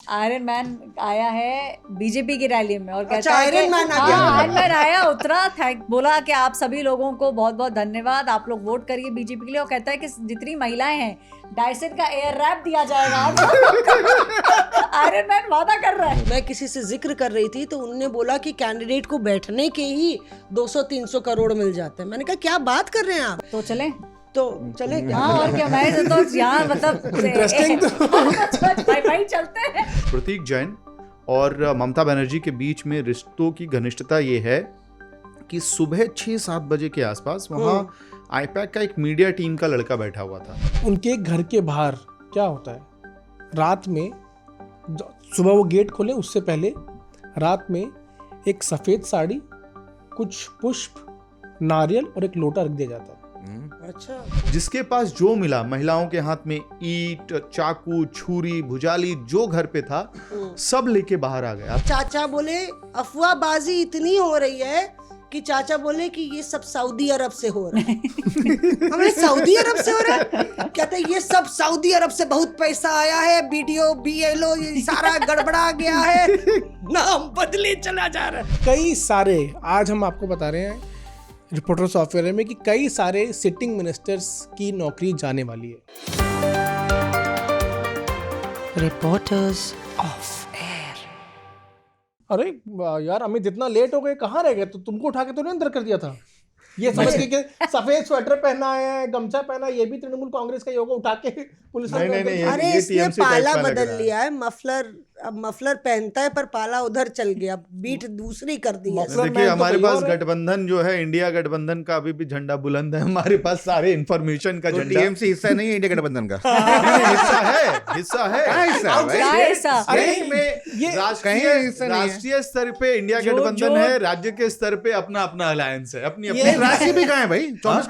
Iron man आया है BJP की रैली में और कहता अच्छा, है आयरन मैन आ गया। आयरन मैन आया, उतरा, बोला कि आप सभी लोगों को बहुत बहुत धन्यवाद, आप लोग वोट करिए बीजेपी के लिए। और कहता है कि जितनी महिलाएं हैं डायसन का एयर रैप दिया जाएगा आप आयरन मैन वादा कर रहा है। मैं किसी से जिक्र कर रही थी तो उन्होंने बोला कि कैंडिडेट को बैठने के ही 200-300 करोड़ मिल जाते हैं। मैंने कहा क्या बात कर रहे हैं आप? तो चले तो चले क्या? हाँ और क्या, मैं तो यहाँ मतलब इंटरेस्टिंग भाई चलते हैं। प्रतीक जैन और ममता बनर्जी के बीच में रिश्तों की घनिष्ठता ये है कि सुबह 6-7 बजे के आसपास वहाँ आईपैक का एक मीडिया टीम का लड़का बैठा हुआ था। उनके घर के बाहर क्या होता है, रात में सुबह वो गेट खोले उससे पहले रात में एक सफेद साड़ी, कुछ पुष्प, नारियल और एक लोटा रख दिया जाता है। अच्छा, जिसके पास जो मिला, महिलाओं के हाथ में ईंट, चाकू, छुरी, भुजाली, जो घर पे था सब लेके बाहर आ गया। चाचा बोले अफवाहबाजी इतनी हो रही है कि चाचा बोले कि ये सब सऊदी अरब से हो रहा है। हमें सऊदी अरब से हो रहा है? कहते हैं ये सब सऊदी अरब से बहुत पैसा आया है, बीडीओ बीएलओ ये सारा गड़बड़ा गया है, नाम बदले चला जा रहा है। कई सारे, आज हम आपको बता रहे हैं रिपोर्टर्स ऑफ एयर में कि कई सारे सिटिंग मिनिस्टर्स की नौकरी जाने वाली है। Reporters of air. अरे यार अमित, इतना लेट हो गए, कहाँ रह गए? तो तुमको उठा के तो नहीं अंदर कर दिया था? ये समझ के कि सफेद स्वेटर पहना है, गमछा पहना, ये भी तृणमूल कांग्रेस का योग, उठा के पुलिस वाले नहीं, अंदर- ये अरे इसने TMC टाइप पाला का लग बदल रहा है। लिया है, मफलर अब मफलर पहनता है पर पाला उधर चल गया, बीट दूसरी कर दी है। मफलर देखिए मैन तो हमारे कोई पास और है। गठबंधन जो है, इंडिया गठबंधन का अभी भी झंडा बुलंद है। हमारे पास सारे इंफॉर्मेशन का तो झंडा टीएमसी हिस्सा नहीं है इंडिया गठबंधन का? हिस्सा है, हिस्सा है। कहाँ हिस्सा है भाई? क्या है ऐसा? अरे, कहीं में ये राष्ट्रीय कहीं हिस्सा नहीं है। राष्ट्रीय स्तर पे इंडिया जो- गठबंधन जो- है, राज्य के स्तर पे अपना अपना अलायंस है, अपनी ये अपनी राशि भी कहाँ है भाई? 24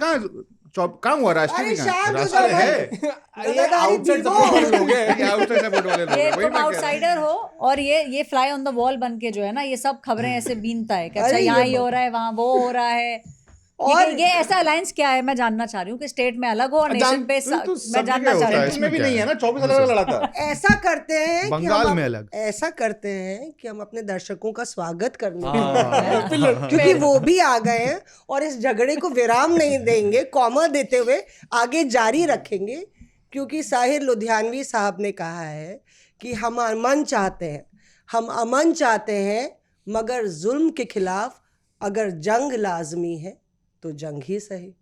कहाँ हुआ? राष्ट्रीय अरे भी कहाँ है? शांत हो राष्ट्रीय जाओ भाई। है। ये आउटसाइड सपोर्ट वाले लोग हैं। ये आउटसाइड सपोर्ट वाले लोग ये हैं, वही तुम मैं कह रहा हूँ। आउटसाइडर हो और ये फ्लाई ऑन द वॉल बन के जो है ना, ये सब खबरें ऐसे बीनता है कि अच्छा अरे यहाँ ये ये हो रहा है, वहाँ वो हो रहा है। और और ये ऐसा अलायंस क्या है, मैं जानना चाह रही हूँ कि स्टेट में अलग हो और नेशन पे तो सब मैं जानना जगह चाह होता रही है। हूँ। इसमें भी क्या नहीं है? है ना, 24 अलग लड़ा था। ऐसा करते हैं कि बंगाल हम में अलग। ऐसा करते हैं कि हम अपने दर्शकों का स्वागत करने हाँ। क्योंकि वो भी आ गए हैं और इस झगड़े को विराम नहीं देंगे, कॉमा देते हुए आगे जारी रखेंगे। क्योंकि साहिर लुधियानवी साहब ने कहा है कि हम अमन चाहते हैं, हम अमन चाहते हैं, मगर जुल्म के खिलाफ अगर जंग लाजमी है तो जंग ही सही।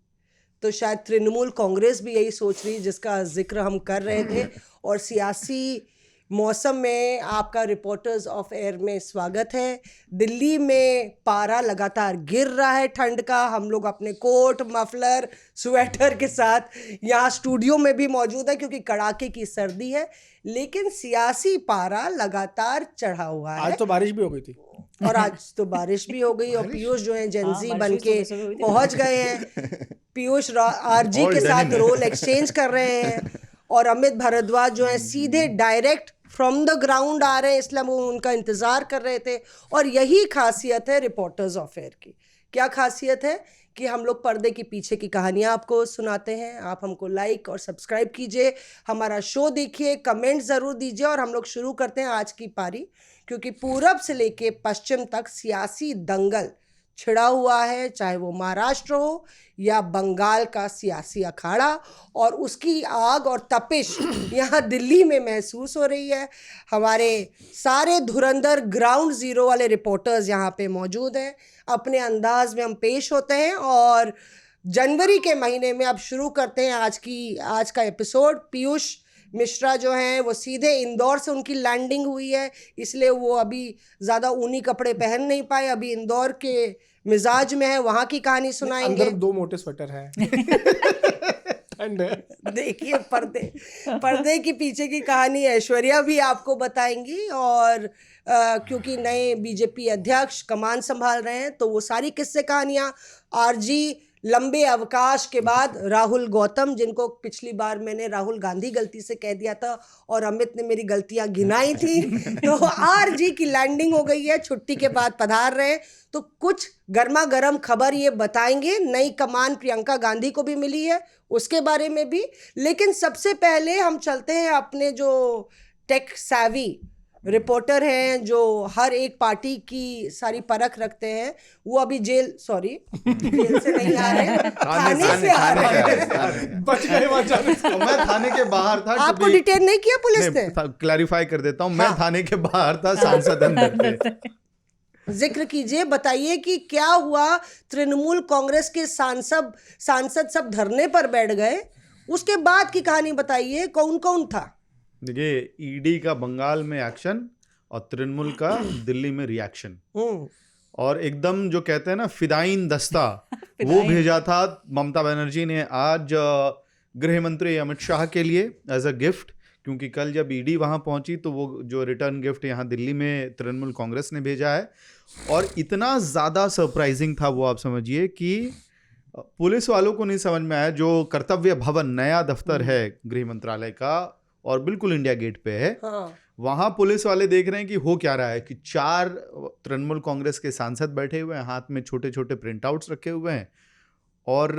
तो शायद तृणमूल कांग्रेस भी यही सोच रही है जिसका जिक्र हम कर रहे थे। और सियासी मौसम में आपका रिपोर्टर्स ऑफ एयर में स्वागत है। दिल्ली में पारा लगातार गिर रहा है ठंड का। हम लोग अपने कोट, मफलर, स्वेटर के साथ यहाँ स्टूडियो में भी मौजूद है क्योंकि कड़ाके की सर्दी है, लेकिन सियासी पारा लगातार चढ़ा हुआ है। आज तो बारिश भी हो गई थी। और आज तो बारिश भी हो गई और पीयूष जो है जेंजी हाँ, बन बारिश के भी सुबह हुई थी। पहुंच गए हैं। पीयूष आरजी All के done साथ in है। रोल एक्सचेंज कर रहे हैं और अमित भारद्वाज जो है सीधे डायरेक्ट फ्रॉम द ग्राउंड आ रहे हैं, इसलिए वो उनका इंतजार कर रहे थे। और यही खासियत है रिपोर्टर्स ऑफ एयर की। क्या खासियत है कि हम लोग पर्दे के पीछे की कहानियाँ आपको सुनाते हैं। आप हमको लाइक और सब्सक्राइब कीजिए, हमारा शो देखिए, कमेंट ज़रूर दीजिए। और हम लोग शुरू करते हैं आज की पारी, क्योंकि पूरब से लेके पश्चिम तक सियासी दंगल छिड़ा हुआ है, चाहे वो महाराष्ट्र हो या बंगाल का सियासी अखाड़ा। और उसकी आग और तपिश यहाँ दिल्ली में महसूस हो रही है। हमारे सारे धुरंधर ग्राउंड ज़ीरो वाले रिपोर्टर्स यहाँ पे मौजूद हैं। अपने अंदाज में हम पेश होते हैं और जनवरी के महीने में अब शुरू करते हैं आज का एपिसोड। पीयूष मिश्रा जो हैं वो सीधे इंदौर से उनकी लैंडिंग हुई है, इसलिए वो अभी ज़्यादा ऊनी कपड़े पहन नहीं पाए, अभी इंदौर के मिजाज में है, वहाँ की कहानी सुनाएंगे। अंदर 2 मोटे स्वेटर हैं। ठंड है। देखिए पर्दे के पीछे की कहानी ऐश्वर्या भी आपको बताएंगी। और क्योंकि नए बीजेपी अध्यक्ष कमान संभाल रहे हैं तो वो सारी किस्से कहानियाँ। आरजी लंबे अवकाश के बाद राहुल गौतम, जिनको पिछली बार मैंने राहुल गांधी गलती से कह दिया था और अमित ने मेरी गलतियां गिनाई थी, तो आरजी की लैंडिंग हो गई है, छुट्टी के बाद पधार रहे हैं। तो कुछ गर्मा गर्म खबर ये बताएंगे। नई कमान प्रियंका गांधी को भी मिली है, उसके बारे में भी। लेकिन सबसे पहले हम चलते हैं अपने जो टेक सैवी रिपोर्टर हैं जो हर एक पार्टी की सारी परख रखते हैं, वो अभी जेल से नहीं आ रहे, थाने से आ रहे हैं। बच गए वहां जाने से। तो मैं थाने के बाहर था। आपको डिटेन नहीं किया पुलिस ने? क्लैरिफाई कर देता हूँ, मैं हाँ। थाने के बाहर था, सांसद अंदर थे। जिक्र कीजिए, बताइए कि क्या हुआ। तृणमूल कांग्रेस के सांसद सब धरने पर बैठ गए, उसके बाद की कहानी बताइए, कौन कौन था? देखिए, ईडी का बंगाल में एक्शन और तृणमूल का दिल्ली में रिएक्शन, और एकदम जो कहते हैं ना फिदाइन दस्ता, वो भेजा था ममता बनर्जी ने आज गृह मंत्री अमित शाह के लिए एज अ गिफ्ट, क्योंकि कल जब ईडी वहां पहुंची तो वो जो रिटर्न गिफ्ट यहाँ दिल्ली में तृणमूल कांग्रेस ने भेजा है। और इतना ज़्यादा सरप्राइजिंग था वो, आप समझिए कि पुलिस वालों को नहीं समझ में आया। जो कर्तव्य भवन नया दफ्तर है गृह मंत्रालय का और बिल्कुल इंडिया गेट पे है, वहां पुलिस वाले देख रहे हैं कि हो क्या रहा है, कि 4 तृणमूल कांग्रेस के सांसद बैठे हुए हैं, हाथ में छोटे छोटे प्रिंट आउट्स रखे हुए हैं, और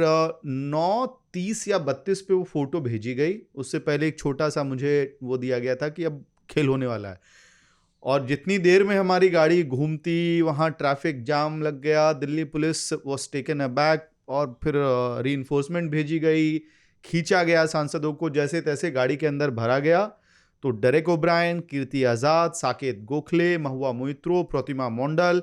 9:30 या 32 पे वो फोटो भेजी गई। उससे पहले एक छोटा सा मुझे वो दिया गया था कि अब खेल होने वाला है, और जितनी देर में हमारी गाड़ी घूमती, वहाँ ट्रैफिक जाम लग गया, Delhi police was taken aback, और फिर रीइंफोर्समेंट भेजी गई, खींचा गया सांसदों को, जैसे तैसे गाड़ी के अंदर भरा गया। तो डेरेक ओब्रायन, कीर्ति आज़ाद, साकेत गोखले, महुआ मोइत्रो, प्रतिमा मंडल,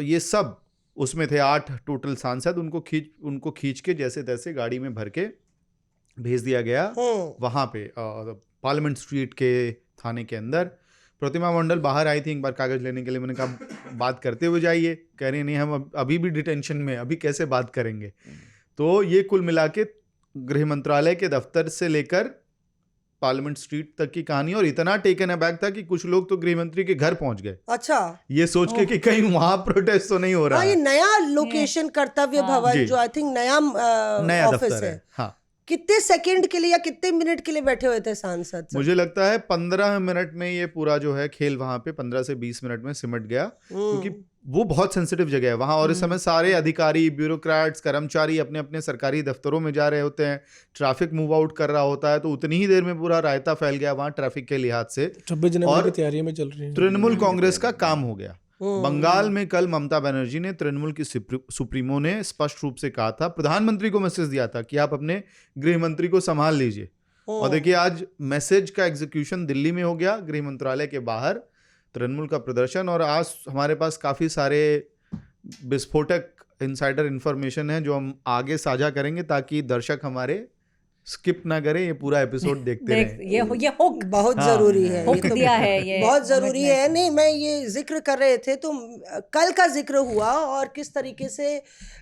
ये सब उसमें थे 8 टोटल सांसद। उनको खींच के जैसे तैसे गाड़ी में भर के भेज दिया गया वहाँ पे पार्लियामेंट स्ट्रीट के थाने के अंदर। प्रतिमा मंडल बाहर आई थी एक बार कागज लेने के लिए, मैंने कहा बात करते हुए जाइए, कह रही नहीं हम अभी भी डिटेंशन में, अभी कैसे बात करेंगे। तो ये कुल मिला के गृह मंत्रालय के दफ्तर से लेकर पार्लियामेंट स्ट्रीट तक की कहानी, और इतना टेकन अबैक था कि कुछ लोग तो गृह मंत्री के घर पहुंच गए। अच्छा, ये सोच के कि कहीं वहां प्रोटेस्ट तो नहीं हो रहा ये है। नया लोकेशन कर्तव्य भवन जो आई थिंक नया ऑफिस दफ्तर है। हाँ, कितने सेकंड के लिए या कितने मिनट के लिए बैठे हुए थे सांसद? मुझे लगता है 15 मिनट में ये पूरा जो है खेल वहां पे 15 से 20 मिनट में सिमट गया, क्योंकि वो बहुत सेंसिटिव जगह है वहां, और इस समय सारे अधिकारी, ब्यूरोक्रेट्स, कर्मचारी अपने अपने सरकारी दफ्तरों में जा रहे होते हैं, ट्रैफिक मूव आउट कर रहा होता है, तो उतनी ही देर में पूरा रायता फैल गया वहां ट्रैफिक के लिहाज से। 26 जनवरी की तैयारियों में चल रही है। तृणमूल कांग्रेस का काम हो गया। बंगाल में कल ममता बनर्जी ने, तृणमूल की सुप्रीमो ने स्पष्ट रूप से कहा था, प्रधानमंत्री को मैसेज दिया था कि आप अपने गृह मंत्री को संभाल लीजिए। और देखिए आज मैसेज का एग्जीक्यूशन दिल्ली में हो गया, गृह मंत्रालय के बाहर तृणमूल का प्रदर्शन। और आज हमारे पास काफी सारे विस्फोटक इनसाइडर इंफॉर्मेशन है जो हम आगे साझा करेंगे, ताकि दर्शक हमारे स्किप ना करें, ये पूरा एपिसोड देखते रहें। ये हुक बहुत जरूरी है, हुक दिया है ये, बहुत जरूरी है। नहीं, मैं ये जिक्र कर रहे थे तो कल का जिक्र हुआ, और किस तरीके से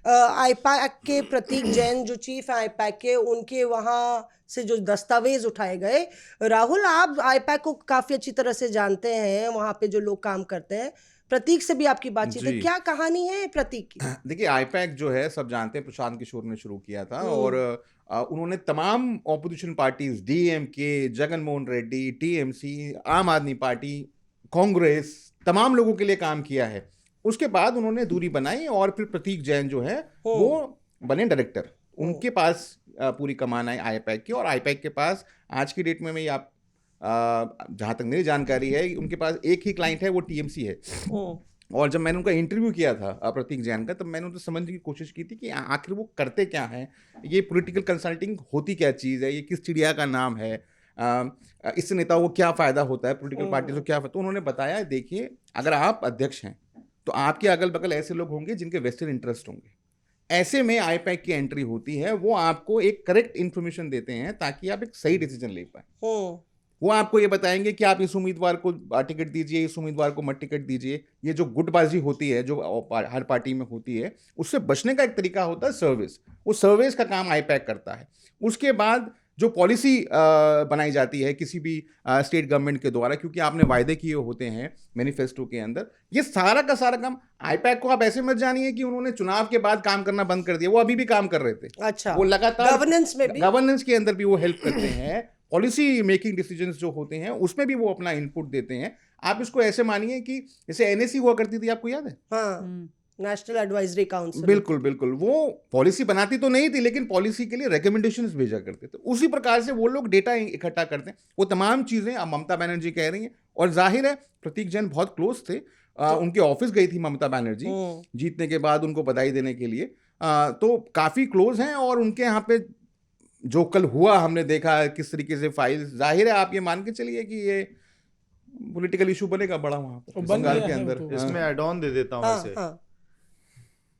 आईपैक के प्रतीक जैन जो चीफ है आईपैक के, उनके वहाँ से जो दस्तावेज उठाए गए। राहुल, आप आईपैक को काफी अच्छी तरह से जानते हैं, वहाँ पे जो लोग काम करते हैं, प्रतीक से भी आपकी बातचीत है, क्या कहानी है प्रतीक की? देखिए, आईपैक जो है सब जानते हैं, प्रशांत किशोर ने शुरू किया था, और उन्होंने तमाम opposition parties, DMK, Jaganmohan Reddy, TMC, आम आदमी पार्टी, कांग्रेस, तमाम लोगों के लिए काम किया है। उसके बाद उन्होंने दूरी बनाई और फिर प्रतीक जैन जो है वो बने डायरेक्टर। उनके पास पूरी कमान आई आईपैक की, और आईपैक के पास आज की डेट में आप जहाँ तक मेरी जानकारी है, उनके पास एक ही क्लाइंट है, वो टीएमसी है। और जब मैंने उनका इंटरव्यू किया था प्रतीक जैन का, तब मैंने उनसे समझने की कोशिश की थी कि आखिर वो करते क्या हैं, ये पॉलिटिकल कंसल्टिंग होती क्या चीज़ है, ये किस चिड़िया का नाम है, इससे नेताओं को क्या फ़ायदा होता है, पॉलिटिकल पार्टी को क्या फ़ायदा। तो उन्होंने बताया, देखिए अगर आप अध्यक्ष हैं तो आपके अगल बगल ऐसे लोग होंगे जिनके वेस्टेड इंटरेस्ट होंगे। ऐसे में आईपैक की एंट्री होती है, वो आपको एक करेक्ट इन्फॉर्मेशन देते हैं ताकि आप एक सही डिसीजन ले पाए। वो आपको ये बताएंगे कि आप इस उम्मीदवार को टिकट दीजिए, इस उम्मीदवार को मत टिकट दीजिए। ये जो गुटबाजी होती है जो हर पार्टी में होती है, उससे बचने का एक तरीका होता है सर्विस। वो सर्विस का काम आईपैक करता है। उसके बाद जो पॉलिसी बनाई जाती है किसी भी स्टेट गवर्नमेंट के द्वारा, क्योंकि आपने वायदे किए होते हैं मैनिफेस्टो के अंदर, ये सारा का सारा काम आईपैक को आप ऐसे मत जानिए कि उन्होंने चुनाव के बाद काम करना बंद कर दिया। वो अभी भी काम कर रहे थे। अच्छा, वो लगातार गवर्नेंस के अंदर भी वो हेल्प करते हैं। पॉलिसी मेकिंग डिसीजंस जो होते हैं उसमें भी वो अपना इनपुट देते हैं। आप इसको ऐसे मानिए कि जैसे एनएससी हुआ करती थी, आपको याद है? हाँ, नेशनल एडवाइजरी काउंसिल। बिल्कुल बिल्कुल, वो पॉलिसी बनाती तो नहीं थी लेकिन पॉलिसी के लिए रिकमेंडेशंस भेजा करते थे। उसी प्रकार से वो लोग डेटा इकट्ठा करते हैं। वो तमाम चीजें अब ममता बनर्जी कह रही हैं, और जाहिर है प्रतीक जैन बहुत क्लोज थे, उनके ऑफिस गई थी ममता बनर्जी जीतने के बाद उनको बधाई देने के लिए, तो काफी क्लोज हैं। और उनके यहाँ पे जो कल हुआ हमने देखा किस तरीके से फाइल, जाहिर है आप ये मान के चलिए कि ये पॉलिटिकल इशू बनेगा बड़ा वहां पर बन बंगाल गया के है अंदर। वो तो। इसमें एड ऑन दे देता हूँ हाँ, वैसे। हाँ,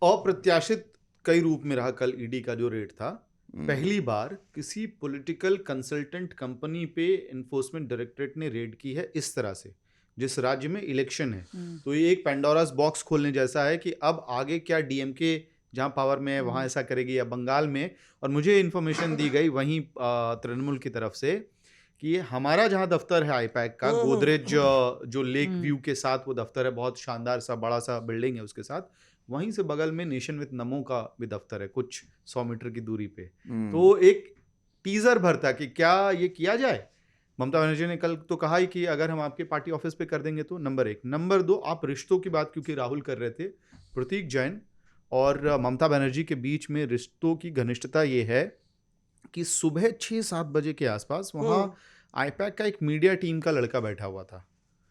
अप्रत्याशित कई रूप में रहा कल ईडी का जो रेट था। पहली बार किसी पॉलिटिकल कंसल्टेंट कंपनी पे एनफोर्समेंट डायरेक्टरेट ने रेड की है इस तरह से, जिस राज्य में इलेक्शन है। तो ये एक पेंडोरास बॉक्स खोलने जैसा है कि अब आगे क्या डीएमके जहां पावर में है वहां ऐसा करेगी, या बंगाल में। और मुझे इन्फॉर्मेशन दी गई वहीं तृणमूल की तरफ से कि ये हमारा जहां दफ्तर है आईपैक का, गोदरेज जो लेक व्यू के साथ वो दफ्तर है, बहुत शानदार सा बड़ा सा बिल्डिंग है उसके साथ, वहीं से बगल में नेशन विद नमो का भी दफ्तर है कुछ 100 मीटर की दूरी पे। तो एक टीजर भरता कि क्या ये किया जाए। ममता बनर्जी ने कल तो कहा ही कि अगर हम आपके पार्टी ऑफिस पे कर देंगे तो, नंबर 1। नंबर 2, आप रिश्तों की बात क्योंकि राहुल कर रहे थे, प्रतीक जैन और ममता बनर्जी के बीच में रिश्तों की घनिष्ठता ये है कि सुबह 6-7 बजे के आसपास वहाँ आईपैक का एक मीडिया टीम का लड़का बैठा हुआ था,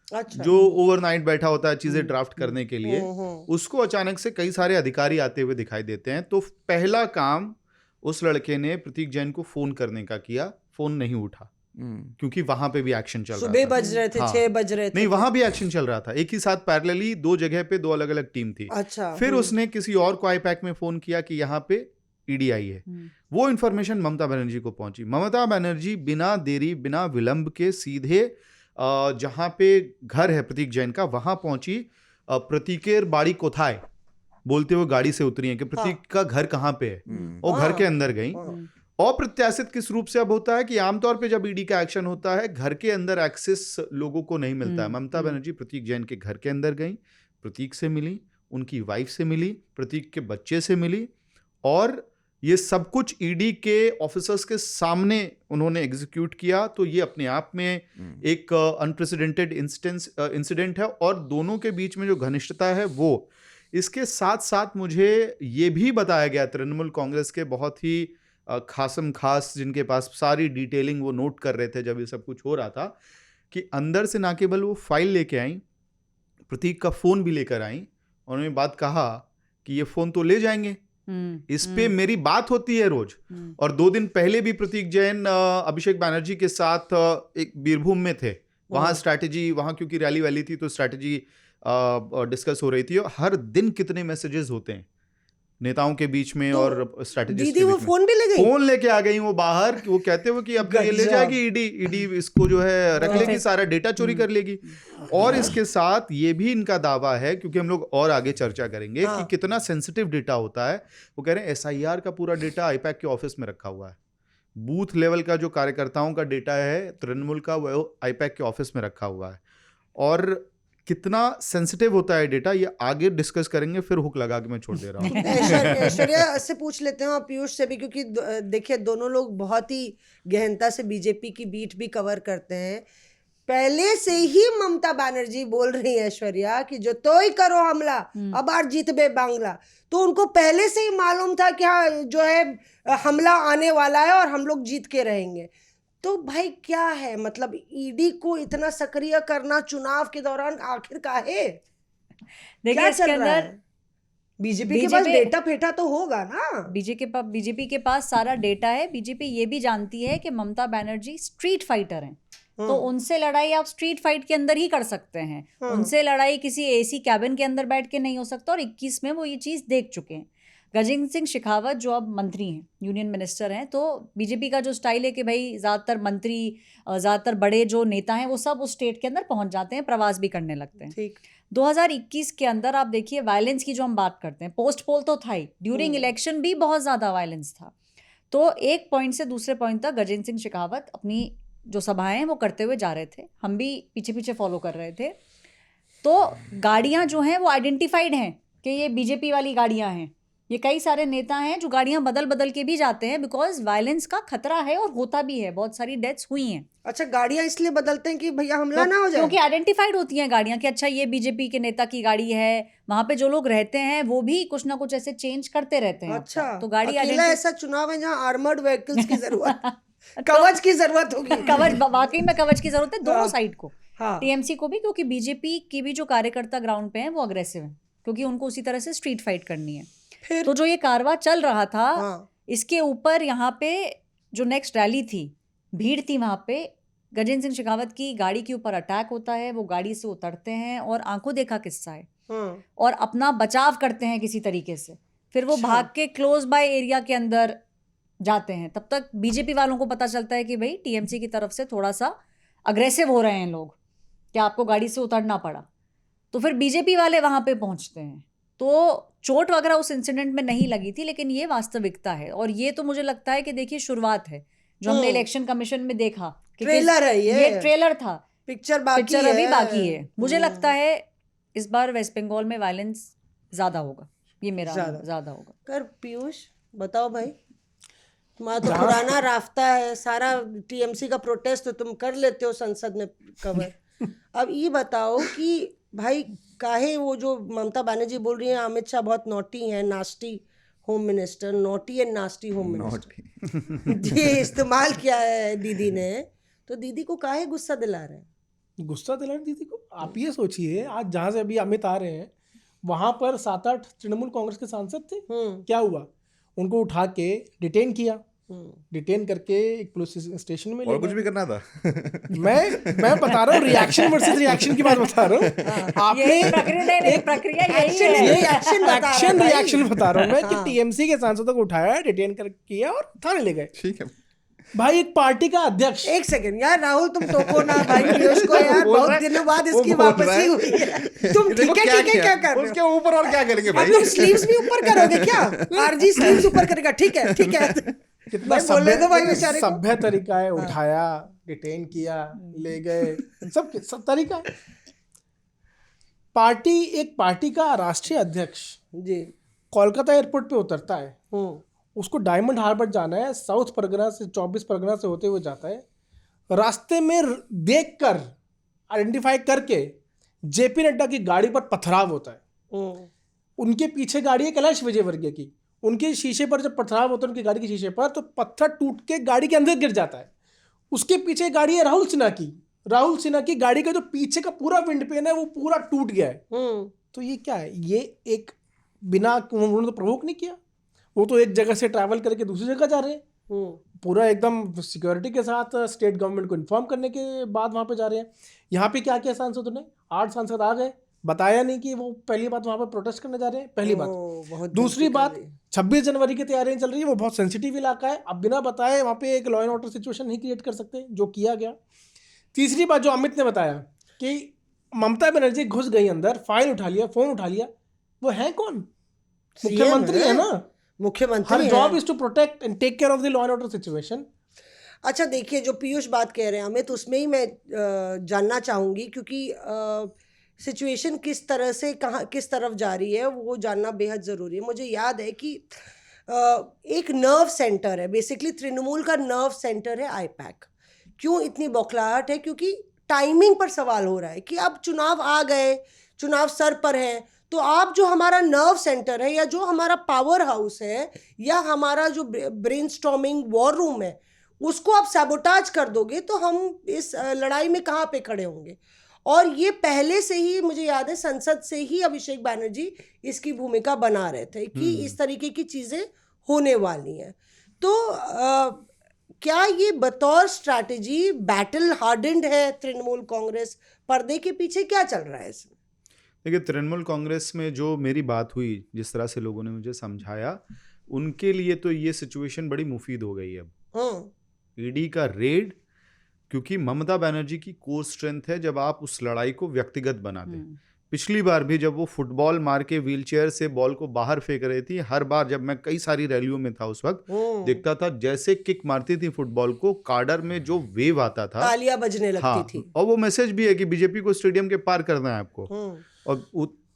अच्छा, जो ओवरनाइट बैठा होता है चीजें ड्राफ्ट करने के लिए। उसको अचानक से कई सारे अधिकारी आते हुए दिखाई देते हैं। तो पहला काम उस लड़के ने प्रतीक जैन को फोन करने का किया, फोन नहीं उठा क्योंकि वहां पे भी एक्शन चल रहा सुबह था। बज रहे थे, हाँ। 6 बज रहे थे। नहीं, वहां भी एक्शन चल रहा था एक ही साथ पैरेलली, 2 जगह पे 2 अलग अलग टीम थी। अच्छा, फिर उसने किसी और को आईपैक में फोन किया कि यहाँ पे ईडी आई है। वो इन्फॉर्मेशन ममता बनर्जी को पहुंची। ममता बनर्जी बिना देरी बिना विलंब के सीधे जहां पे घर है प्रतीक जैन का वहां पहुंची। प्रतीकेर बाड़ी कोथाय बोलते हुए गाड़ी से उतरी है कि प्रतीक का घर कहाँ पे है, और घर के अंदर गई। अप्रत्याशित किस रूप से अब होता है कि आमतौर पे जब ईडी का एक्शन होता है घर के अंदर एक्सेस लोगों को नहीं मिलता है। ममता बनर्जी प्रतीक जैन के घर के अंदर गई, प्रतीक से मिली, उनकी वाइफ से मिली, प्रतीक के बच्चे से मिली, और ये सब कुछ ईडी के ऑफिसर्स के सामने उन्होंने एग्जीक्यूट किया। तो ये अपने आप में एक अनप्रेसिडेंटेड इंसिडेंट है, और दोनों के बीच में जो घनिष्ठता है वो। इसके साथ साथ मुझे ये भी बताया गया तृणमूल कांग्रेस के बहुत ही खासम खास, जिनके पास सारी डिटेलिंग वो नोट कर रहे थे जब ये सब कुछ हो रहा था, कि अंदर से ना केवल वो फाइल लेके आई, प्रतीक का फोन भी लेकर आई। उन्होंने बात कहा कि ये फोन तो ले जाएंगे, इस पे मेरी बात होती है रोज। और 2 दिन पहले भी प्रतीक जैन अभिषेक बैनर्जी के साथ एक बीरभूम में थे, वहां स्ट्रैटेजी, वहां क्योंकि रैली वैली थी तो स्ट्रैटेजी डिस्कस हो रही थी। और हर दिन कितने मैसेजेस होते हैं नेताओं के बीच में, तो और स्ट्रैटेजिस्ट दीदी वो फोन भी ले गई, फोन लेके आ गई वो बाहर। वो कहते हुए कि अब ये ले जाएगी ईडी इसको जो है रख लेगी, सारा डेटा चोरी कर लेगी। और इसके साथ ये भी इनका दावा है, क्योंकि हम लोग और आगे चर्चा करेंगे कि कितना सेंसिटिव डेटा होता है। वो कह रहे हैं एसआईआर का पूरा डेटा आईपैक के ऑफिस में रखा हुआ है, बूथ लेवल का जो कार्यकर्ताओं का डेटा है तृणमूल का वो आईपैक के ऑफिस में रखा हुआ है। और कितना सेंसिटिव होता है डेटा ये आगे डिस्कस करेंगे, फिर हुक लगा के मैं छोड़ दे रहा हूँ। ऐश्वर्या से पूछ लेते हैं और पीयूष से भी, क्योंकि देखिए दोनों लोग बहुत ही गहनता से बीजेपी की बीट भी कवर करते हैं। पहले से ही ममता बनर्जी बोल रही है ऐश्वर्या कि जो तो ही करो हमला, अब आर जीतबे बांग्ला। तो उनको पहले से ही मालूम था कि हाँ जो है हमला आने वाला है और हम लोग जीत के रहेंगे। तो भाई क्या है मतलब ईडी को इतना सक्रिय करना चुनाव के दौरान आखिर का है? देखिए इसके अंदर बीजेपी के पास डेटा फेटा तो होगा ना। बीजेपी के पास सारा डेटा है। बीजेपी ये भी जानती है कि ममता बनर्जी स्ट्रीट फाइटर हैं, तो उनसे लड़ाई आप स्ट्रीट फाइट के अंदर ही कर सकते हैं। उनसे लड़ाई किसी एसी कैबिन के अंदर बैठ के नहीं हो सकता। और 21 में वो ये चीज़ देख चुके हैं। गजेंद्र सिंह शेखावत जो अब मंत्री हैं, यूनियन मिनिस्टर हैं, तो बीजेपी का जो स्टाइल है कि भाई ज़्यादातर मंत्री, ज़्यादातर बड़े जो नेता हैं वो सब उस स्टेट के अंदर पहुंच जाते हैं, प्रवास भी करने लगते हैं। ठीक। 2021 के अंदर आप देखिए वायलेंस की जो हम बात करते हैं, पोस्ट पोल तो था ही, ड्यूरिंग इलेक्शन भी बहुत ज़्यादा वायलेंस था। तो एक पॉइंट से दूसरे पॉइंट तक गजेंद्र सिंह शेखावत अपनी जो सभाएं हैं वो करते हुए जा रहे थे, हम भी पीछे पीछे फॉलो कर रहे थे। तो गाड़ियाँ जो हैं वो आइडेंटिफाइड हैं कि ये बीजेपी वाली गाड़ियाँ हैं, ये कई सारे नेता हैं जो गाड़ियां बदल बदल के भी जाते हैं, बिकॉज वायलेंस का खतरा है और होता भी है, बहुत सारी डेथ्स हुई हैं। अच्छा, गाड़ियां इसलिए बदलते हैं कि भैया हमला ना हो जाए? क्योंकि आइडेंटिफाइड होती हैं गाड़ियां कि अच्छा ये बीजेपी के नेता की गाड़ी है, वहां पे जो लोग रहते हैं वो भी कुछ ना कुछ ऐसे चेंज करते रहते हैं। अच्छा, तो गाड़ी अकेला ऐसा चुनाव है जहाँ आर्मर्ड व्हीकल्स की जरूरत कवच की जरूरत होगी। कवच, वाकई में कवच की जरूरत है दोनों साइड को, हाँ। टीएमसी को भी, क्योंकि बीजेपी की भी जो कार्यकर्ता ग्राउंड पे हैं वो अग्रेसिव हैं, क्योंकि उनको उसी तरह से स्ट्रीट फाइट करनी है। फिर तो जो ये कारवां चल रहा था, हाँ। इसके ऊपर यहाँ पे जो नेक्स्ट रैली थी, भीड़ थी वहां पे, गजेंद्र सिंह शेखावत की गाड़ी के ऊपर अटैक होता है, वो गाड़ी से उतरते हैं और आंखों देखा किस्सा है, हाँ। और अपना बचाव करते हैं किसी तरीके से, फिर वो अच्छा। भाग के क्लोज बाय एरिया के अंदर जाते हैं। तब तक बीजेपी वालों को पता चलता है कि भाई टीएमसी की तरफ से थोड़ा सा अग्रेसिव हो रहे हैं लोग, कि आपको गाड़ी से उतरना पड़ा। तो फिर बीजेपी वाले वहां पे पहुंचते हैं। तो चोट वगैरह उस इंसिडेंट में नहीं लगी थी, लेकिन ये वास्तविकता है, और ये तो मुझे लगता है कि देखिए शुरुआत है जो हमने इलेक्शन कमिशन में देखा कि ट्रेलर है ये ट्रेलर था, पिक्चर पिक्चर अभी बाकी है। मुझे लगता है इस बार वेस्ट बंगाल में वायलेंस ज्यादा होगा, ये मेरा ज्यादा होगा। कर पीयूष बताओ भाई, तुम्हारा तो पुराना राफ्ता है, सारा टीएमसी का प्रोटेस्ट तो तुम कर लेते हो संसद में कवर। अब ये बताओ कि भाई काहे वो जो ममता बनर्जी बोल रही है अमित शाह बहुत नॉटी है, nasty home minister, naughty and nasty home minister ये इस्तेमाल किया है दीदी ने, तो दीदी को काहे गुस्सा दिला रहे हैं? गुस्सा दिला रहे दीदी को? आप ये सोचिए, आज जहाँ से अभी अमित आ रहे हैं वहां पर 7-8 तृणमूल कांग्रेस के सांसद थे। क्या हुआ? उनको उठा के डिटेन किया, डिटेन करके एक पुलिस स्टेशन में और कुछ भी करना था। मैं बता रहा हूँ, रिएक्शन वर्सेस रिएक्शन की बात बता रहा हूँ। आपने प्रक्रिया यही है, रिएक्शन बता रहा हूँ मैं कि टीएमसी के सांसदों को उठाया, डिटेन कर किया और थाने ले गए। ठीक है भाई, एक पार्टी का अध्यक्ष। एक सेकंड यार राहुल, तुम टोको ना भाई पीयूष को यार, बहुत दिनों बाद इसकी वापसी हुई है। तुम ठीक है क्या कर रहे हो? उसके ऊपर और क्या करेंगे भाई? तुम स्लीव्स भी ऊपर करोगे क्या? आरजी स्लीव्स ऊपर करेगा? ठीक है कितना सभ्य तरीका है, उठाया, डिटेन किया, ले गए, सब तरीका है। एक पार्टी का राष्ट्रीय अध्यक्ष जी कोलकाता एयरपोर्ट पे उतरता है, उसको डायमंड हार्बर जाना है, साउथ परगना से 24 परगना से होते हुए जाता है, रास्ते में देखकर आइडेंटिफाई करके जेपी नड्डा की गाड़ी पर पथराव होता है। उनके पीछे गाड़ी है कैलाश विजयवर्गीय की, उनके शीशे पर जब पथराव होता है उनकी गाड़ी के शीशे पर, तो पत्थर टूट के गाड़ी के अंदर गिर जाता है। उसके पीछे गाड़ी है राहुल सिन्हा की गाड़ी का जो पीछे का पूरा विंड पेन है वो पूरा टूट गया है। तो ये क्या है? ये एक बिना उन्होंने तो प्रोवोक नहीं किया, वो तो एक जगह से ट्रैवल करके दूसरी जगह जा रहे हैं, पूरा एकदम सिक्योरिटी के साथ स्टेट गवर्नमेंट को इन्फॉर्म करने के बाद वहां पे जा रहे हैं। यहाँ पे क्या किया सांसदों ने? 8 सांसद आ गए, बताया नहीं कि वो पहली बात वहां पर प्रोटेस्ट करने जा रहे हैं, पहली बात। दूसरी बात, 26 जनवरी की तैयारियां चल रही है, वो बहुत सेंसिटिव इलाका है, अब बिना बताए वहां पे एक लॉ एंड ऑर्डर सिचुएशन नहीं क्रिएट कर सकते, जो किया गया। तीसरी बात जो अमित ने बताया कि ममता बनर्जी घुस गई अंदर, फाइल उठा लिया, फोन उठा लिया, वो है कौन? मुख्यमंत्री है ना, मुख्यमंत्री। Her job is to protect and take care of the law and order situation. अच्छा देखिए, जो पीयूष बात कह रहे हैं अमित, उसमें ही मैं जानना चाहूँगी, क्योंकि सिचुएशन किस तरह से किस तरफ जा रही है वो जानना बेहद ज़रूरी है। मुझे याद है कि एक नर्व सेंटर है, बेसिकली तृणमूल का नर्व सेंटर है आईपैक। क्यों इतनी बौखलाहट है? क्योंकि टाइमिंग पर सवाल हो रहा है कि अब चुनाव आ गए, चुनाव सर पर है, तो आप जो हमारा नर्व सेंटर है या जो हमारा पावर हाउस है या हमारा जो ब्रेनस्टॉर्मिंग वॉर रूम है, उसको आप सैबोटाज कर दोगे तो हम इस लड़ाई में कहाँ पे खड़े होंगे। और ये पहले से ही मुझे याद है संसद से ही अभिषेक बैनर्जी इसकी भूमिका बना रहे थे कि इस तरीके की चीज़ें होने वाली हैं। तो क्या ये बतौर स्ट्रैटेजी बैटल हार्डेंड है तृणमूल कांग्रेस? पर्दे के पीछे क्या चल रहा है इसमें? देखिए, तृणमूल कांग्रेस में जो मेरी बात हुई, जिस तरह से लोगों ने मुझे समझाया, उनके लिए तो ये सिचुएशन बड़ी मुफीद हो गई है अब। ईडी का रेड, क्योंकि ममता बनर्जी की कोर स्ट्रेंथ है जब आप उस लड़ाई को व्यक्तिगत बना दें। पिछली बार भी जब वो फुटबॉल मार के व्हीलचेयर से बॉल को बाहर फेंक रही थी, हर बार जब मैं कई सारी रैलियों में था उस वक्त देखता था, जैसे किक मारती थी फुटबॉल को, कार्डर में जो वेव आता था, तालियां बजने लगती थी। और वो मैसेज भी है कि बीजेपी को स्टेडियम के पार करना है आपको। और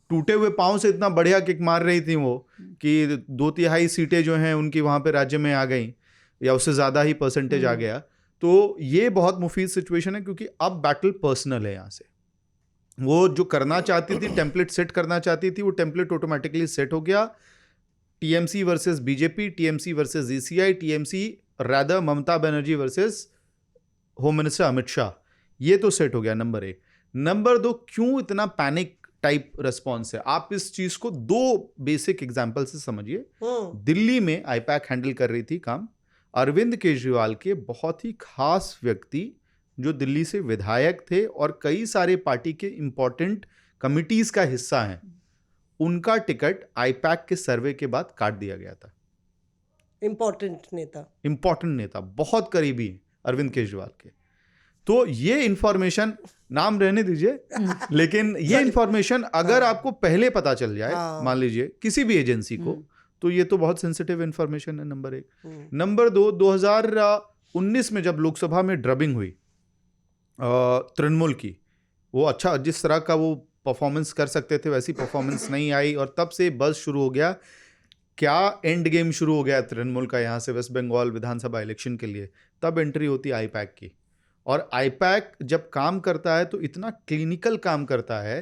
टूटे हुए पांव से इतना बढ़िया किक मार रही थी वो कि 2/3 सीटें जो हैं उनकी वहां पे राज्य में आ गई या उससे ज्यादा ही परसेंटेज आ गया। तो ये बहुत मुफीद सिचुएशन है क्योंकि अब बैटल पर्सनल है। यहाँ से वो जो करना चाहती थी, टेम्पलेट सेट करना चाहती थी, वो टेम्पलेट ऑटोमेटिकली सेट हो गया। TMC versus BJP, TMC versus ECI, TMC rather Mamata Banerjee versus home minister Amit Shah, ये तो सेट हो गया नंबर 1। नंबर 2, क्यों इतना पैनिक टाइप रिस्पॉन्स है? आप इस चीज को 2 बेसिक एग्जांपल से समझिए। दिल्ली में आईपैक हैंडल कर रही थी काम अरविंद केजरीवाल के बहुत ही खास व्यक्ति जो दिल्ली से विधायक थे और कई सारे पार्टी के इंपॉर्टेंट कमिटीज का हिस्सा हैं, उनका टिकट आईपैक के सर्वे के बाद काट दिया गया था। इंपॉर्टेंट नेता बहुत करीबी हैं अरविंद केजरीवाल के। तो ये इंफॉर्मेशन, नाम रहने दीजिए, लेकिन ये इंफॉर्मेशन अगर आपको पहले पता चल जाए, मान लीजिए किसी भी एजेंसी को, तो ये तो बहुत सेंसिटिव इंफॉर्मेशन है, नंबर 1। नंबर 2, 2019 में जब लोकसभा में ड्रबिंग हुई तृणमूल की, वो अच्छा जिस तरह का वो परफॉर्मेंस कर सकते थे वैसी परफॉर्मेंस नहीं आई और तब से बज़ शुरू हो गया। क्या एंड गेम शुरू हो गया तृणमूल का यहाँ से वेस्ट बंगाल विधानसभा इलेक्शन के लिए? तब एंट्री होती है आईपैक की। और आईपैक जब काम करता है तो इतना क्लिनिकल काम करता है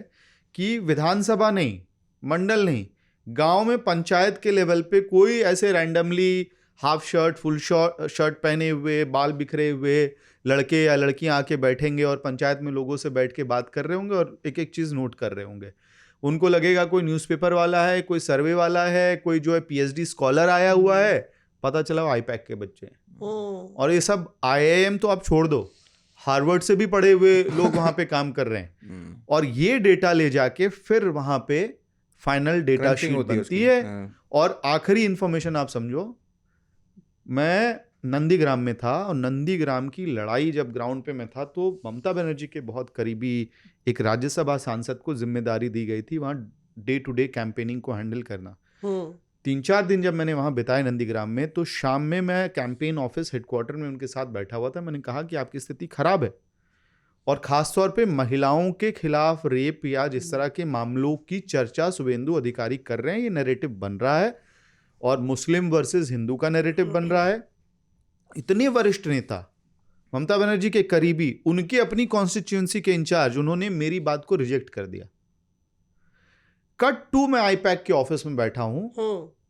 कि विधानसभा नहीं, मंडल नहीं, गांव में पंचायत के लेवल पे कोई ऐसे randomly half shirt full shirt पहने हुए बाल बिखरे हुए लड़के या लड़कियां आके बैठेंगे और पंचायत में लोगों से बैठ के बात कर रहे होंगे और एक एक चीज़ नोट कर रहे होंगे। उनको लगेगा कोई न्यूज़पेपर वाला है, कोई सर्वे वाला है, कोई जो है पीएचडी स्कॉलर आया हुआ है, पता चला आईपैक के बच्चे हैं। और ये सब आईआईएम तो आप छोड़ दो, हार्वर्ड से भी पढ़े हुए लोग वहां पे काम कर रहे हैं। और ये डेटा ले जाके फिर वहां पे फाइनल डेटा शीट बनती है। और आखिरी इंफॉर्मेशन आप समझो, मैं नंदीग्राम में था और नंदीग्राम की लड़ाई जब ग्राउंड पे मैं था तो ममता बनर्जी के बहुत करीबी एक राज्यसभा सांसद को जिम्मेदारी दी गई थी वहाँ डे टू डे कैंपेनिंग को हैंडल करना। 3-4 दिन जब मैंने वहाँ बिताए नंदीग्राम में, तो शाम में मैं कैंपेन ऑफिस हेडक्वार्टर में उनके साथ बैठा हुआ था। मैंने कहा कि आपकी स्थिति खराब है और ख़ासतौर पे महिलाओं के खिलाफ रेप या जिस तरह के मामलों की चर्चा शुभेंदु अधिकारी कर रहे हैं, ये नैरेटिव बन रहा है और मुस्लिम वर्सेस हिंदू का नैरेटिव बन रहा है। इतने वरिष्ठ नेता ममता बनर्जी के करीबी, उनके अपनी कॉन्स्टिट्यूएंसी के इंचार्ज, उन्होंने मेरी बात को रिजेक्ट कर दिया। कट टू मैं आईपैक के ऑफिस में बैठा हूं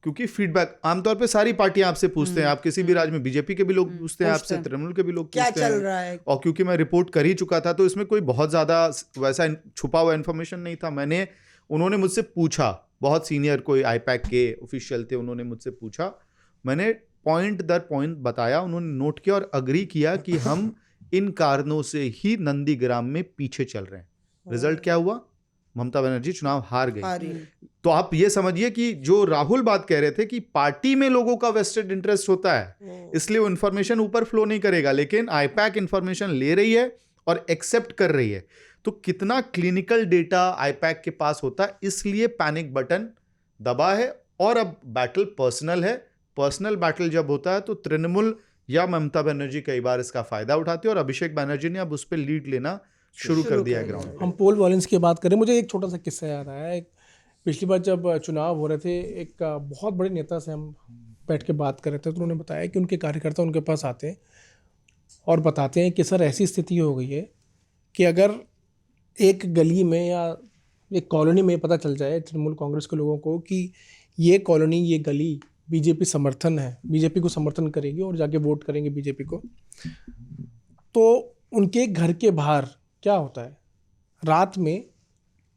क्योंकि फीडबैक आमतौर पे सारी पार्टियां आपसे पूछते हैं, आप किसी भी राज्य में बीजेपी के भी लोग पूछते हैं आपसे, तृणमूल के भी लोग क्या पूछते हैं चल रहा है। और क्योंकि मैं रिपोर्ट कर ही चुका था तो इसमें कोई बहुत ज्यादा वैसा छुपा हुआ इन्फॉर्मेशन नहीं था। उन्होंने मुझसे पूछा, बहुत सीनियर कोई आईपैक के ऑफिशियल थे, उन्होंने मुझसे पूछा, मैंने पॉइंट दर पॉइंट बताया, उन्होंने नोट किया और अग्री किया कि हम इन कारणों से ही नंदीग्राम में पीछे चल रहे हैं। रिजल्ट क्या हुआ? ममता बनर्जी चुनाव हार गई। तो आप ये समझिए कि जो राहुल बात कह रहे थे कि पार्टी में लोगों का वेस्टेड इंटरेस्ट होता है, इसलिए वो इंफॉर्मेशन ऊपर फ्लो नहीं करेगा, लेकिन आईपैक इंफॉर्मेशन ले रही है और एक्सेप्ट कर रही है। तो कितना क्लिनिकल डेटा आईपैक के पास होता है, इसलिए पैनिक बटन दबा है। और अब बैटल पर्सनल है। पर्सनल बैटल जब होता है तो तृणमूल या ममता बनर्जी कई बार इसका फायदा उठाती है और अभिषेक बनर्जी ने अब उस पर लीड लेना शुरू कर दिया है ग्राउंड। हम पोल वॉलेंस की बात करें, मुझे एक छोटा सा किस्सा याद आया। पिछली बार जब चुनाव हो रहे थे, एक बहुत बड़े नेता से हम बैठ के बात कर रहे थे, तो उन्होंने बताया कि उनके कार्यकर्ता उनके पास आते हैं और बताते हैं कि सर ऐसी स्थिति हो गई है कि अगर एक गली में या एक कॉलोनी में पता चल जाए तृणमूल कांग्रेस के लोगों को कि ये कॉलोनी, ये गली बीजेपी समर्थन है, बीजेपी को समर्थन करेगी और जाके वोट करेंगे बीजेपी को, तो उनके घर के बाहर क्या होता है, रात में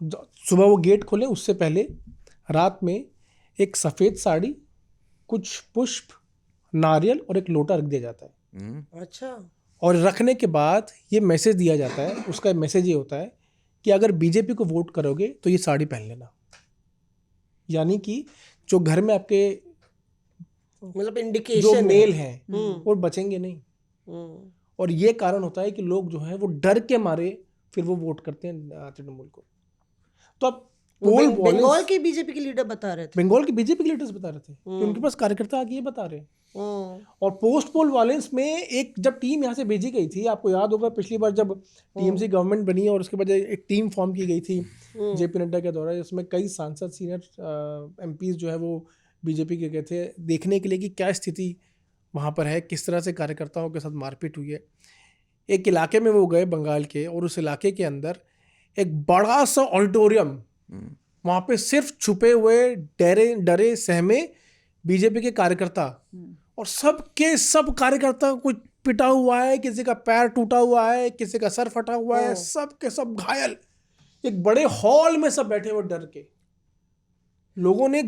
सुबह वो गेट खोले उससे पहले रात में एक सफ़ेद साड़ी, कुछ पुष्प, नारियल और एक लोटा रख दिया जाता है। अच्छा। और रखने के बाद ये मैसेज दिया जाता है, उसका मैसेज ये होता है कि अगर बीजेपी को वोट करोगे तो ये साड़ी पहन लेना। यानी कि जो घर में आपके मतलब इंडिकेशन जो मेल हैं वो बचेंगे नहीं। और ये कारण होता है कि लोग जो है वो डर के मारे फिर वो वोट करते हैं तृणमूल को। तो अब पोल बंगाल के बीजेपी के लीडर बता रहे थे। बंगाल के बीजेपी के लीडर्स बता रहे थे कि उनके पास कार्यकर्ता आके ये बता रहे हैं। और पोस्ट पोल वायलेंस में एक जब टीम यहाँ से भेजी गई थी, आपको याद होगा पिछली बार जब टीएमसी गवर्नमेंट बनी और उसके बाद एक टीम फॉर्म की गई थी जेपी नड्डा के द्वारा, जिसमें कई सांसद सीनियर एमपीज जो है वो बीजेपी के गए थे देखने के लिए कि क्या स्थिति वहाँ पर है, किस तरह से कार्यकर्ताओं के साथ मारपीट हुई है। एक इलाके में वो गए बंगाल के, और उस इलाके के अंदर एक बड़ा सा ऑडिटोरियम, वहाँ पे सिर्फ छुपे हुए डरे सहमे बीजेपी के कार्यकर्ता, और सब कार्यकर्ता कोई पिटा हुआ है, किसी का पैर टूटा हुआ है, किसी का सर फटा हुआ है, सब के सब घायल। एक बड़े हॉल में सब बैठे हुए डर के। लोगों ने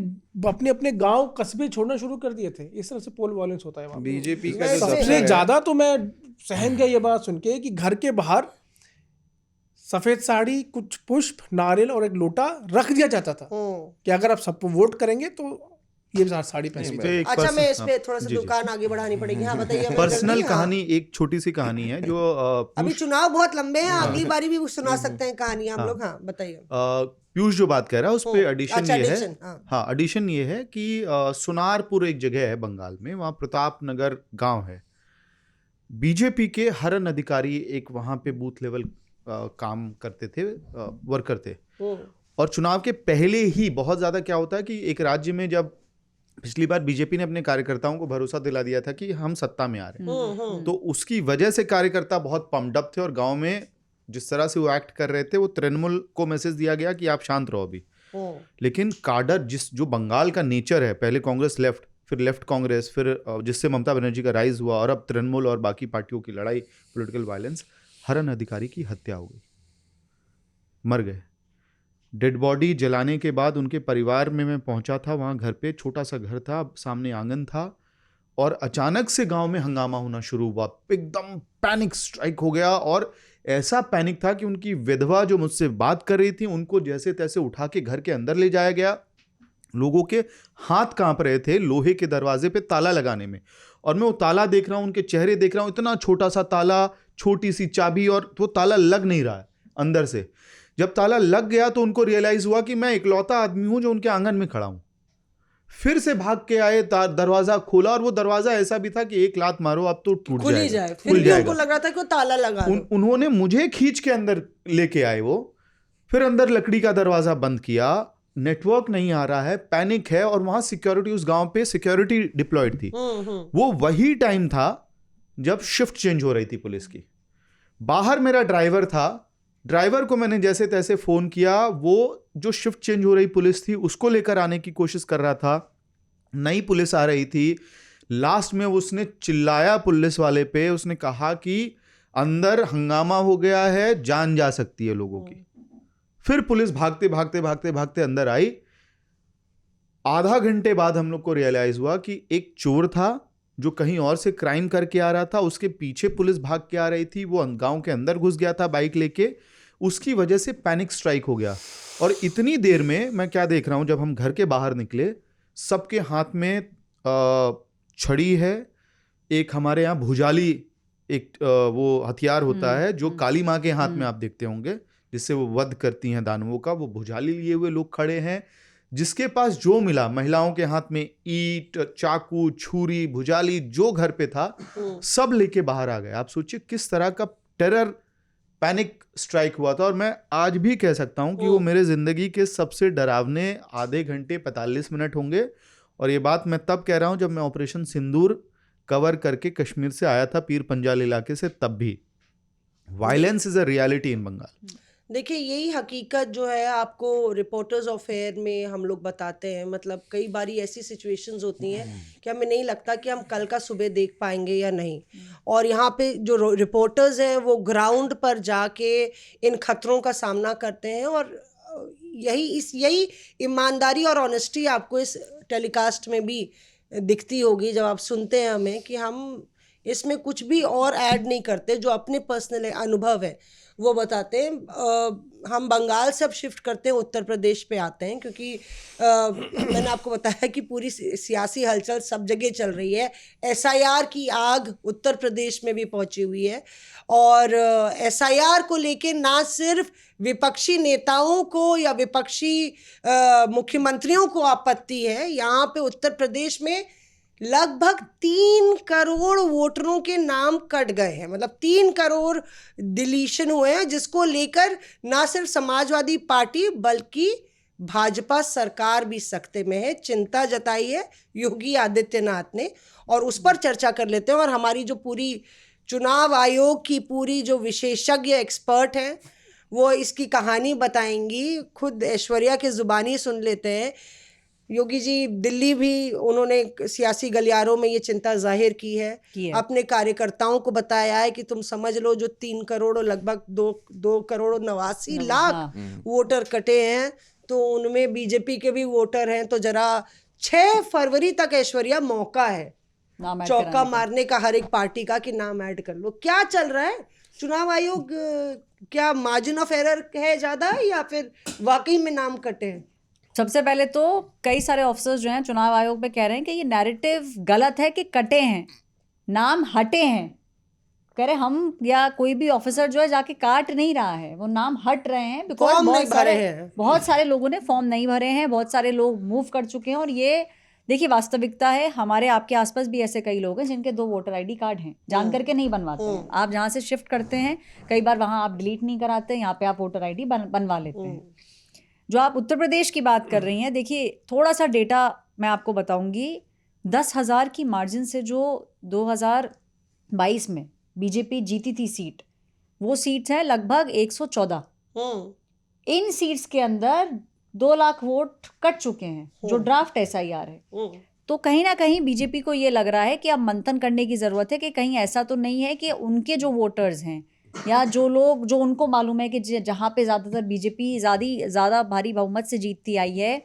अपने अपने गांव कस्बे छोड़ना शुरू कर दिए थे। इस तरह से पोल वायलेंस होता है वहाँ पे। बीजेपी का जो सबसे ज्यादा तो मैं सहम गया ये बात सुन के कि घर के बाहर सफेद साड़ी, कुछ पुष्प, नारियल और एक लोटा रख दिया जाता था कि अगर आप सबको वोट करेंगे तो ये साड़ी पहनिए। अच्छा, मैं इस पे थोड़ा सा दुकान आगे बढ़ानी पड़ेगी। हाँ बताइए। पर्सनल कहानी, एक छोटी सी कहानी है जो अभी चुनाव बहुत लंबे हैं, अगली बारी भी सुना सकते हैं कहानी हम लोग। हाँ बताइए। पीयूष जो बात कह रहा है उस पे एडिशन अच्छा, ये addition, है। हाँ, एडिशन ये है कि सुनारपुर एक जगह है बंगाल में, वहाँ प्रताप नगर गांव है। बीजेपी के हरन अधिकारी एक वहाँ पे बूथ लेवल काम करते थे, वर्कर थे। और चुनाव के पहले ही बहुत ज्यादा क्या होता है कि एक राज्य में जब पिछली बार बीजेपी ने अपने कार्यकर्ताओं को भरोसा दिला दिया था कि हम सत्ता में आ रहे हैं, तो उसकी वजह से कार्यकर्ता बहुत पम्प्ड अप थे, और गांव में जिस तरह से वो एक्ट कर रहे थे, वो तृणमूल को मैसेज दिया गया कि आप शांत रहो अभी। लेकिन काडर जो बंगाल का नेचर है, पहले कांग्रेस लेफ्ट, फिर लेफ्ट कांग्रेस, फिर जिससे ममता बनर्जी का राइज हुआ, और अब तृणमूल और बाकी पार्टियों की लड़ाई, पॉलिटिकल वायलेंस, हरन अधिकारी की हत्या हो गई, मर गए। डेड बॉडी जलाने के बाद उनके परिवार में मैं पहुंचा था, वहाँ घर पे छोटा सा घर था, सामने आंगन था, और अचानक से गांव में हंगामा होना शुरू हुआ। एकदम पैनिक स्ट्राइक हो गया, और ऐसा पैनिक था कि उनकी विधवा जो मुझसे बात कर रही थी, उनको जैसे तैसे उठा के घर के अंदर ले जाया गया। लोगों के हाथ कांप रहे थे लोहे के दरवाजे पे ताला लगाने में, और मैं वो ताला देख रहा हूँ, उनके चेहरे देख रहा हूँ, इतना छोटा सा ताला, छोटी सी चाबी, और वो ताला लग नहीं रहा है अंदर से। जब ताला लग गया तो उनको रियलाइज हुआ कि मैं इकलौता आदमी हूं जो उनके आंगन में खड़ा हूं। फिर से भाग के आए, दरवाजा खोला, और वो दरवाजा ऐसा भी था कि एक लात मारो अब तो टूट जाएगा, खुल जाएगा। उनको लग रहा था कि वो ताला लगा उन्होंने मुझे खींच के अंदर लेके आए वो, फिर अंदर लकड़ी का दरवाजा बंद किया। नेटवर्क नहीं आ रहा है, पैनिक है, और वहां सिक्योरिटी, उस गांव पे सिक्योरिटी डिप्लॉयड थी। वो वही टाइम था जब शिफ्ट चेंज हो रही थी पुलिस की। बाहर मेरा ड्राइवर था, ड्राइवर को मैंने जैसे तैसे फोन किया, वो जो शिफ्ट चेंज हो रही पुलिस थी उसको लेकर आने की कोशिश कर रहा था। नई पुलिस आ रही थी। लास्ट में उसने चिल्लाया पुलिस वाले पे, उसने कहा कि अंदर हंगामा हो गया है, जान जा सकती है लोगों की। फिर पुलिस भागते भागते भागते भागते अंदर आई। आधा घंटे बाद हम लोग को रियलाइज हुआ कि एक चोर था जो कहीं और से क्राइम करके आ रहा था, उसके पीछे पुलिस भाग के आ रही थी, वो गांव के अंदर घुस गया था बाइक लेके, उसकी वजह से पैनिक स्ट्राइक हो गया। और इतनी देर में मैं क्या देख रहा हूं, जब हम घर के बाहर निकले, सबके हाथ में छड़ी है, एक हमारे यहाँ भुजाली, एक वो हथियार होता है जो काली माँ के हाथ में आप देखते होंगे, जिससे वो वध करती हैं दानवों का, वो भुजाली लिए हुए लोग खड़े हैं। जिसके पास जो मिला, महिलाओं के हाथ में ईंट, चाकू, छुरी, भुजाली, जो घर पे था सब लेके बाहर आ गए। आप सोचिए किस तरह का टेरर पैनिक स्ट्राइक हुआ था। और मैं आज भी कह सकता हूं कि वो मेरे जिंदगी के सबसे डरावने आधे घंटे 45 मिनट होंगे। और ये बात मैं तब कह रहा हूं जब मैं ऑपरेशन सिंदूर कवर करके कश्मीर से आया था, पीर पंजाल इलाके से, तब भी violence is a reality in Bengal. देखिए, यही हकीकत जो है आपको रिपोर्टर्स ऑफ एयर में हम लोग बताते हैं। मतलब कई बारी ऐसी सिचुएशंस होती हैं कि हमें नहीं लगता कि हम कल का सुबह देख पाएंगे या नहीं, और यहाँ पे जो रिपोर्टर्स हैं वो ग्राउंड पर जाके इन खतरों का सामना करते हैं। और यही ईमानदारी और ऑनेस्टी आपको इस टेलीकास्ट में भी दिखती होगी जब आप सुनते हैं हमें, कि हम इसमें कुछ भी और ऐड नहीं करते, जो अपने पर्सनल अनुभव है वो बताते हैं। हम बंगाल से अब शिफ्ट करते हैं, उत्तर प्रदेश पे आते हैं, क्योंकि मैंने आपको बताया कि पूरी सियासी हलचल सब जगह चल रही है। SIR की आग उत्तर प्रदेश में भी पहुंची हुई है, और SIR को लेके ना सिर्फ विपक्षी नेताओं को या विपक्षी मुख्यमंत्रियों को आपत्ति है, यहाँ पे उत्तर प्रदेश में लगभग 3 करोड़ वोटरों के नाम कट गए हैं। मतलब 3 करोड़ डिलीशन हुए हैं, जिसको लेकर ना सिर्फ समाजवादी पार्टी बल्कि भाजपा सरकार भी सख्ते में है। चिंता जताई है योगी आदित्यनाथ ने, और उस पर चर्चा कर लेते हैं। और हमारी जो पूरी चुनाव आयोग की पूरी जो विशेषज्ञ एक्सपर्ट हैं वो इसकी कहानी बताएंगी। खुद ऐश्वर्या की जुबानी सुन लेते हैं। योगी जी, दिल्ली भी उन्होंने सियासी गलियारों में ये चिंता जाहिर की है, अपने कार्यकर्ताओं को बताया है कि तुम समझ लो जो 3 करोड़ और लगभग 2 करोड़ 89 लाख वोटर कटे हैं, तो उनमें बीजेपी के भी वोटर हैं। तो जरा 6 फरवरी तक ऐश्वर्या मौका है चौका मारने का हर एक पार्टी का कि नाम ऐड कर लो। क्या चल रहा है चुनाव आयोग, क्या मार्जिन ऑफ एरर है ज़्यादा, या फिर वाकई में नाम कटे हैं? सबसे पहले तो कई सारे ऑफिसर्स जो हैं चुनाव आयोग में कह रहे हैं कि ये नैरेटिव गलत है कि कटे हैं, नाम हटे हैं। कह रहे हम या कोई भी ऑफिसर जो है जाके काट नहीं रहा है, वो नाम हट रहे हैं बिकॉज बहुत सारे लोगों ने फॉर्म नहीं भरे हैं, बहुत सारे लोग मूव कर चुके हैं। और ये देखिए वास्तविकता है, हमारे आपके आसपास भी ऐसे कई लोग हैं जिनके 2 वोटर ID कार्ड हैं, जान करके नहीं बनवाते हैं। आप जहाँ से शिफ्ट करते हैं कई बार वहाँ आप डिलीट नहीं कराते, यहाँ पे आप वोटर ID बनवा लेते हैं। जो आप उत्तर प्रदेश की बात कर रही हैं, देखिए थोड़ा सा डेटा मैं आपको बताऊंगी। 10,000 की मार्जिन से जो 2022 में बीजेपी जीती थी सीट, वो सीट्स हैं लगभग 114। इन सीट्स के अंदर 2 लाख वोट कट चुके हैं जो ड्राफ्ट SIR है। तो कहीं ना कहीं बीजेपी को ये लग रहा है कि अब मंथन करने की ज़रूरत है कि कहीं ऐसा तो नहीं है कि उनके जो वोटर्स हैं या जो लोग जो उनको मालूम है कि जहाँ पे ज़्यादातर बीजेपी ज़्यादा भारी बहुमत से जीतती आई है,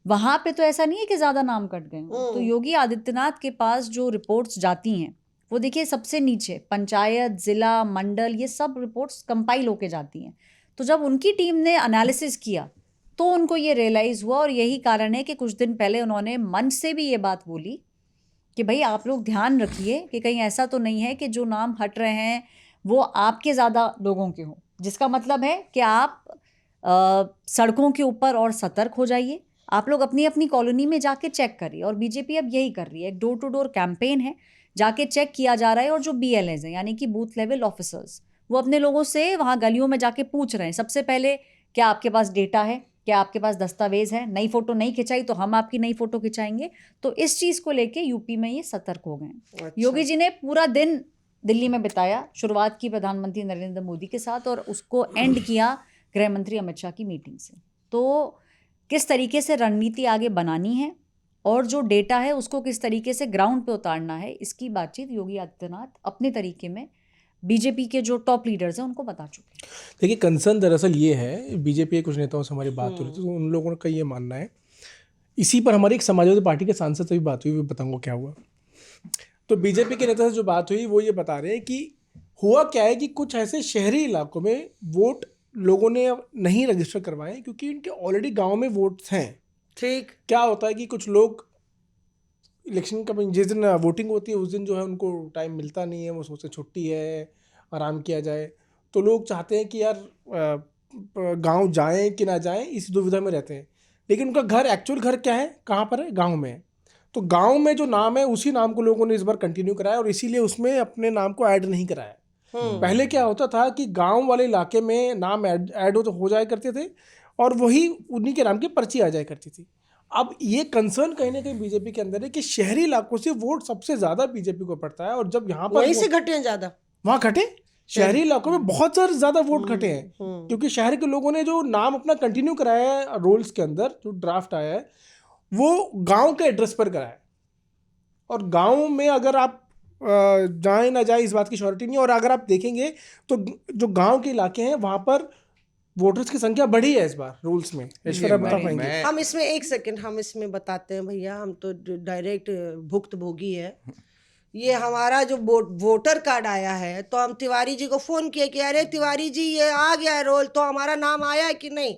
वहाँ पे तो ऐसा नहीं है कि ज़्यादा नाम कट गए। तो योगी आदित्यनाथ के पास जो रिपोर्ट्स जाती हैं वो देखिए सबसे नीचे पंचायत, ज़िला, मंडल, ये सब रिपोर्ट्स कंपाइल होके जाती हैं। तो जब उनकी टीम ने एनालिसिस किया तो उनको ये रियलाइज़ हुआ, और यही कारण है कि कुछ दिन पहले उन्होंने मंच से भी ये बात बोली कि भाई आप लोग ध्यान रखिए कि कहीं ऐसा तो नहीं है कि जो नाम हट रहे हैं वो आपके ज़्यादा लोगों के हों, जिसका मतलब है कि आप सड़कों के ऊपर और सतर्क हो जाइए। आप लोग अपनी अपनी कॉलोनी में जाके चेक करिए, और बीजेपी अब यही कर रही है। डोर टू डोर कैंपेन है, जाके चेक किया जा रहा है। और जो BLAs हैं यानी कि बूथ लेवल ऑफिसर्स, वो अपने लोगों से वहाँ गलियों में जाके पूछ रहे हैं सबसे पहले, क्या आपके पास डेटा है, क्या आपके पास दस्तावेज है, नई फोटो नहीं खिंचाई तो हम आपकी नई फोटो खिंचाएंगे। तो इस चीज़ को लेके यूपी में ये सतर्क हो गए। अच्छा। योगी जी ने पूरा दिन दिल्ली में बिताया, शुरुआत की प्रधानमंत्री नरेंद्र मोदी के साथ और उसको एंड किया गृह मंत्री अमित शाह की मीटिंग से। तो किस तरीके से रणनीति आगे बनानी है और जो डेटा है उसको किस तरीके से ग्राउंड पे उतारना है, इसकी बातचीत योगी आदित्यनाथ अपने तरीके में बीजेपी के जो टॉप लीडर्स हैं उनको बता चुके। देखिए कंसर्न दरअसल ये है, बीजेपी के कुछ नेताओं से हमारी बात हो रही थी तो उन लोगों का ये मानना है, इसी पर हमारी एक समाजवादी पार्टी के सांसद से भी बात हुई, बताऊंगा क्या हुआ। तो बीजेपी के नेता से जो बात हुई वो ये बता रहे हैं कि हुआ क्या है कि कुछ ऐसे शहरी इलाकों में वोट लोगों ने नहीं रजिस्टर करवाए क्योंकि उनके ऑलरेडी गाँव में वोट्स हैं। ठीक, क्या होता है कि कुछ लोग इलेक्शन का जिस दिन वोटिंग होती है उस दिन जो है उनको टाइम मिलता नहीं है, वो सोचते छुट्टी है आराम किया जाए, तो लोग चाहते हैं कि यार गांव जाएं कि ना जाएं, इस दुविधा में रहते हैं। लेकिन उनका घर, एक्चुअल घर क्या है, कहाँ पर है, गांव में है। तो गांव में जो नाम है उसी नाम को लोगों ने इस बार कंटिन्यू कराया और इसीलिए उसमें अपने नाम को ऐड नहीं कराया। पहले क्या होता था कि गाँव वाले इलाके में नाम ऐड हो जाया करते थे और वही उन्हीं के नाम की पर्ची आ जाया करती थी। अब ये कंसर्न कहीं ना कहीं बीजेपी के अंदर है कि शहरी इलाकों से वोट सबसे ज्यादा बीजेपी को पड़ता है और जब यहाँ पर वहीं से घटे हैं ज्यादा, वहाँ घटे, शहरी इलाकों में बहुत ज्यादा वोट घटे हैं क्योंकि शहर के लोगों ने जो नाम अपना कंटिन्यू कराया है रोल्स के अंदर, जो ड्राफ्ट आया है वो गांव के एड्रेस पर कराया है। और गांव में अगर आप जाए ना जाए इस बात की श्योरिटी नहीं, और अगर आप देखेंगे तो जो गांव के इलाके हैं वहाँ पर वोटर्स की संख्या बढ़ी है इस बार रूल्स में। ऐश्वर्या बता पाएंगे? हम इसमें एक सेकंड हम इसमें बताते हैं भैया, हम तो डायरेक्ट भुक्तभोगी है। ये हमारा जो वोटर कार्ड आया है, तो हम तिवारी जी को फ़ोन किए कि अरे तिवारी जी ये आ गया है रोल, तो हमारा नाम आया है कि नहीं?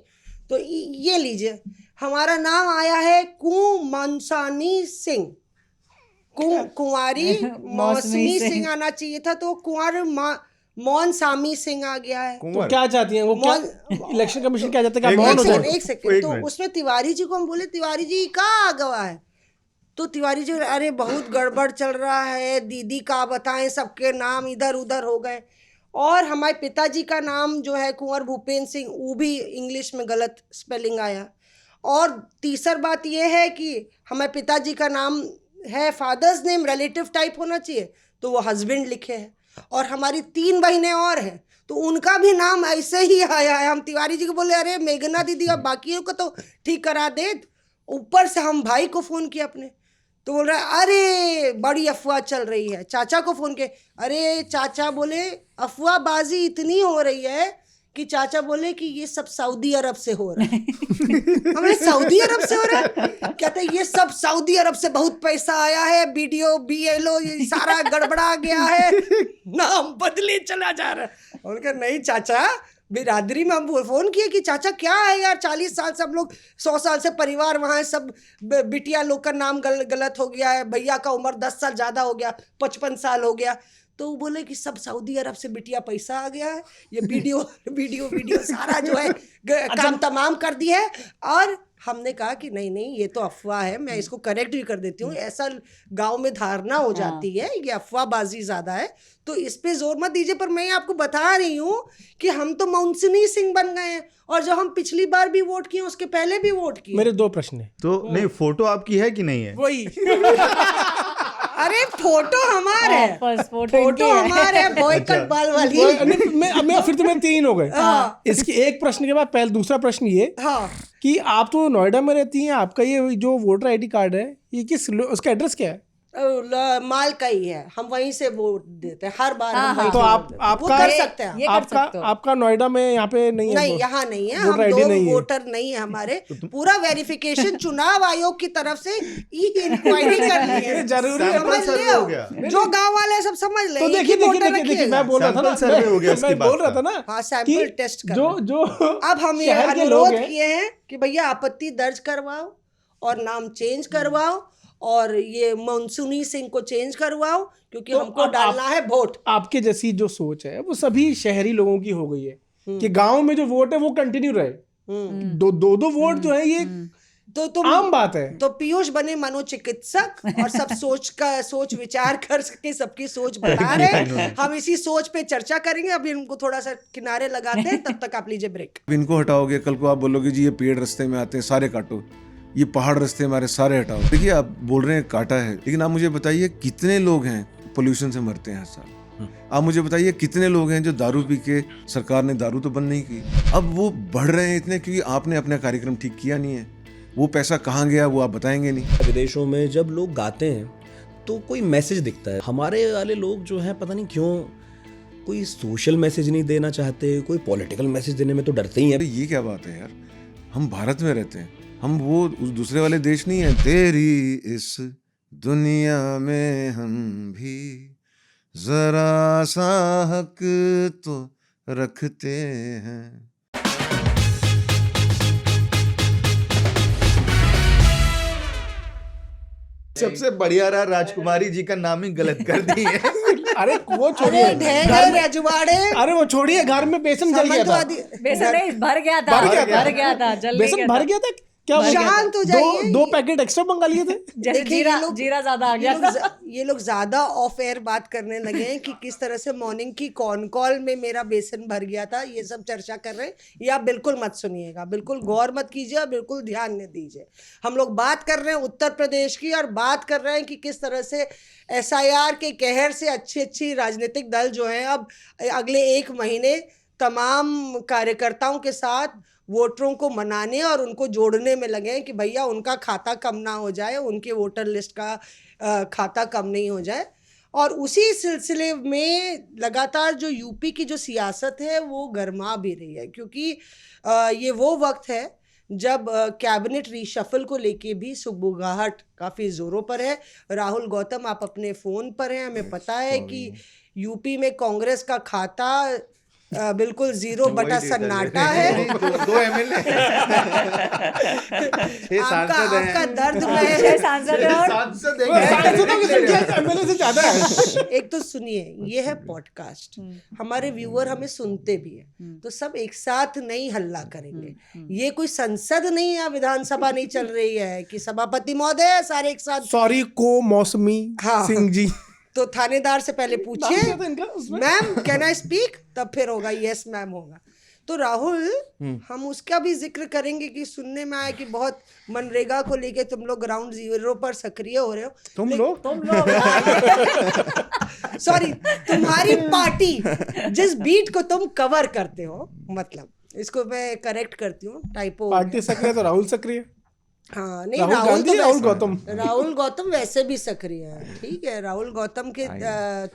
तो ये लीजिए, हमारा नाम आया है कुमानसानी सिंह। कुंवारी मौसमी सिंह आना चाहिए था, तो कुंवर मौनसामी सिंह आ गया है। तो क्या चाहती हैं वो? क्या इलेक्शन कमीशन क्या चाहता है? क्या मौन हो जाए? एक सेकंड, तो उसमें तिवारी जी को हम बोले तिवारी जी कहाँ आ गवा है? तो तिवारी जी अरे बहुत गड़बड़ चल रहा है दीदी, का बताएं, सबके नाम इधर उधर हो गए। और हमारे पिताजी का नाम जो है कुंवर भूपेंद्र सिंह, वो भी इंग्लिश में गलत स्पेलिंग आया। और तीसरी बात ये है कि हमारे पिताजी का नाम है फादर्स नेम रिलेटिव टाइप होना चाहिए, तो वो हस्बैंड लिखे हैं। और हमारी 3 बहनें और हैं, तो उनका भी नाम ऐसे ही आया है। हम तिवारी जी को बोले अरे मेघना दीदी और बाकियों को तो ठीक करा दे। ऊपर से हम भाई को फ़ोन किया अपने, तो बोल रहा है अरे बड़ी अफवाह चल रही है। चाचा को फ़ोन किए, अरे चाचा बोले अफवाहबाजी इतनी हो रही है कि चाचा बोले कि ये सब सऊदी अरब से हो रहा है। हमने सऊदी अरब से हो रहा है? कहते ये सब सऊदी अरब से बहुत पैसा आया है, BDO BLO ये सारा गड़बड़ा गया है, नाम बदले चला जा रहा है। उनका नहीं चाचा, बिरादरी में हम फ़ोन किए कि चाचा क्या है यार, 40 साल से हम लोग, 100 साल से परिवार वहाँ है, सब बिटिया लोग का नाम गलत हो गया है, भैया का उम्र 10 साल ज़्यादा हो गया, 55 साल हो गया। तो वो बोले कि सब सऊदी अरब से बिटिया पैसा आ गया है, ये वीडियो सारा जो है काम तमाम कर दिया है। और हमने कहा कि नहीं ये तो अफवाह है, मैं इसको करेक्ट भी कर देती हूँ। ऐसा गांव में धारणा हो जाती है, ये अफवाहबाजी ज़्यादा है, तो इस पे जोर मत दीजिए। पर मैं आपको बता रही हूँ कि हम तो मौनसनी सिंह बन गए हैं, और जब हम पिछली बार भी वोट किए उसके पहले भी वोट किए। मेरे 2 प्रश्न है। तो नहीं, फोटो आपकी है कि नहीं है? वही अरे फोटो हमारे है, फोटो हमारे है, बॉयकट बाल वाली। मैं फिर तो मैं 3 हो गए। इसके एक प्रश्न के बाद पहले दूसरा प्रश्न ये कि आप तो नोएडा में रहती हैं, आपका ये जो वोटर ID कार्ड है ये किस, उसका एड्रेस क्या है? माल का ही है, हम वहीं से वोट देते हैं हर बार। हम वहीं तो आपका वो कर सकते हैं। आपका नोएडा में यहाँ पे नहीं है? नहीं, यहाँ नहीं है, हम 2 वोटर नहीं है हमारे। पूरा वेरिफिकेशन चुनाव आयोग की तरफ से इंक्वायरी करनी है, जरूरी है। जो गांव वाले सब समझ ले। तो देखिए मैं बोल रहा था ना, मैं बोल रहा था ना, हाँ सैंपल टेस्ट जो अब हम ये अनुरोध किए हैं कि भैया आपत्ति दर्ज करवाओ और नाम चेंज करवाओ, और ये मौनसूनी सिंह को चेंज करवाओ, क्योंकि तो हमको डालना है वोट। आपके जैसी जो सोच है वो सभी शहरी लोगों की हो गई है कि गांव में जो वोट है वो कंटिन्यू रहे। दो वोट जो है ये तो आम बात है। तो पीयूष बने मनोचिकित्सक और सब सोच विचार करके सबकी सोच बता रहे। हम इसी सोच पे चर्चा करेंगे। अभी इनको थोड़ा सा किनारे लगाते हैं, तब तक आप लीजिए ब्रेक। इनको हटाओगे, कल को आप बोलोगे जी ये पेड़ रास्ते में आते हैं सारे काटो, ये पहाड़ रास्ते हमारे सारे हटाओ। देखिए आप बोल रहे हैं काटा है, लेकिन आप मुझे बताइए कितने लोग हैं पोल्यूशन से मरते हैं हर साल? आप मुझे बताइए कितने लोग हैं जो दारू पी के, सरकार ने दारू तो बंद नहीं की, अब वो बढ़ रहे हैं इतने क्योंकि आपने अपना कार्यक्रम ठीक किया नहीं है। वो पैसा कहाँ गया वो आप बताएंगे नहीं। विदेशों में जब लोग गाते हैं तो कोई मैसेज दिखता है, हमारे वाले लोग जो हैं पता नहीं क्यों कोई सोशल मैसेज नहीं देना चाहते, कोई पॉलिटिकल मैसेज देने में तो डरते ही हैं। ये क्या बात है यार, हम भारत में रहते हैं, हम वो उस दूसरे वाले देश नहीं है। तेरी इस दुनिया में हम भी जरा सा हक तो रखते हैं। सबसे बढ़िया रहा राजकुमारी जी का नाम ही गलत कर दी है। अरे वो छोड़िए, अरे वो छोड़िए, घर में बेसन जल गया था। बेसन नहीं, भर गया था, जल बेसन भर गया था। क्या शांत हो जाइए। 2 पैकेट एक्स्ट्रा मंगा लिए थे। जैसे जीरा ज्यादा आ गया। ये लोग ज्यादा ऑफ एयर बात करने लगे हैं कि किस तरह से मॉर्निंग की कॉल में मेरा बेसन भर गया था, ये सब चर्चा कर रहे हैं। ये आप बिल्कुल मत सुनिएगा, बिल्कुल गौर मत कीजिए, बिल्कुल ध्यान नहीं दीजिए। हम लोग बात कर रहे हैं उत्तर प्रदेश की, और बात कर रहे हैं कि किस तरह से SIR के कहर से अच्छी राजनीतिक दल जो हैं अब अगले 1 महीने तमाम कार्यकर्ताओं के साथ वोटरों को मनाने और उनको जोड़ने में लगे हैं कि भैया उनका खाता कम ना हो जाए, उनके वोटर लिस्ट का खाता कम नहीं हो जाए। और उसी सिलसिले में लगातार जो यूपी की जो सियासत है वो गर्मा भी रही है, क्योंकि ये वो वक्त है जब कैबिनेट रीशफल को लेके भी सुगबुगाहट काफी जोरों पर है। राहुल गौतम, आप अपने फोन पर हैं, हमें पता है कि यूपी में कांग्रेस का खाता बिल्कुल 0 सन्नाटा है। दो एमएलए, 6 सांसद हैं। आपका दर्द मैं 6 सांसद हैं और सांसद सांसदों की संख्या एमएलए से ज्यादा है। एक तो सुनिए, ये है पॉडकास्ट, हमारे व्यूअर हमें सुनते भी हैं, तो सब एक साथ नहीं हल्ला करेंगे। ये कोई संसद नहीं है, विधानसभा नहीं चल रही है कि सभापति महोदय सारे एक साथ। सॉरी को मौसमी हाँ। सिंह जी, तो थानेदार से पहले नाम पूछिए, क्या था इनका उसमें? मैम कैन आई स्पीक, तब फिर होगा यस मैम होगा। तो राहुल, हम उसका भी जिक्र करेंगे कि सुनने में आया कि बहुत मनरेगा को लेके तुम लोग ग्राउंड जीरो पर सक्रिय हो रहे हो। तुम लोग सॉरी, तुम्हारी पार्टी जिस बीट को तुम कवर करते हो, मतलब इसको मैं करेक्ट करती हूँ, टाइपो। पार्टी सक्रिय तो राहुल सक्रिय, हाँ नहीं, राहुल गांधी, राहुल गौतम। राहुल गौतम वैसे भी सक्रिय है, ठीक है। राहुल गौतम के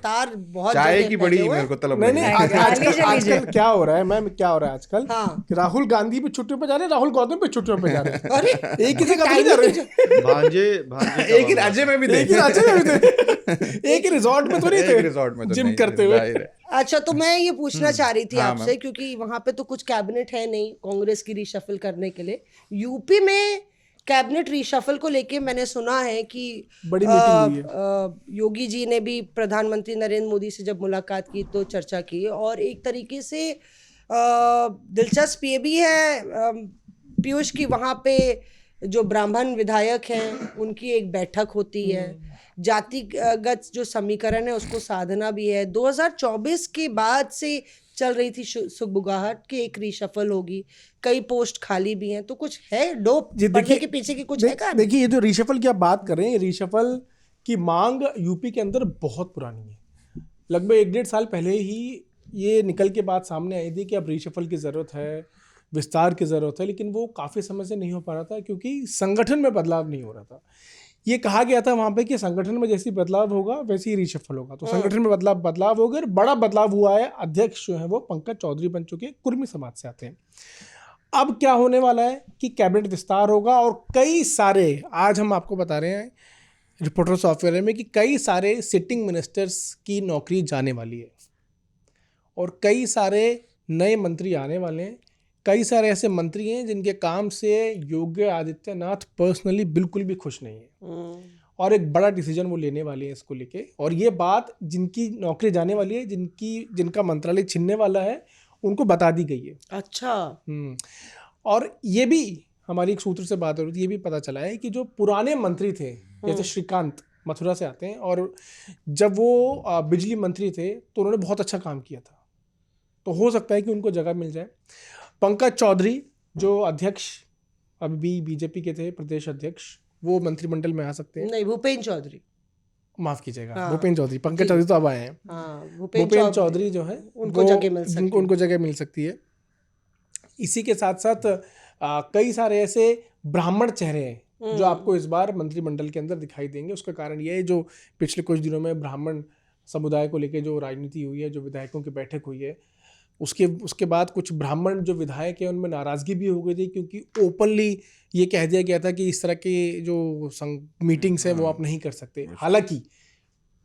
तार बहुत चाय जगह की फैले बड़ी हुए हैं। मेरे को तलब नहीं नहीं नहीं, है। आजकल क्या हो रहा है मैम, क्या हो रहा है आजकल? हाँ। कि राहुल गांधी भी छुट्टियों पे जा रहे हैं, राहुल गौतम भी छुट्टियों पे जा रहे हैं। अरे एक ही जगह पे जा रहे हैं, भांजे एक ही राज्य में भी एक ही राज्य में भी थे, एक ही रिजॉर्ट में तो नहीं एक थे, रिजॉर्ट में तो जिम नहीं, करते हुए। जाहिर है। अच्छा, तो मैं ये पूछना चाह रही थी हाँ, आपसे, मैम। क्योंकि वहां पे तो कुछ कैबिनेट है नहीं कांग्रेस की रीशफल करने के लिए। यूपी में कैबिनेट रीशफल को लेके मैंने सुना है कि बड़ी मीटिंग हुई है। योगी जी ने भी प्रधानमंत्री नरेंद्र मोदी से जब मुलाकात की तो चर्चा की, और एक तरीके से दिलचस्प ये भी है पीयूष की वहाँ पे जो ब्राह्मण विधायक हैं उनकी एक बैठक होती है, जातिगत जो समीकरण है उसको साधना भी है। 2024 के बाद से चल रही थी सुगबुगाहट की एक रीशफल होगी, कई पोस्ट खाली भी हैं, तो कुछ है डोप पढ़ने के पीछे की कुछ है का? देखिए, ये जो रीशफल की आप बात कर रहे हैं, ये रीशफल की मांग यूपी के अंदर बहुत पुरानी है। लगभग 1-1.5 साल पहले ही ये निकल के बात सामने आई थी कि अब रीशफल की ज़रूरत है, विस्तार की ज़रूरत है, लेकिन वो काफ़ी समय से नहीं हो पा रहा था क्योंकि संगठन में बदलाव नहीं हो रहा था। ये कहा गया था वहाँ पे कि संगठन में जैसी बदलाव होगा वैसे ही रीशफल होगा, तो संगठन में बदलाव हो गया और बड़ा बदलाव हुआ है। अध्यक्ष जो है वो पंकज चौधरी बन चुके हैं, कुर्मी समाज से आते हैं। अब क्या होने वाला है कि कैबिनेट विस्तार होगा और कई सारे, आज हम आपको बता रहे हैं रिपोर्टर सॉफ्टवेयर में कि कई सारे सिटिंग मिनिस्टर्स की नौकरी जाने वाली है और कई सारे नए मंत्री आने वाले हैं। कई सारे ऐसे मंत्री हैं जिनके काम से योगी आदित्यनाथ पर्सनली बिल्कुल भी खुश नहीं है और एक बड़ा डिसीजन वो लेने वाले हैं इसको लेके। और ये बात जिनकी नौकरी जाने वाली है, जिनका मंत्रालय छिनने वाला है, उनको बता दी गई है। अच्छा। और ये भी हमारी एक सूत्र से बात हो रही थी, ये भी पता चला है कि जो पुराने मंत्री थे, जैसे श्रीकांत मथुरा से आते हैं, और जब वो बिजली मंत्री थे तो उन्होंने बहुत अच्छा काम किया था, तो हो सकता है कि उनको जगह मिल जाए। पंकज चौधरी जो अध्यक्ष अभी भी बीजेपी के थे, प्रदेश अध्यक्ष, वो मंत्रिमंडल में आ सकते हैं। नहीं, भूपेन्द्र चौधरी, माफ कीजिएगा, हाँ। भूपेन्द्र चौधरी, पंकज चौधरी तो अब आए हैं। हाँ, भूपेन्द्र चौधरी जो है उनको जगह मिल सकती है। उनको जगह मिल सकती है। इसी के साथ साथ कई सारे ऐसे ब्राह्मण चेहरे हैं जो आपको इस बार मंत्रिमंडल के अंदर दिखाई देंगे। उसका कारण यह है, जो पिछले कुछ दिनों में ब्राह्मण समुदाय को लेकर जो राजनीति हुई है, जो विधायकों की बैठक हुई है, उसके बाद कुछ ब्राह्मण जो विधायक हैं उनमें नाराज़गी भी हो गई थी, क्योंकि ओपनली ये कह दिया गया था कि इस तरह के जो मीटिंग्स हैं वो आप नहीं कर सकते। हालांकि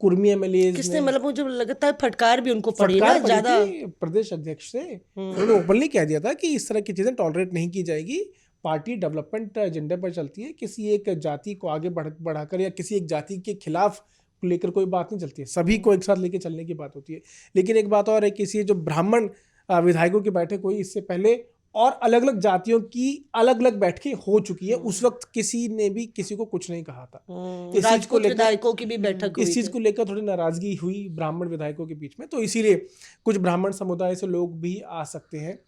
कुर्मी एमएलए किसने, मतलब मुझे लगता है फटकार भी उनको पड़ी ना ज्यादा, प्रदेश अध्यक्ष से उन्होंने ओपनली कह दिया था कि इस तरह की चीज़ें टॉलरेट नहीं की जाएगी। पार्टी डेवलपमेंट एजेंडे पर चलती है, किसी एक जाति को आगे बढ़ाकर या किसी एक जाति के खिलाफ लेकर कोई बात नहीं चलती है, सभी को एक साथ लेकर चलने की बात होती है। लेकिन एक बात और है, किसी जो ब्राह्मण विधायकों की बैठक हुई इससे पहले और अलग अलग जातियों की अलग अलग बैठकें हो चुकी है, उस वक्त किसी ने भी किसी को कुछ नहीं कहा था। इस चीज को लेकर विधायकों की भी बैठक हुई इस चीज़ को लेकर थोड़ी नाराजगी हुई ब्राह्मण विधायकों के बीच में, तो इसीलिए कुछ ब्राह्मण समुदाय से लोग भी आ सकते हैं।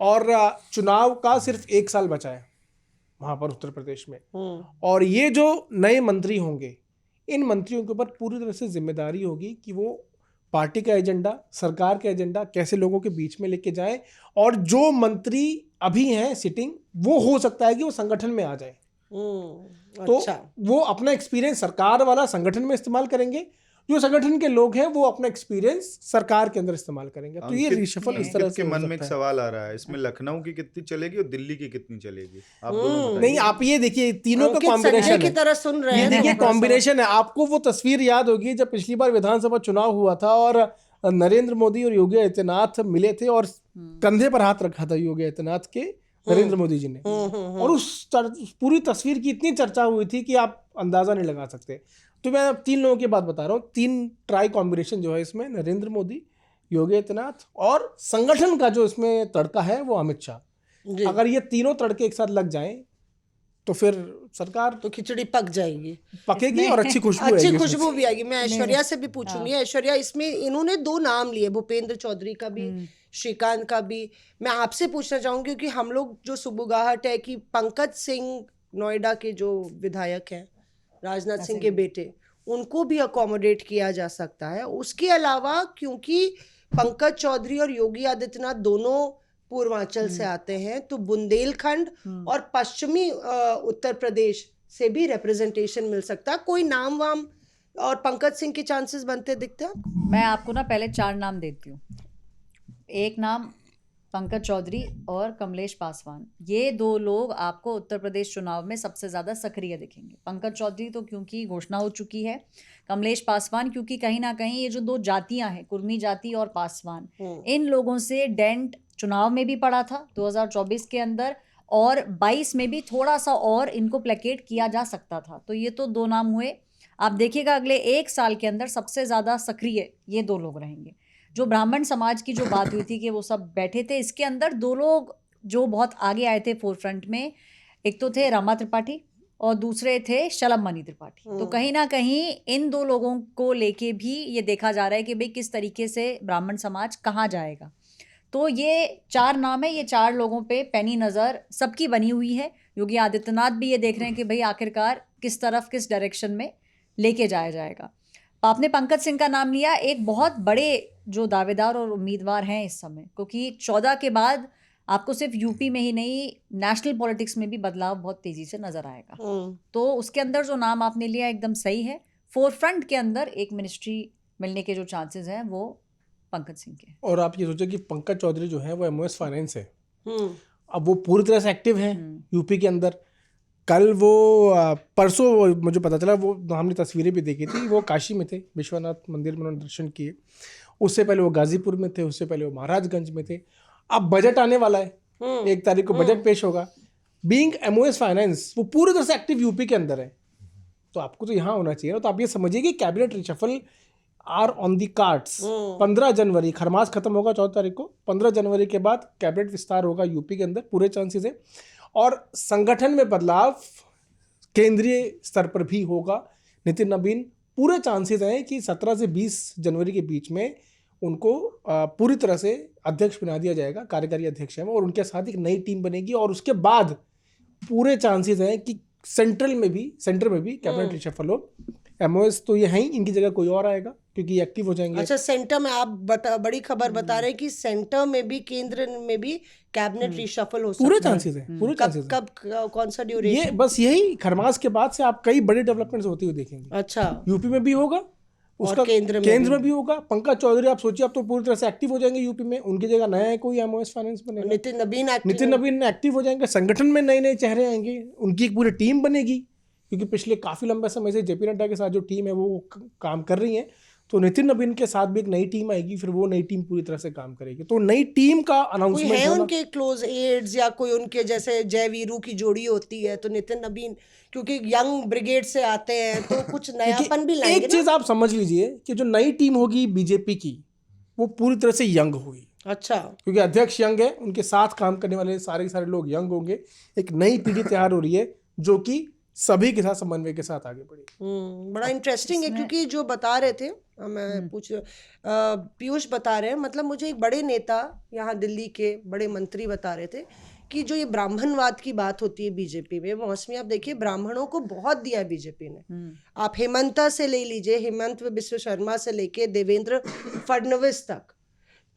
और चुनाव का सिर्फ 1 साल बचा है वहाँ पर उत्तर प्रदेश में, और ये जो नए मंत्री होंगे, इन मंत्रियों के ऊपर पूरी तरह से जिम्मेदारी होगी कि वो पार्टी का एजेंडा, सरकार का एजेंडा कैसे लोगों के बीच में लेके जाएं। और जो मंत्री अभी हैं सिटिंग, वो हो सकता है कि वो संगठन में आ जाए, तो अच्छा। वो अपना एक्सपीरियंस सरकार वाला संगठन में इस्तेमाल करेंगे। जो संगठन के लोग हैं वो अपना एक्सपीरियंस सरकार के अंदर इस्तेमाल करेंगे। तो ये अंकित- रिशफल इस अंकित तरह के से हो मन में एक सकता है। सवाल आ रहा है, इसमें लखनऊ की कितनी चलेगी और दिल्ली की कितनी चलेगी, आप दोनों बताइए। नहीं, आप ये देखिए तीनों का अंकित संजय कॉम्बिनेशन की है। तरह सुन रहे ये हैं देखिए थोड़ा सा। कॉम्बिनेशन है। आपको वो तस्वीर याद होगी जब पिछली बार विधानसभा चुनाव हुआ था और नरेंद्र मोदी और योगी आदित्यनाथ मिले थे और कंधे पर हाथ रखा था योगी आदित्यनाथ के नरेंद्र मोदी जी ने, और उस पूरी तस्वीर की इतनी चर्चा हुई थी कि आप अंदाजा नहीं लगा सकते। तो मैं अब 3 लोगों की बात बता रहा हूँ, 3 ट्राई कॉम्बिनेशन जो है इसमें, नरेंद्र मोदी, योगी आदित्यनाथ और संगठन का जो इसमें तड़का है वो अमित शाह। जी। अगर ये तीनों तड़के एक साथ लग जाएं तो फिर सरकार तो खिचड़ी पक जाएगी, पकेगी और अच्छी खुशबू आएगी अच्छी इसमें खुशबू से। भी आएगी। मैं ऐश्वर्या से भी पूछूंगी। ऐश्वर्या, इसमें इन्होंने 2 नाम लिए, भूपेंद्र चौधरी का भी, श्रीकांत का भी। मैं आपसे पूछना चाहूंगी क्योंकि हम लोग जो सुबुगाहट है कि पंकज सिंह नोएडा के जो विधायक हैं, राजनाथ सिंह के बेटे, उनको भी अकोमोडेट किया जा सकता है। उसके अलावा क्योंकि पंकज चौधरी और योगी आदित्यनाथ दोनों पूर्वांचल से आते हैं, तो बुंदेलखंड और पश्चिमी उत्तर प्रदेश से भी रिप्रेजेंटेशन मिल सकता है। कोई नाम वाम और पंकज सिंह के चांसेस बनते दिखते हैं आपको? मैं आपको ना पहले 4 नाम देती हूँ। एक नाम पंकज चौधरी और कमलेश पासवान, ये 2 लोग आपको उत्तर प्रदेश चुनाव में सबसे ज़्यादा सक्रिय दिखेंगे। पंकज चौधरी तो क्योंकि घोषणा हो चुकी है, कमलेश पासवान क्योंकि कहीं ना कहीं ये जो 2 जातियां हैं, कुर्मी जाति और पासवान, इन लोगों से डेंट चुनाव में भी पड़ा था 2024 के अंदर, और 22 में भी थोड़ा सा और इनको प्लेकेट किया जा सकता था। तो ये तो 2 नाम हुए। आप देखिएगा अगले 1 साल के अंदर सबसे ज़्यादा सक्रिय ये 2 लोग रहेंगे। जो ब्राह्मण समाज की जो बात हुई थी कि वो सब बैठे थे, इसके अंदर 2 लोग जो बहुत आगे आए थे फोरफ्रंट में, एक तो थे रमा त्रिपाठी और दूसरे थे शलभ मणि त्रिपाठी। तो कहीं ना कहीं इन 2 लोगों को लेके भी ये देखा जा रहा है कि भाई किस तरीके से ब्राह्मण समाज कहाँ जाएगा। तो ये 4 नाम है, ये 4 लोगों पे पैनी नज़र सबकी बनी हुई है। योगी आदित्यनाथ भी ये देख रहे हैं कि भाई आखिरकार किस तरफ, किस डायरेक्शन में लेके जाया जाएगा। आपने पंकज सिंह का नाम लिया, एक बहुत बड़े जो दावेदार और उम्मीदवार हैं इस समय, क्योंकि 14 के बाद आपको सिर्फ यूपी में ही नहीं, नेशनल पॉलिटिक्स में भी बदलाव बहुत तेजी से नजर आएगा। तो उसके अंदर जो नाम आपने लिया एकदम सही है। फोरफ्रंट के अंदर एक मिनिस्ट्री मिलने के जो चांसेस हैं वो पंकज सिंह के। और आप ये सोचो कि पंकज चौधरी जो है वो एमओएस फाइनेंस है, अब वो पूरी तरह से एक्टिव हैं यूपी के अंदर। कल वो परसों मुझे पता चला, वो हमने तस्वीरें भी देखी थी, वो काशी में थे, विश्वनाथ मंदिर में उन्होंने दर्शन किए। उससे पहले वो गाजीपुर में थे, उससे पहले वो महाराजगंज में थे। अब बजट आने वाला है, 1 तारीख को बजट पेश होगा। बीइंग एमओएस फाइनेंस वो पूरी तरह से एक्टिव यूपी के अंदर है, तो आपको तो यहाँ होना चाहिए ना। तो आप ये समझिए कि cabinet reshuffle are on the cards. 15 जनवरी खरमास खत्म होगा 14 तारीख को, 15 जनवरी के बाद कैबिनेट विस्तार होगा यूपी के अंदर, पूरे चांसेस है। और संगठन में बदलाव केंद्रीय स्तर पर भी होगा। नितिन नवीन पूरे चांसेस हैं कि 17 से 20 जनवरी के बीच में उनको पूरी तरह से अध्यक्ष बना दिया जाएगा, कार्यकारी अध्यक्ष हैं वो, और उनके साथ एक नई टीम बनेगी। और उसके बाद पूरे चांसेस हैं कि सेंटर में भी कैबिनेट रिशफल हो। एमओएस तो ये है ही, इनकी जगह कोई और आएगा क्योंकि एक्टिव हो जाएंगे। अच्छा, सेंटर में आप बड़ी खबर बता रहे हैं कि सेंटर में भी, केंद्र में भी कैबिनेट रिशफल हो सकता है। पूरे चांसेस है, पूरे चांसेस है। कब कौन सा ये ड्यूरेशन? बस यही खरमास के बाद से आप कई बड़े डेवलपमेंट्स होती हुई देखेंगे। अच्छा, यूपी में भी होगा, उसका केंद्र में भी होगा। पंकज चौधरी आप सोचिए, आप तो पूरी तरह से एक्टिव हो जाएंगे यूपी में, उनकी जगह नया है कोई एमओएस फाइनेंस बनेगा। नितिन नवीन एक्टिव हो जाएंगे, संगठन में नए नए चेहरे आएंगे, उनकी एक पूरी टीम बनेगी, क्योंकि पिछले काफी लंबे समय से जेपी नड्डा के साथ जो टीम है वो काम कर रही है। तो नितिन नवीन के साथ भी एक नई टीम आएगी, फिर वो नई टीम पूरी तरह से काम करेगी। तो नई टीम का अनाउंसमेंट है उनके क्लोज एड्स या कोई उनके जैसे जय वीरू की जोड़ी होती है, तो नितिन नवीन क्योंकि यंग ब्रिगेड से आते हैं तो कुछ नयापन भी लाएंगे। एक चीज आप समझ लीजिए कि जो नई टीम होगी बीजेपी की, वो पूरी तरह से यंग होगी। अच्छा, क्योंकि अध्यक्ष यंग है, उनके साथ काम करने वाले सारे के सारे लोग यंग होंगे। एक नई पीढ़ी तैयार हो रही है जो कि सभी के साथ समन्वय के साथ आगे बढ़ी। बड़ा इंटरेस्टिंग है, क्योंकि जो बता रहे थे, मैं पीयूष बता रहे हैं, मतलब मुझे एक बड़े नेता यहाँ दिल्ली के बड़े मंत्री बता रहे थे कि जो ये ब्राह्मणवाद की बात होती है बीजेपी में, मौसमी आप देखिए ब्राह्मणों को बहुत दिया है बीजेपी ने। आप हेमंता से ले लीजिए, हेमंत बिश्व शर्मा से लेके देवेंद्र फडणवीस तक,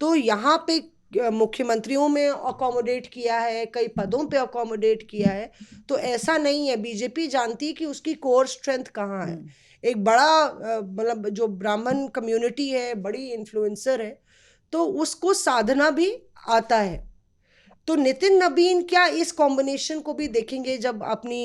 तो यहाँ पे मुख्यमंत्रियों में अकोमोडेट किया है, कई पदों पे अकोमोडेट किया है। तो ऐसा नहीं है, बीजेपी जानती है कि उसकी कोर स्ट्रेंथ कहाँ है। एक बड़ा मतलब जो ब्राह्मण कम्युनिटी है, बड़ी इन्फ्लुएंसर है, तो उसको साधना भी आता है। तो नितिन नबीन क्या इस कॉम्बिनेशन को भी देखेंगे जब अपनी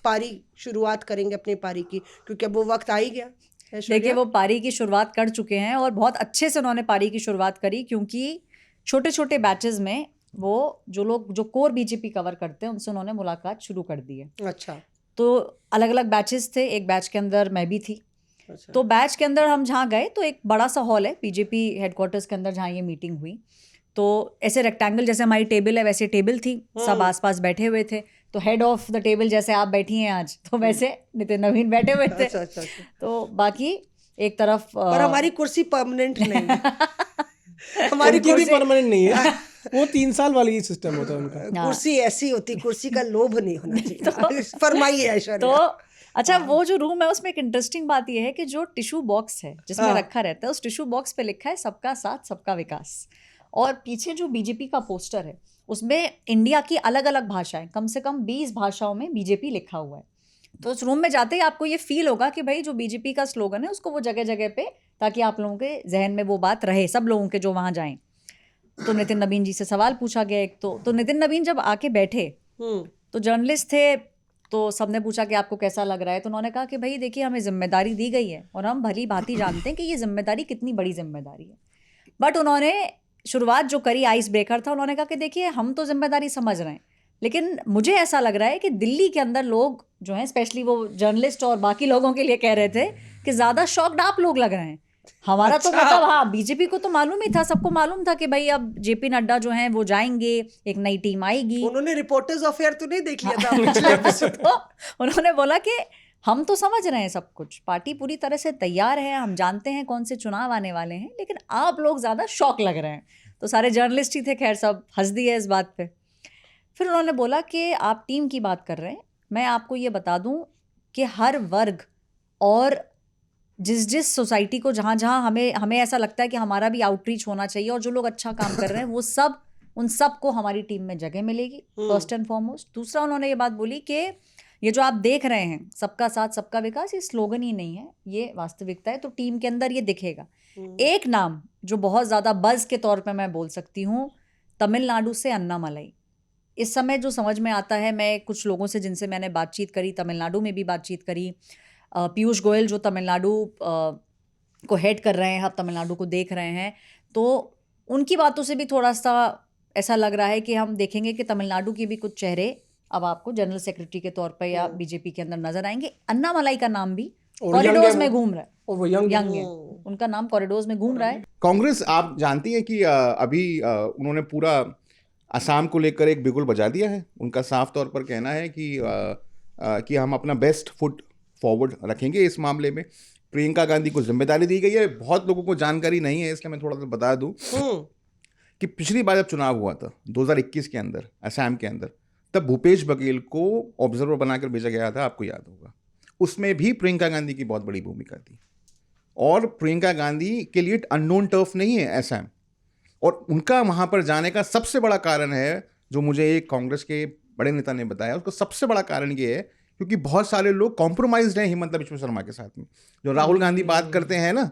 पारी शुरुआत करेंगे अपनी पारी की, क्योंकि अब वो वक्त आ ही गया। देखिए, वो पारी की शुरुआत कर चुके हैं और बहुत अच्छे से उन्होंने पारी की शुरुआत करी, क्योंकि छोटे छोटे बैचेस में वो जो लोग जो कोर बीजेपी कवर करते हैं उनसे उन्होंने मुलाकात शुरू कर दी है। अच्छा। तो अलग अलग बैचेस थे, एक बैच के अंदर मैं भी थी। अच्छा। तो बैच के अंदर हम जहाँ गए तो एक बड़ा सा हॉल है बीजेपी हेडक्वार्टर्स के अंदर जहाँ ये मीटिंग हुई। तो ऐसे रेक्टेंगल जैसे हमारी टेबल है वैसे टेबल थी, सब आसपास बैठे हुए थे। तो हेड ऑफ द टेबल जैसे आप बैठी हैं आज, तो वैसे नितिन नवीन बैठे हुए थे। अच्छा। तो बाकी एक तरफ पर हमारी कुर्सी परमानेंट नहीं है। हमारी उनकी भी कुर्सी परमानेंट नहीं है, वो 3 साल वाली ही सिस्टम होता है उनका। कुर्सी ऐसी होती, कुर्सी का लोभ नहीं होना चाहिए। फरमाइए तो ऐश्वर्या। अच्छा, वो जो रूम है उसमें एक इंटरेस्टिंग बात यह है कि जो टिश्यू बॉक्स है जिसमें रखा रहता है, उस टिश्यू बॉक्स पे लिखा है सबका साथ सबका विकास। और पीछे जो बीजेपी का पोस्टर है उसमें इंडिया की अलग अलग भाषाएं, कम से कम 20 भाषाओं में बीजेपी लिखा हुआ है। तो उस रूम में जाते ही आपको ये फील होगा कि भाई जो बीजेपी का स्लोगन है उसको वो जगह जगह पे, ताकि आप लोगों के जहन में वो बात रहे, सब लोगों के जो वहाँ जाएं। तो नितिन नबीन जी से सवाल पूछा गया एक तो नितिन नबीन जब आके बैठे तो जर्नलिस्ट थे, तो सबने पूछा कि आपको कैसा लग रहा है। तो उन्होंने कहा कि भाई देखिए, हमें जिम्मेदारी दी गई है और हम भली भांति जानते हैं कि ये जिम्मेदारी कितनी बड़ी जिम्मेदारी है। बट उन्होंने शुरुआत जो करी, आइस ब्रेकर था, उन्होंने कहा कि देखिए हम तो जिम्मेदारी समझ रहे हैं, लेकिन मुझे ऐसा लग रहा है कि दिल्ली के अंदर लोग जो हैं, स्पेशली वो जर्नलिस्ट और बाकी लोगों के लिए कह रहे थे कि ज़्यादा शॉक्ड आप लोग लग रहे हैं। हमारा तो मतलब हाँ, बीजेपी को तो मालूम ही था, सबको मालूम था कि भाई अब जेपी नड्डा जो हैं वो जाएंगे, एक नई टीम आएगी। उन्होंने रिपोर्टर्स अफेयर तो नहीं देख लिया था पिछले एपिसोड? तो उन्होंने बोला कि हम तो समझ रहे हैं सब कुछ, पार्टी पूरी तरह से तैयार है, हम जानते हैं कौन से चुनाव आने वाले हैं, लेकिन आप लोग ज़्यादा शॉक लग रहे हैं। तो सारे जर्नलिस्ट ही थे, खैर सब हंस दिए इस बात पे। फिर उन्होंने बोला कि आप टीम की बात कर रहे हैं, मैं आपको ये बता दूं कि हर वर्ग और जिस सोसाइटी को जहाँ हमें ऐसा लगता है कि हमारा भी आउटरीच होना चाहिए और जो लोग अच्छा काम कर रहे हैं वो सब, उन सब को हमारी टीम में जगह मिलेगी, फर्स्ट एंड फॉरमोस्ट। दूसरा उन्होंने ये बात बोली कि ये जो आप देख रहे हैं सबका साथ सबका विकास, ये स्लोगन ही नहीं है, ये वास्तविकता है। तो टीम के अंदर ये दिखेगा। एक नाम जो बहुत ज़्यादा बज़ के तौर पे मैं बोल सकती हूँ, तमिलनाडु से अन्नामलाई। इस समय जो समझ में आता है, मैं कुछ लोगों से जिनसे मैंने बातचीत करी, तमिलनाडु में भी बातचीत करी, पीयूष गोयल जो तमिलनाडु को हेड कर रहे हैं, अब तमिलनाडु को देख रहे हैं, तो उनकी बातों से भी थोड़ा सा ऐसा लग रहा है कि हम देखेंगे कि तमिलनाडु के भी कुछ चेहरे अब आपको जनरल सेक्रेटरी के तौर पर या बीजेपी के अंदर नजर आएंगे। अन्नामलाई का नाम भी कॉरिडोर्स में घूम रहा है, और वो यंग है, उनका नाम कॉरिडोर्स में घूम रहा है। कांग्रेस, आप जानती हैं कि अभी उन्होंने पूरा असम को लेकर एक बिगुल बजा दिया है। उनका साफ तौर पर कहना है कि हम अपना बेस्ट फुट फॉरवर्ड रखेंगे इस मामले में। प्रियंका गांधी को जिम्मेदारी दी गई है। बहुत लोगों को जानकारी नहीं है, इसलिए मैं थोड़ा सा बता दूं कि पिछली बार जब चुनाव हुआ था 2021 के अंदर असम के अंदर, तब भूपेश बघेल को ऑब्जर्वर बनाकर भेजा गया था, आपको याद होगा। उसमें भी प्रियंका गांधी की बहुत बड़ी भूमिका थी। और प्रियंका गांधी के लिए अननोन टर्फ नहीं है असम, और उनका वहाँ पर जाने का सबसे बड़ा कारण है, जो मुझे एक कांग्रेस के बड़े नेता ने बताया, उसका सबसे बड़ा कारण ये है क्योंकि बहुत सारे लोग कॉम्प्रोमाइज्ड हैं हिमंता बिश्व शर्मा के साथ में। जो राहुल गांधी बात करते हैं ना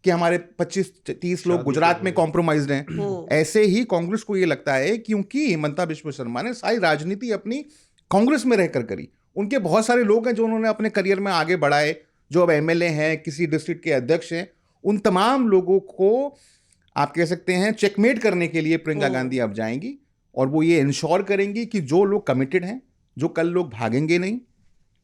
कि हमारे 25-30 लोग गुजरात में कॉम्प्रोमाइज्ड हैं, ऐसे ही कांग्रेस को ये लगता है क्योंकि हिमंता बिश्व शर्मा ने सारी राजनीति अपनी कांग्रेस में रहकर करी। उनके बहुत सारे लोग हैं जो उन्होंने अपने करियर में आगे बढ़ाए, जो अब एमएलए हैं, किसी डिस्ट्रिक्ट के अध्यक्ष हैं। उन तमाम लोगों को आप कह सकते हैं चेकमेट करने के लिए प्रियंका गांधी अब जाएंगी, और वो ये इंश्योर करेंगी कि जो लोग कमिटेड हैं, जो कल लोग भागेंगे नहीं,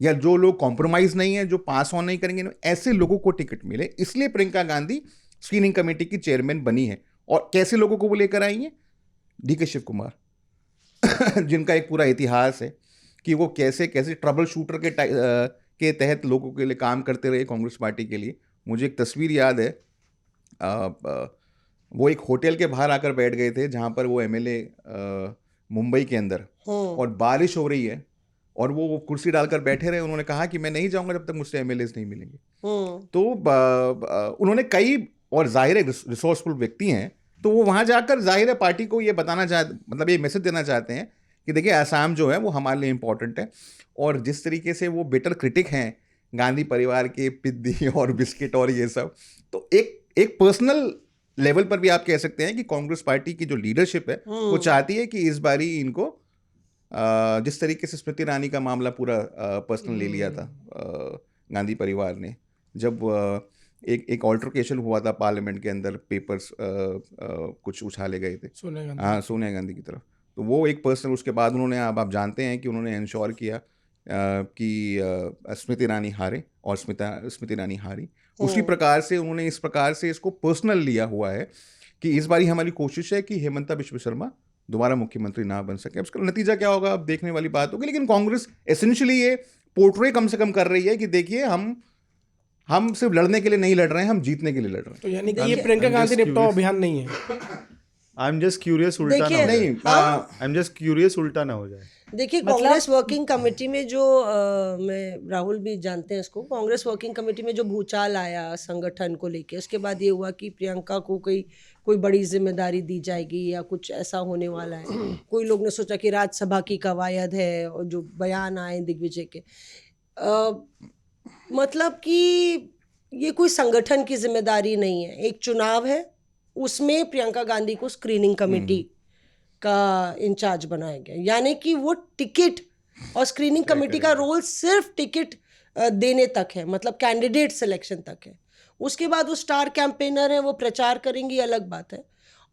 या जो लोग कॉम्प्रोमाइज नहीं है, जो पास ऑन नहीं करेंगे, ऐसे लोगों को टिकट मिले। इसलिए प्रियंका गांधी स्क्रीनिंग कमेटी की चेयरमैन बनी है। और कैसे लोगों को वो लेकर आई है? डीके शिव कुमार जिनका एक पूरा इतिहास है कि वो कैसे कैसे ट्रबल शूटर के तहत लोगों के लिए काम करते रहे कांग्रेस पार्टी के लिए। मुझे एक तस्वीर याद है, वो एक होटल के बाहर आकर बैठ गए थे जहाँ पर वो एमएलए मुंबई के अंदर, और बारिश हो रही है और वो कुर्सी डालकर बैठे रहे। उन्होंने कहा कि मैं नहीं जाऊंगा जब तक मुझसे एमएलएस नहीं मिलेंगे। तो उन्होंने कई, और जाहिर है रिसोर्सफुल व्यक्ति हैं, तो वो वहाँ जाकर जाहिर है पार्टी को ये बताना मतलब ये मैसेज देना चाहते हैं कि देखिए आसाम जो है वो हमारे लिए इम्पोर्टेंट है। और जिस तरीके से वो बिटर क्रिटिक हैं गांधी परिवार के पिद्दी और बिस्किट और ये सब, तो एक पर्सनल लेवल पर भी आप कह सकते हैं कि कांग्रेस पार्टी की जो लीडरशिप है वो चाहती है कि इस बारी इनको जिस तरीके से स्मृति ईरानी का मामला पूरा पर्सनल ले लिया था गांधी परिवार ने, जब एक ऑल्टरकेशन हुआ था पार्लियामेंट के अंदर, पेपर्स कुछ उछाले गए थे सोनिया गांधी की तरफ, तो वो एक पर्सनल, उसके बाद उन्होंने, अब आप जानते हैं कि उन्होंने इंश्योर किया कि स्मृति ईरानी हारे और स्मृति ईरानी हारी। उसी प्रकार से उन्होंने इस प्रकार से इसको पर्सनल लिया हुआ है कि इस बारी हमारी कोशिश है कि हेमंता बिश्व शर्मा दोबारा मुख्यमंत्री ना बन सके। उसका नतीजा क्या होगा अब देखने वाली बात होगी, लेकिन कांग्रेस एसेंशियली ये पोर्ट्रे कम से कम कर रही है कि देखिए हम सिर्फ लड़ने के लिए नहीं लड़ रहे हैं, हम जीतने के लिए लड़ रहे हैं। तो यानी कि ये प्रियंका गांधी निपटाओ अभियान नहीं है। आई एम जस्ट क्यूरियस उल्टा ना हो जाए। नहीं, आई एम जस्ट क्यूरियस उल्टा ना हो जाए। देखिए कांग्रेस वर्किंग कमेटी में जो मैं, राहुल भी जानते हैं इसको, कांग्रेस वर्किंग कमेटी में जो भूचाल आया संगठन को लेके, उसके बाद ये हुआ कि प्रियंका को कोई बड़ी जिम्मेदारी दी जाएगी या कुछ ऐसा होने वाला है। कोई लोग ने सोचा कि राज्यसभा की कवायद है, और जो बयान आए दिग्विजय के, मतलब कि ये कोई संगठन की जिम्मेदारी नहीं है। एक चुनाव है, उसमें प्रियंका गांधी को स्क्रीनिंग कमेटी का इंचार्ज बनाया गया, यानी कि वो टिकट, और स्क्रीनिंग कमेटी का रोल सिर्फ टिकट देने तक है, मतलब कैंडिडेट सिलेक्शन तक है। उसके बाद वो स्टार कैंपेनर है, वो प्रचार करेंगी, अलग बात है।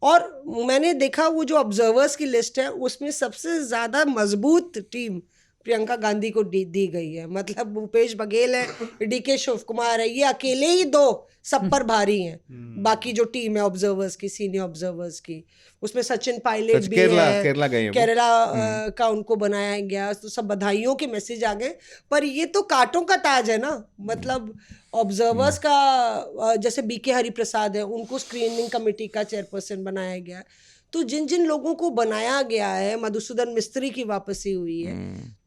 और मैंने देखा वो जो ऑब्जर्वर्स की लिस्ट है उसमें सबसे ज़्यादा मजबूत टीम प्रियंका गांधी को दी गई है। मतलब भूपेश बघेल है, डीके शिव कुमार है, ये अकेले ही 2 सब पर भारी हैं। बाकी जो टीम है ऑब्जर्वर्स की, सीनियर ऑब्जर्वर्स की, उसमें सचिन पायलट भी है, केरला का उनको बनाया गया। तो सब बधाइयों के मैसेज आ गए, पर ये तो कांटों का ताज है ना। मतलब ऑब्जर्वर्स का जैसे बीके हरिप्रसाद है, उनको स्क्रीनिंग कमेटी का चेयरपर्सन बनाया गया। तो जिन जिन लोगों को बनाया गया है, मधुसूदन मिस्त्री की वापसी हुई है,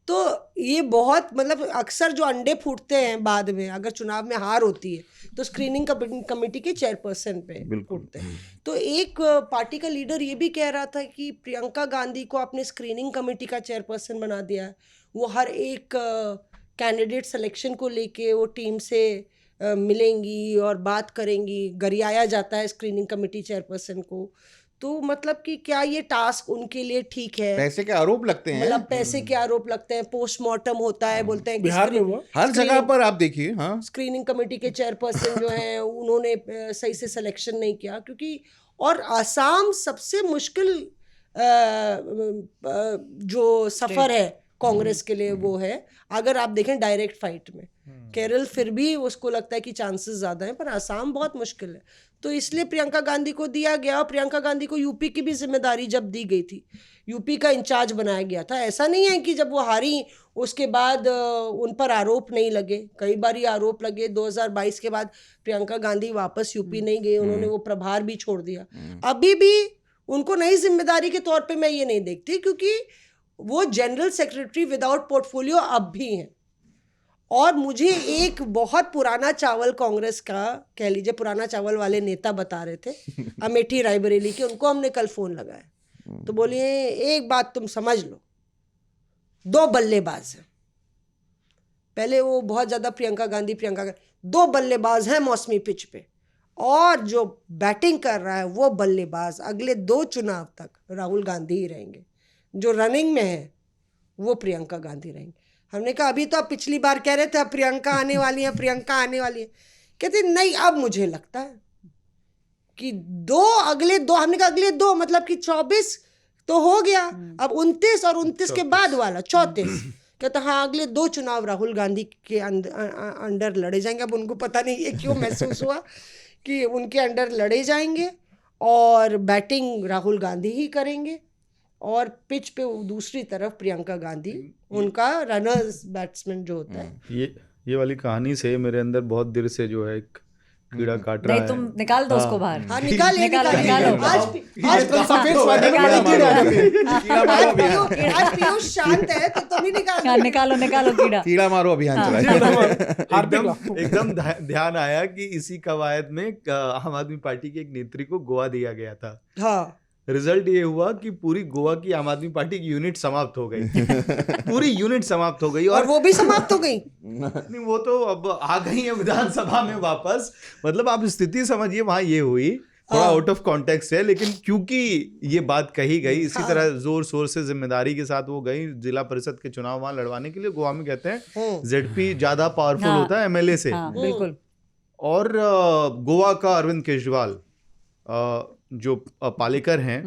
तो ये बहुत, मतलब अक्सर जो अंडे फूटते हैं बाद में, अगर चुनाव में हार होती है तो स्क्रीनिंग कमेटी के चेयरपर्सन पे फूटते हैं। तो एक पार्टी का लीडर ये भी कह रहा था कि प्रियंका गांधी को आपने स्क्रीनिंग कमेटी का चेयरपर्सन बना दिया है, वो हर एक कैंडिडेट सिलेक्शन को लेके वो टीम से मिलेंगी और बात करेंगी, गरियाया जाता है स्क्रीनिंग कमेटी चेयरपर्सन को। तो मतलब कि क्या ये टास्क उनके लिए ठीक है? पैसे के आरोप लगते हैं, मतलब पैसे के आरोप लगते हैं, पोस्टमार्टम होता है, बोलते हैं बिहार में हुआ, हर जगह पर आप देखिए। हाँ, स्क्रीनिंग कमेटी के चेयरपर्सन जो हैं उन्होंने सही से सिलेक्शन नहीं किया, क्योंकि और आसाम सबसे मुश्किल जो सफर है कांग्रेस के लिए वो है। अगर आप देखें डायरेक्ट फाइट में केरल फिर भी उसको लगता है कि चांसेस ज़्यादा हैं, पर आसाम बहुत मुश्किल है। तो इसलिए प्रियंका गांधी को दिया गया। और प्रियंका गांधी को यूपी की भी जिम्मेदारी जब दी गई थी, यूपी का इंचार्ज बनाया गया था। ऐसा नहीं है कि जब वो हारी उसके बाद उन पर आरोप नहीं लगे, कई बार ये आरोप लगे। 2022 के बाद प्रियंका गांधी वापस यूपी नहीं गई, उन्होंने वो प्रभार भी छोड़ दिया। अभी भी उनको नई जिम्मेदारी के तौर पे मैं ये नहीं देखती, क्योंकि वो जनरल सेक्रेटरी विदाउट पोर्टफोलियो अब भी हैं। और मुझे एक बहुत पुराना चावल कांग्रेस का, कह लीजिए पुराना चावल वाले नेता बता रहे थे, अमेठी रायबरेली के, उनको हमने कल फ़ोन लगाया तो बोलिए एक बात तुम समझ लो, 2 बल्लेबाज हैं। पहले वो बहुत ज़्यादा प्रियंका गांधी 2 बल्लेबाज हैं मौसमी पिच पे, और जो बैटिंग कर रहा है वो बल्लेबाज अगले 2 चुनाव तक राहुल गांधी ही रहेंगे। जो रनिंग में है वो प्रियंका गांधी रहेंगे। हमने कहा अभी तो आप पिछली बार कह रहे थे अब प्रियंका आने वाली है, प्रियंका आने वाली है। कहते नहीं, अब मुझे लगता है कि अगले दो, हमने कहा अगले 2 मतलब कि 24 तो हो गया, अब 29 और 29 के बाद वाला 34। कहते हाँ, अगले 2 चुनाव राहुल गांधी के अंडर लड़े जाएंगे। अब उनको पता नहीं ये क्यों महसूस हुआ कि उनके अंडर लड़े जाएंगे, और बैटिंग राहुल गांधी ही करेंगे, और पिच पे दूसरी तरफ प्रियंका गांधी, उनका रनर्स बैट्समैन जो होता है। ये वाली कहानी से मेरे अंदर बहुत देर से जो है एक कीड़ा काट रहा नहीं है। तुम निकाल दो उसको बाहर। हाँ निकालो निकालो। आज सफेद स्वाद में बड़ा कीड़ा है। कीड़ा मारो अभियान, आज पीयूष शांत है तो तुम ही निकाल हाँ, निकालो निकालो कीड़ा। कीड़ा मारो अभियान चलाए। एकदम ध्यान आया कि इसी कवायद में आम आदमी पार्टी की एक नेत्री को गोवा दिया गया था। हाँ रिजल्ट ये हुआ कि पूरी गोवा की आम आदमी पार्टी की यूनिट समाप्त हो गई। पूरी यूनिट समाप्त हो गई। और वो भी समाप्त हो गई। नहीं, वो तो अब आ गई है विधानसभा में वापस। मतलब आप स्थिति समझिए, वहां ये हुई, थोड़ा आउट ऑफ कॉन्टेक्स्ट है, लेकिन क्योंकि ये बात कही गई, इसी तरह जोर शोर से जिम्मेदारी के साथ वो गई जिला परिषद के चुनाव वहां लड़वाने के लिए। गोवा में कहते हैं जेडपी ज्यादा पावरफुल हाँ। होता है एमएलए से। हाँ, बिल्कुल। और गोवा का अरविंद केजरीवाल जो पालेकर हैं,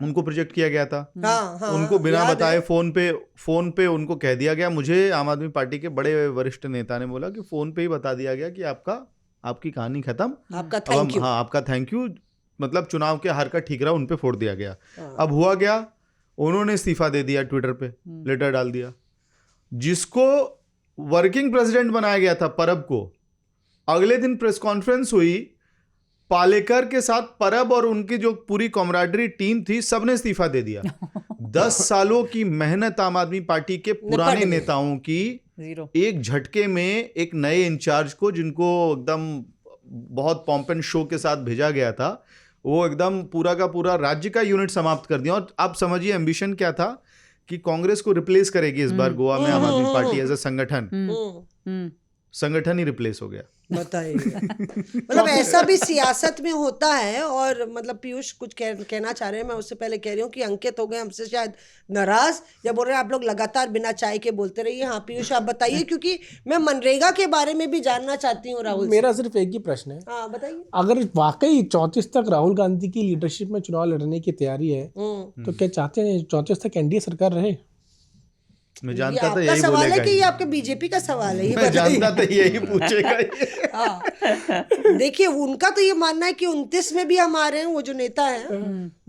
उनको प्रोजेक्ट किया गया था। हाँ, हाँ, उनको बिना याद बताए है। फोन पे उनको कह दिया गया। मुझे आम आदमी पार्टी के बड़े वरिष्ठ नेता ने बोला कि फोन पे ही बता दिया गया कि आपकी कहानी खत्म, आपका अब हम थैंक यू। हाँ आपका थैंक यू, मतलब चुनाव के हार का ठीकरा उन पे फोड़ दिया गया। अब हुआ क्या, उन्होंने इस्तीफा दे दिया, ट्विटर पे लेटर डाल दिया। जिसको वर्किंग प्रेसिडेंट बनाया गया था परब को, अगले दिन प्रेस कॉन्फ्रेंस हुई, पालेकर के साथ परब और उनकी जो पूरी कॉमराडरी टीम थी सबने इस्तीफा दे दिया। 10 सालों की मेहनत आम आदमी पार्टी के पुराने नेताओं की जीरो। एक झटके में एक नए इंचार्ज को, जिनको एकदम बहुत पॉम्प एंड शो के साथ भेजा गया था, वो एकदम पूरा का पूरा राज्य का यूनिट समाप्त कर दिया। और आप समझिए एम्बिशन क्या था कि कांग्रेस को रिप्लेस करेगी इस बार गोवा में आम आदमी पार्टी एज ए संगठन ही रिप्लेस हो गया। बताइए। मतलब ऐसा भी सियासत में होता है। और मतलब पीयूष कुछ कहना चाह रहे हैं, मैं उससे पहले कह रही हूँ कि अंकित हो गए हमसे शायद नाराज, या बोल रहे हैं आप लोग लगातार बिना चाय के बोलते रहिए। हाँ पीयूष आप बताइए, क्योंकि मैं मनरेगा के बारे में भी जानना चाहती हूँ राहुल से। मेरा सिर्फ एक ही प्रश्न है, हाँ बताइए। अगर वाकई 34 तक राहुल गांधी की लीडरशिप में चुनाव लड़ने की तैयारी है, तो क्या चाहते हैं 34 तक एनडीए सरकार रहे? मैं ये जानता था आपका यही सवाल है बोलेगा कि ये। ये आपके बीजेपी का सवाल है? ये मैं बताइए। जानता था यही पूछेगा ये। हाँ। देखिए उनका तो ये मानना है कि 29 में भी हम आ रहे हैं। वो जो नेता है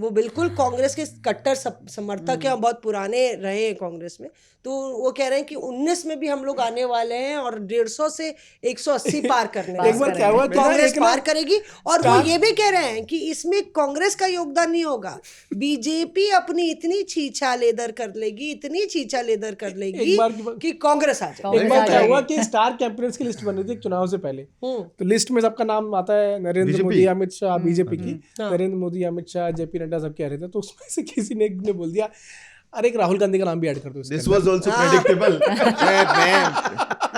वो बिल्कुल कांग्रेस के कट्टर समर्थक हैं और बहुत पुराने रहे हैं कांग्रेस में। तो वो कह रहे हैं कि 19 में भी हम लोग आने वाले हैं और 150 से 180 पार करने एक बार क्या हुआ कि कांग्रेस एक ना पार करेगी। और वो ये भी कह रहे हैं कि इसमें कांग्रेस का योगदान नहीं होगा, बीजेपी अपनी इतनी छीछा लेदर कर लेगी, इतनी छीछा लेदर कर लेगी एक बार की बात- कि कांग्रेस आ जाए। एक बार क्या हुआ कि स्टार कैंपेन्स की लिस्ट बन रही थी चुनाव से पहले, तो लिस्ट में सबका नाम आता है, नरेंद्र मोदी, अमित शाह, बीजेपी की नरेंद्र मोदी, अमित शाह, जेपी नड्डा सब कह रहे थे। तो उसमें से किसी ने बोल दिया अरे एक राहुल गांधी का नाम भी ऐड कर दो इसके दिस वाज आल्सो प्रेडिक्टेबल।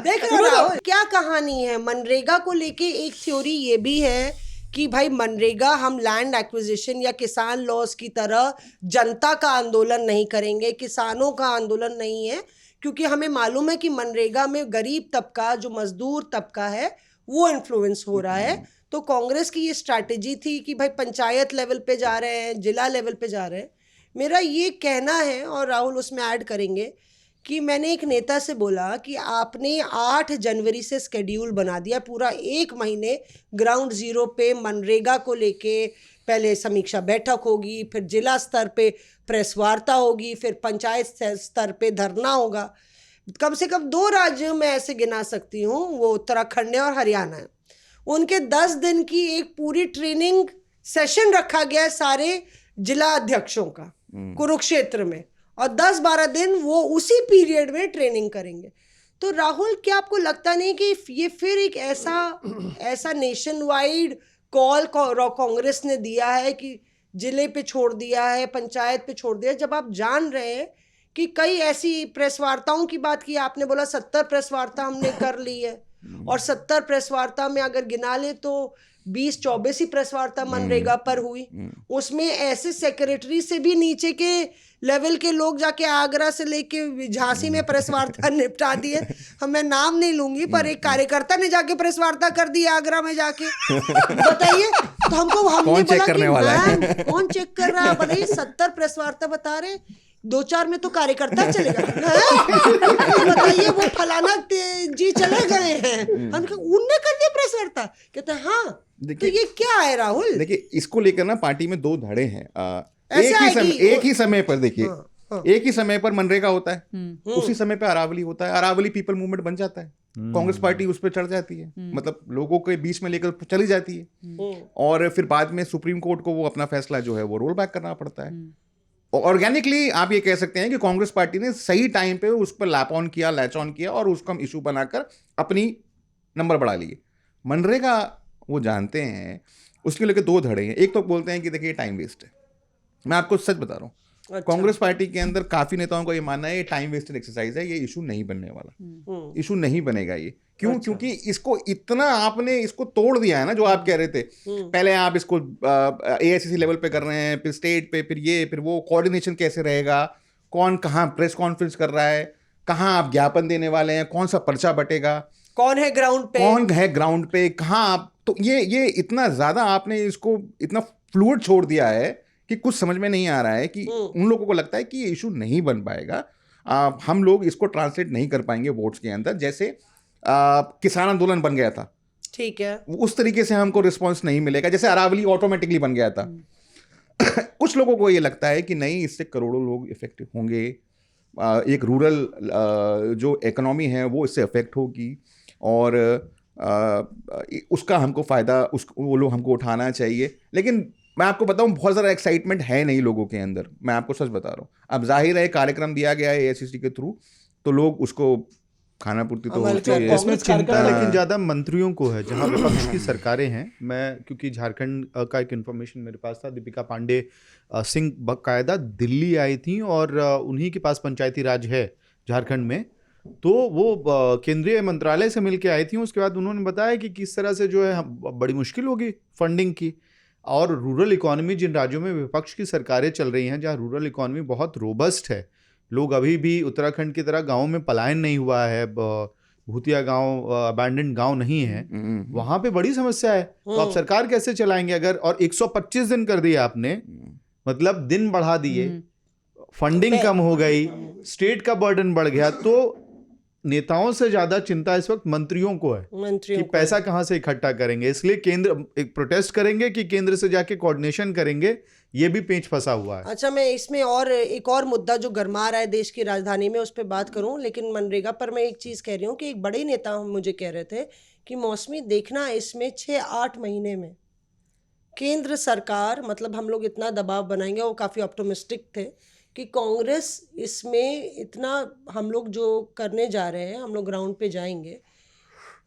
देख रहे हो राहुल क्या कहानी है। मनरेगा को लेके एक थ्योरी ये भी है कि भाई मनरेगा हम लैंड एक्विजिशन या किसान लॉस की तरह जनता का आंदोलन नहीं करेंगे, किसानों का आंदोलन नहीं है, क्योंकि हमें मालूम है कि मनरेगा में गरीब तबका, जो मजदूर तबका है, वो इन्फ्लुएंस हो रहा है। तो कांग्रेस की ये स्ट्रैटेजी थी कि भाई पंचायत लेवल पे जा रहे हैं, जिला लेवल पे जा रहे हैं। मेरा ये कहना है, और राहुल उसमें ऐड करेंगे, कि मैंने एक नेता से बोला कि आपने 8 जनवरी से स्केड्यूल बना दिया, पूरा 1 महीने ग्राउंड जीरो पे मनरेगा को लेके पहले समीक्षा बैठक होगी, फिर जिला स्तर पे प्रेस वार्ता होगी, फिर पंचायत स्तर पे धरना होगा। कम से कम 2 राज्यों में ऐसे गिना सकती हूँ, वो उत्तराखंड है और हरियाणा है। उनके 10 दिन की एक पूरी ट्रेनिंग सेशन रखा गया है सारे जिला अध्यक्षों का कुरुक्षेत्र में, और 10-12 दिन वो उसी पीरियड में ट्रेनिंग करेंगे। तो राहुल क्या आपको लगता नहीं कि ये फिर एक ऐसा नेशन वाइड कॉल कांग्रेस ने दिया है कि जिले पे छोड़ दिया है, पंचायत पे छोड़ दिया है, जब आप जान रहे हैं कि कई ऐसी प्रेस वार्ताओं की बात की आपने, बोला 70 प्रेस वार्ता हमने कर ली है, और 70 प्रेस वार्ता में अगर गिना ले तो 20-24 ही प्रेस वार्ता मनरेगा पर हुई। उसमें ऐसे सेक्रेटरी से भी नीचे के लेवल के लोग जाके आगरा से लेके झांसी में प्रेस वार्ता निपटा दी है। मैं नाम नहीं लूंगी, पर एक कार्यकर्ता ने जाके प्रेस वार्ता कर दी आगरा में जाके। बताइए, तो हमने कौन चेक बोला करने कि वाला है? मैम कौन चेक कर रहा है? बताइए 70 प्रेस वार्ता बता रहे, 2-4 में तो कार्यकर्ता चले गए। तो बताइए वो फलाना जी चले गए हैं, हमने कहा उनने कर दिया प्रेस वार्ता? कहते हैं हाँ। तो ये क्या है राहुल? देखिए इसको लेकर ना पार्टी में 2 धड़े हैं। ऐसा है कि एक ही समय पर देखिए, हाँ। एक ही समय पर मनरेगा होता है, उसी समय पे अरावली होता है, अरावली पीपल मूवमेंट बन जाता है, कांग्रेस पार्टी उस पर चढ़ जाती है, मतलब लोगों के बीच में लेकर चली जाती है, और फिर बाद में सुप्रीम कोर्ट को वो अपना फैसला जो है वो रोल बैक करना पड़ता है। ऑर्गेनिकली आप ये कह सकते हैं कि कांग्रेस पार्टी ने सही टाइम पे उस पर लैच ऑन किया और उसको हम इशू बनाकर अपनी नंबर बढ़ा लिए। मनरेगा वो जानते हैं, उसके लेके दो धड़े हैं। एक तो बोलते हैं कि देखिए टाइम वेस्ट है, मैं आपको सच बता रहा हूँ, कांग्रेस पार्टी के अंदर काफी नेताओं का ये मानना है ये टाइम वेस्टेड एक्सरसाइज है, ये इशू नहीं बनने वाला, इशू नहीं बनेगा ये। क्यों? क्योंकि इसको इतना आपने इसको तोड़ दिया है ना, जो आप कह रहे थे पहले, आप इसको AICC लेवल पे कर रहे हैं, फिर स्टेट पे, फिर ये, फिर वो, कोऑर्डिनेशन कैसे रहेगा, कौन कहाँ प्रेस कॉन्फ्रेंस कर रहा है, कहाँ आप ज्ञापन देने वाले हैं, कौन सा पर्चा बटेगा, कौन है ग्राउंड पे, कहाँ आप, तो ये इतना ज्यादा आपने इसको इतना फ्लूइड छोड़ दिया है कि कुछ समझ में नहीं आ रहा है कि उन लोगों को लगता है कि ये इशू नहीं बन पाएगा, हम लोग इसको ट्रांसलेट नहीं कर पाएंगे वोट्स के अंदर। जैसे किसान आंदोलन बन गया था, ठीक है, उस तरीके से हमको रिस्पांस नहीं मिलेगा जैसे अरावली ऑटोमेटिकली बन गया था। कुछ लोगों को ये लगता है कि नहीं, इससे करोड़ों लोग इफेक्टिव होंगे, एक रूरल जो इकोनॉमी है वो इससे अफेक्ट होगी, और उसका हमको फ़ायदा वो लोग हमको उठाना चाहिए। लेकिन मैं आपको बताऊं, बहुत ज़्यादा एक्साइटमेंट है नहीं लोगों के अंदर, मैं आपको सच बता रहा हूँ। अब जाहिर है कार्यक्रम दिया गया है AICC के थ्रू, तो लोग उसको खाना पूर्ति तो होती है। इसमें चिंता लेकिन ज़्यादा मंत्रियों को है, जहाँ विपक्ष की सरकारें हैं। मैं क्योंकि झारखंड का एक इन्फॉर्मेशन मेरे पास था, दीपिका पांडे सिंह बाकायदा दिल्ली आई थी और उन्हीं के पास पंचायती राज है झारखंड में, तो वो केंद्रीय मंत्रालय से मिल के आई थी। उसके बाद उन्होंने बताया कि किस तरह से जो है बड़ी मुश्किल होगी फंडिंग की, और रूरल इकोनॉमी, जिन राज्यों में विपक्ष की सरकारें चल रही हैं, जहाँ रूरल इकोनॉमी बहुत रोबस्ट है, लोग अभी भी उत्तराखंड की तरह गाँव में पलायन नहीं हुआ है, भूतिया गांव, अबैंडन गांव नहीं है, वहां पे बड़ी समस्या है। तो आप सरकार कैसे चलाएंगे अगर, और 125 दिन कर दिया आपने, मतलब दिन बढ़ा दिए, फंडिंग कम हो गई, स्टेट का बर्डन बढ़ गया, तो नेताओं से ज्यादा चिंता इस वक्त मंत्रियों को है कि पैसा कहां से इकट्ठा करेंगे। इसलिए केंद्र एक प्रोटेस्ट करेंगे कि केंद्र से जाके कोऑर्डिनेशन करेंगे, ये भी पेंच फंसा हुआ है। अच्छा, मैं इसमें और एक और मुद्दा जो गरमा रहा है देश की राजधानी में, उस पर बात करूं, लेकिन मनरेगा पर मैं एक चीज़ कह रही हूं कि एक बड़े नेता मुझे कह रहे थे कि मौसमी देखना, इसमें 6-8 महीने में केंद्र सरकार, मतलब हम लोग इतना दबाव बनाएंगे, वो काफ़ी ऑप्टिमिस्टिक थे कि कांग्रेस इसमें इतना, हम लोग जो करने जा रहे हैं, हम लोग ग्राउंड पे जाएंगे,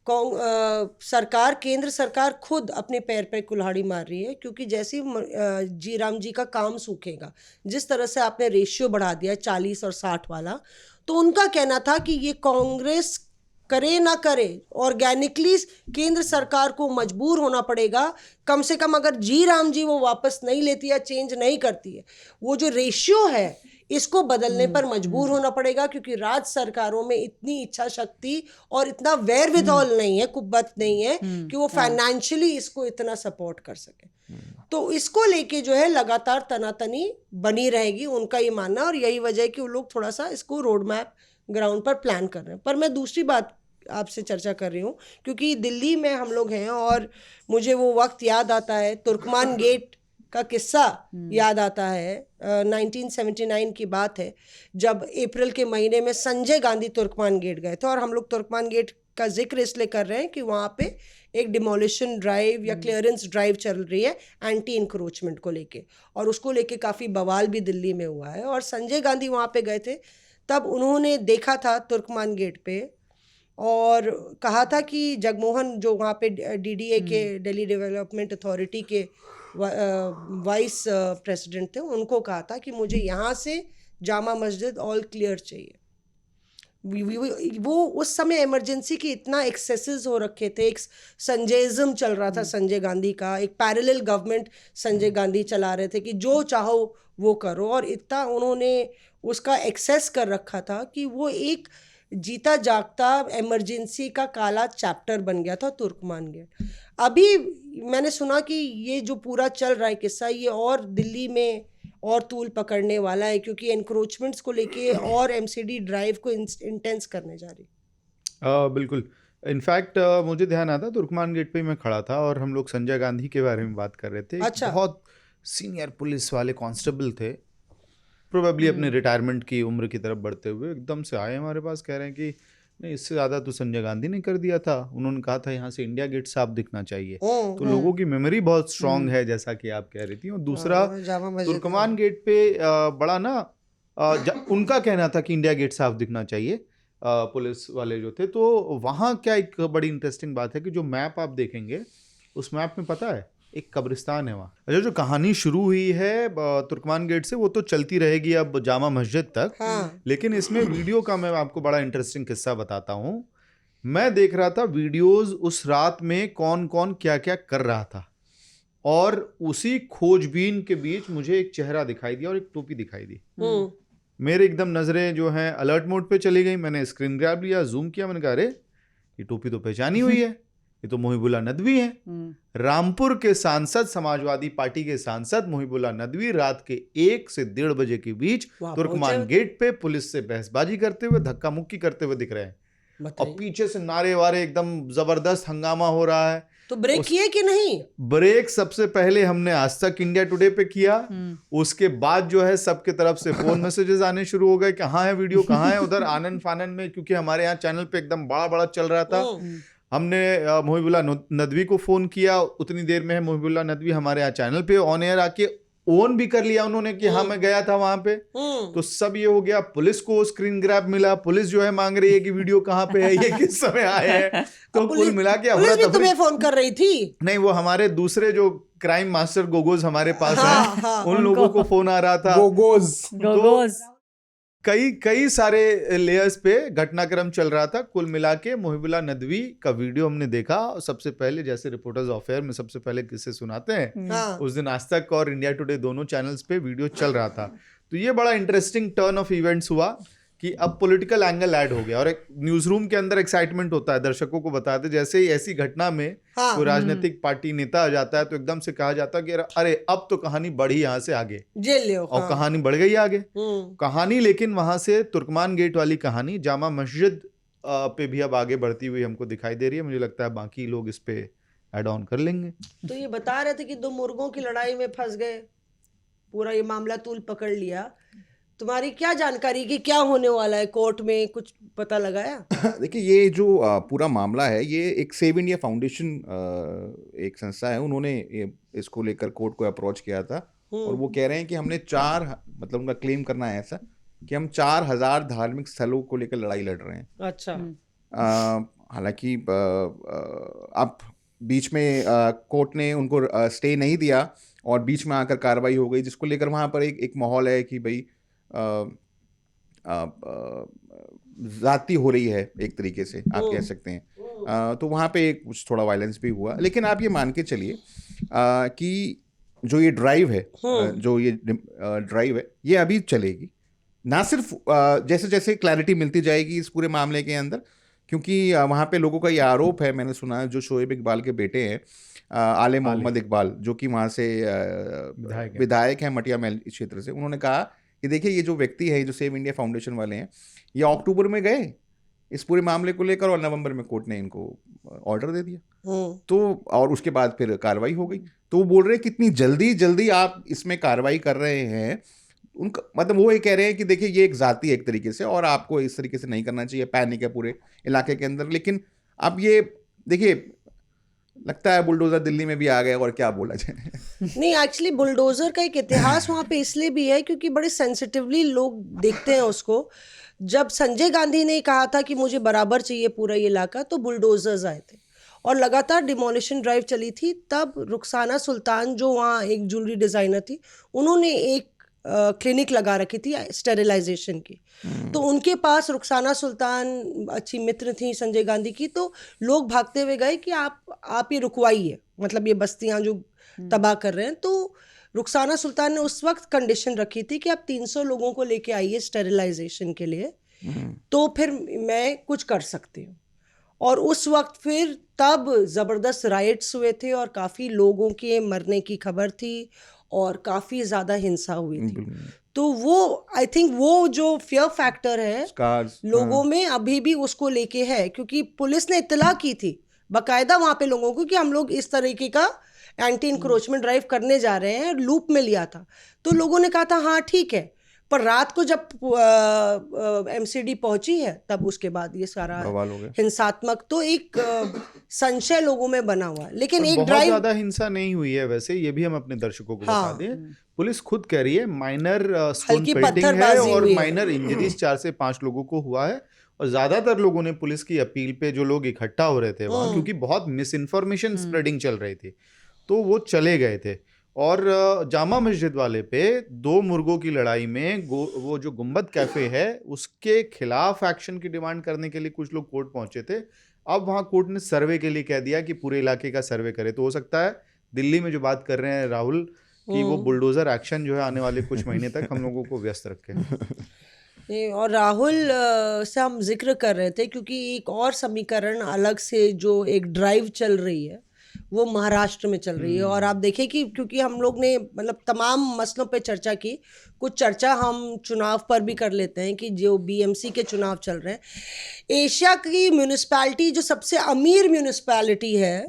सरकार, केंद्र सरकार खुद अपने पैर पे कुल्हाड़ी मार रही है, क्योंकि जैसे ही जी राम जी का काम सूखेगा, जिस तरह से आपने रेशियो बढ़ा दिया 40 और 60 वाला, तो उनका कहना था कि ये कांग्रेस करे ना करे, ऑर्गेनिकली केंद्र सरकार को मजबूर होना पड़ेगा, कम से कम अगर जी राम जी वो वापस नहीं लेती है, चेंज नहीं करती है, वो जो रेशियो है इसको बदलने पर मजबूर होना पड़ेगा, क्योंकि राज्य सरकारों में इतनी इच्छा शक्ति और इतना वेयरविथॉल नहीं है, कुब्बत नहीं है कि वो फाइनेंशियली इसको इतना सपोर्ट कर सके। तो इसको लेके जो है लगातार तनातनी बनी रहेगी, उनका ये मानना, और यही वजह है कि वो लोग थोड़ा सा इसको रोड मैप ग्राउंड पर प्लान कर रहे हैं। पर मैं दूसरी बात आपसे चर्चा कर रही हूँ, क्योंकि दिल्ली में हम लोग हैं और मुझे वो वक्त याद आता है, तुर्कमान गेट का किस्सा याद आता है। 1979 की बात है, जब अप्रैल के महीने में संजय गांधी तुर्कमान गेट गए थे, और हम लोग तुर्कमान गेट का जिक्र इसलिए कर रहे हैं कि वहाँ पे एक डिमोलिशन ड्राइव या क्लियरेंस ड्राइव चल रही है एंटी इंक्रोचमेंट को लेके, और उसको लेके काफ़ी बवाल भी दिल्ली में हुआ है। और संजय गांधी वहाँ पे गए थे, तब उन्होंने देखा था तुर्कमान गेट पे और कहा था कि जगमोहन, जो वहाँ पे DDA के, दिल्ली डेवलपमेंट अथॉरिटी के वाइस प्रेसिडेंट थे, उनको कहा था कि मुझे यहाँ से जामा मस्जिद ऑल क्लियर चाहिए। वो उस समय इमरजेंसी की इतना एक्सेसेस हो रखे थे, एक संजयिज्म चल रहा था संजय गांधी का, एक पैरेलल गवर्नमेंट संजय गांधी चला रहे थे कि जो चाहो वो करो, और इतना उन्होंने उसका एक्सेस कर रखा था कि वो एक जीता जागता इमरजेंसी का काला चैप्टर बन गया था तुर्कमान गेट। अभी मैंने सुना कि ये जो पूरा चल रहा है किस्सा, ये और दिल्ली में और तूल पकड़ने वाला है, क्योंकि एनक्रोचमेंट्स को लेके और MCD ड्राइव को इंटेंस करने जा रही। बिल्कुल, इनफैक्ट मुझे ध्यान आता, तुर्कमान गेट पे मैं खड़ा था और हम लोग संजय गांधी के बारे में बात कर रहे थे। अच्छा। बहुत सीनियर पुलिस वाले कांस्टेबल थे, प्रोबेबली अपने रिटायरमेंट की उम्र की तरफ बढ़ते हुए एकदम से आए हमारे पास, कह रहे हैं कि नहीं, इससे ज़्यादा तो संजय गांधी ने कर दिया था, उन्होंने कहा था यहाँ से इंडिया गेट साफ दिखना चाहिए। तो लोगों की मेमोरी बहुत स्ट्रांग है, जैसा कि आप कह रही थी। और दूसरा, जामा मस्जिद तुर्कमान गेट पे बड़ा ना उनका कहना था कि इंडिया गेट साफ दिखना चाहिए, पुलिस वाले जो थे। तो वहाँ क्या एक बड़ी इंटरेस्टिंग बात है कि जो मैप आप देखेंगे, उस मैप में पता है एक कब्रिस्तान है वहाँ। अच्छा, जो कहानी शुरू हुई है तुर्कमान गेट से, वो तो चलती रहेगी अब जामा मस्जिद तक। हाँ। लेकिन इसमें वीडियो का मैं आपको बड़ा इंटरेस्टिंग किस्सा बताता हूँ। मैं देख रहा था वीडियोस उस रात में कौन कौन क्या क्या कर रहा था, और उसी खोजबीन के बीच मुझे एक चेहरा दिखाई दिया और एक टोपी दिखाई दी। मेरे एकदम नजरें जो हैं अलर्ट मोड पे चली गई। मैंने स्क्रीन ग्रैब लिया, जूम किया, मैंने कहा अरे ये टोपी तो पहचानी हुई है, ये तो मुहिबुल्लाह नदवी हैं। रामपुर के सांसद, समाजवादी पार्टी के सांसद मुहिबुल्लाह नदवी रात के 1 से 1:30 बजे के बीच तुर्कमान गेट पे पुलिस से बहसबाजी करते हुए, धक्का मुक्की करते हुए दिख रहे हैं। और पीछे से नारे वारे, एकदम जबरदस्त हंगामा हो रहा है। तो ब्रेक किए कि नहीं? ब्रेक सबसे पहले हमने आज तक इंडिया टुडे पे किया। उसके बाद जो है सबके तरफ से फोन मैसेजेस आने शुरू हो गए, कहाँ है वीडियो, कहाँ है। उधर आनंद फानन में, क्योंकि हमारे यहाँ चैनल पे एकदम बड़ा बड़ा चल रहा था, हमने मुहिबुल्लाह नदवी को फोन किया। उतनी देर में है मुहिबुल्लाह नदवी हमारे यहाँ चैनल पे ऑन एयर आके ओन भी कर लिया उन्होंने कि हाँ मैं गया था वहां पे। तो सब ये हो गया। पुलिस को स्क्रीन ग्रैब मिला, पुलिस जो है मांग रही है कि वीडियो कहाँ पे है, ये किस समय आए हैं। तो कुल मिला के पुलिस भी तुम्हें फोन कर रही थी? नहीं, वो हमारे दूसरे जो क्राइम मास्टर गोगोज हमारे पास हैं, उन लोगों को फोन आ रहा था। गोगोज कई सारे लेयर्स पे घटनाक्रम चल रहा था। कुल मिला के मुहिबुल्लाह नदवी का वीडियो हमने देखा। सबसे पहले, जैसे रिपोर्टर्स ऑफ एयर में सबसे पहले किससे सुनाते हैं, उस दिन आज तक और इंडिया टुडे दोनों चैनल्स पे वीडियो चल रहा था। तो ये बड़ा इंटरेस्टिंग टर्न ऑफ इवेंट्स हुआ कि अब पॉलिटिकल एंगल ऐड हो गया, और एक न्यूज रूम के अंदर एक्साइटमेंट होता है, दर्शकों को बताते जैसे ही ऐसी घटना में कोई राजनीतिक पार्टी नेता आ जाता है तो एकदम से कहा जाता है कि अरे अब तो कहानी बढ़ी यहाँ से आगे, जेल ले। और कहानी बढ़ गई आगे कहानी। लेकिन वहां से तुर्कमान गेट वाली कहानी जामा मस्जिद पे भी अब आगे बढ़ती हुई हमको दिखाई दे रही है। मुझे लगता है बाकी लोग इस पे ऐड ऑन कर लेंगे। तो ये बता रहे थे कि 2 मुर्गों की लड़ाई में फंस गए, पूरा ये मामला तूल पकड़ लिया। तुम्हारी क्या जानकारी कि क्या होने वाला है कोर्ट में, कुछ पता लगाया? देखिए, ये जो पूरा मामला है, ये एक सेव इंडिया फाउंडेशन एक संस्था है, उन्होंने इसको लेकर कोर्ट को अप्रोच किया था। और वो कह रहे हैं कि हमने 4, मतलब उनका क्लेम करना है ऐसा कि हम 4000 धार्मिक स्थलों को लेकर लड़ाई लड़ रहे हैं। अच्छा। हालांकि अब बीच में कोर्ट ने उनको स्टे नहीं दिया और बीच में आकर कार्रवाई हो गई, जिसको लेकर वहाँ पर एक माहौल है कि भाई ज़्यादती हो रही है, एक तरीके से आप कह सकते हैं। तो वहाँ पे कुछ थोड़ा वायलेंस भी हुआ। लेकिन आप ये मान के चलिए कि जो ये ड्राइव है, ये अभी चलेगी। ना सिर्फ जैसे जैसे क्लैरिटी मिलती जाएगी इस पूरे मामले के अंदर, क्योंकि वहाँ पे लोगों का ये आरोप है, मैंने सुना, जो शोएब इकबाल के बेटे हैं, आले मोहम्मद इकबाल, जो कि वहाँ से विधायक हैं मटिया महल क्षेत्र से, उन्होंने कहा कि देखिए ये जो व्यक्ति है, जो सेव इंडिया फाउंडेशन वाले हैं, ये अक्टूबर में गए इस पूरे मामले को लेकर और नवंबर में कोर्ट ने इनको ऑर्डर दे दिया। तो और उसके बाद फिर कार्रवाई हो गई। तो वो बोल रहे हैं कितनी जल्दी आप इसमें कार्रवाई कर रहे हैं। उनका मतलब वो ये कह रहे हैं कि देखिए ये एक जाति है एक तरीके से, और आपको इस तरीके से नहीं करना चाहिए, पैनिक है पूरे इलाके के अंदर। लेकिन अब ये देखिए, लगता है बुलडोजर दिल्ली में भी आ गया, और क्या बोला जाए। नहीं, एक्चुअली बुलडोजर का एक इतिहास वहाँ पे इसलिए भी है क्योंकि बड़े सेंसिटिवली लोग देखते हैं उसको। जब संजय गांधी ने कहा था कि मुझे बराबर चाहिए पूरा ये इलाका, तो बुलडोजर्स आए थे और लगातार डिमोलिशन ड्राइव चली थी। तब रुखसाना सुल्तान, जो वहाँ एक ज्वेलरी डिज़ाइनर थी, उन्होंने एक क्लिनिक लगा रखी थी स्टेरिलाइजेशन की। तो उनके पास रुखसाना सुल्तान अच्छी मित्र थी संजय गांधी की। तो लोग भागते हुए गए कि आप ये रुकवाइए, मतलब ये बस्तियां जो तबाह कर रहे हैं। तो रुखसाना सुल्तान ने उस वक्त कंडीशन रखी थी कि आप 300 लोगों को लेके आइए स्टेरिलाइजेशन के लिए, तो फिर मैं कुछ कर सकती हूँ। और उस वक्त फिर तब ज़बरदस्त राइट्स हुए थे और काफ़ी लोगों के मरने की खबर थी और काफ़ी ज़्यादा हिंसा हुई थी। तो वो आई थिंक वो जो फियर फैक्टर है लोगों में अभी भी उसको लेके है, क्योंकि पुलिस ने इत्तला की थी बाकायदा वहाँ पे लोगों को कि हम लोग इस तरीके का एंटी इंक्रोचमेंट ड्राइव करने जा रहे हैं, लूप में लिया था। तो लोगों ने कहा था हाँ ठीक है, पर रात को जब MCD पहुंची है तब उसके बाद ये सारा बवाल हो गया। हिंसात्मक तो एक संशय लोगों में बना हुआ है। लेकिन एक बहुत ड्राइव ज्यादा हिंसा नहीं हुई है वैसे, ये भी हम अपने दर्शकों को हाँ। बता दें। पुलिस खुद कह रही है माइनर स्टोन हल्की पेल्टिंग है पत्थरबाजी और हुई है। माइनर इंजरीज 4 से 5 लोगों को हुआ है। और ज्यादातर लोगों ने पुलिस की अपील पे, जो लोग इकट्ठा हो रहे थे वहां, क्योंकि बहुत मिस इन्फॉर्मेशन स्प्रेडिंग चल रही थी, तो वो चले गए थे। और जामा मस्जिद वाले पे 2 मुर्गों की लड़ाई में वो जो गुंबद कैफे है उसके खिलाफ एक्शन की डिमांड करने के लिए कुछ लोग कोर्ट पहुंचे थे। अब वहां कोर्ट ने सर्वे के लिए कह दिया कि पूरे इलाके का सर्वे करे। तो हो सकता है दिल्ली में जो बात कर रहे हैं राहुल कि वो बुलडोजर एक्शन जो है आने वाले कुछ महीने तक हम लोगों को व्यस्त रखे। और राहुल से हम जिक्र कर रहे थे क्योंकि एक और समीकरण अलग से जो एक ड्राइव चल रही है वो महाराष्ट्र में चल रही है। और आप देखिए कि क्योंकि हम लोग ने मतलब तमाम मसलों पे चर्चा की, कुछ चर्चा हम चुनाव पर भी कर लेते हैं कि जो BMC के चुनाव चल रहे हैं, एशिया की म्यूनिसपैलिटी जो सबसे अमीर म्यूनिसपैलिटी है,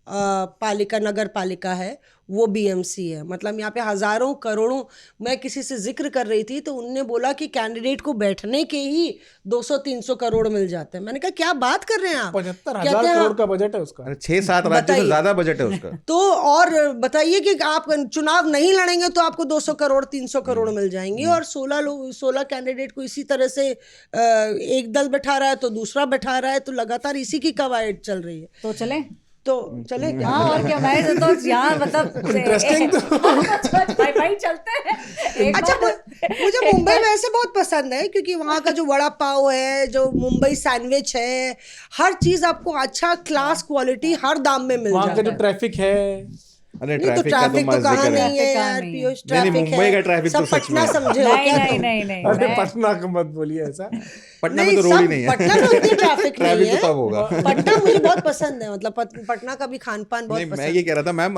पालिका, नगर पालिका है, वो BMC है। मतलब यहाँ पे हज़ारों करोड़ों, मैं किसी से जिक्र कर रही थी तो उनने बोला कि कैंडिडेट को बैठने के ही 200-300 करोड़ मिल जाते हैं। मैंने कहा क्या बात कर रहे हैं आप? 75,000 करोड़ का बजट है उसका। 6-7 राज्यों से ज्यादा बजट है उसका। तो और बताइए कि आप चुनाव नहीं लड़ेंगे तो आपको 200 करोड़ 300 करोड़ मिल जाएंगे। और 16 कैंडिडेट को इसी तरह से एक दल बैठा रहा है तो दूसरा बैठा रहा है, तो लगातार इसी की कवायद चल रही है। तो चले तो चले क्या? हाँ, और क्या। मैं तो यहाँ मतलब इंटरेस्टिंग भाई चलते हैं एक अच्छा, बार। मुझे मुंबई में ऐसे बहुत पसंद है क्योंकि वहाँ का जो वड़ा पाव है, जो मुंबई सैंडविच है, हर चीज आपको अच्छा क्लास क्वालिटी हर दाम में मिल वहाँ जाता का जो है। ट्रैफिक है, अरे नहीं तो ट्रैफिक का ट्रैफिक तो मत कहाँ जिक्र नहीं है। है कहाँ यार, नहीं है। पीयूष, नहीं, ट्रैफिक मुंबई है। का ट्रैफिक तो सब सच पटना में। समझे हो क्या नहीं तुम? नहीं नहीं अरे मैं- पटना का मत बोलिए ऐसा। पटना में तो रोड ही नहीं है। पटना में उतनी ट्रैफिक नहीं ट्रैफिक है। तो तब होगा। पटना मुझे बहुत पसंद है, मतलब पटना का भी खान पान बहुत नहीं, मैं पसंद ये कह रहा था मैम,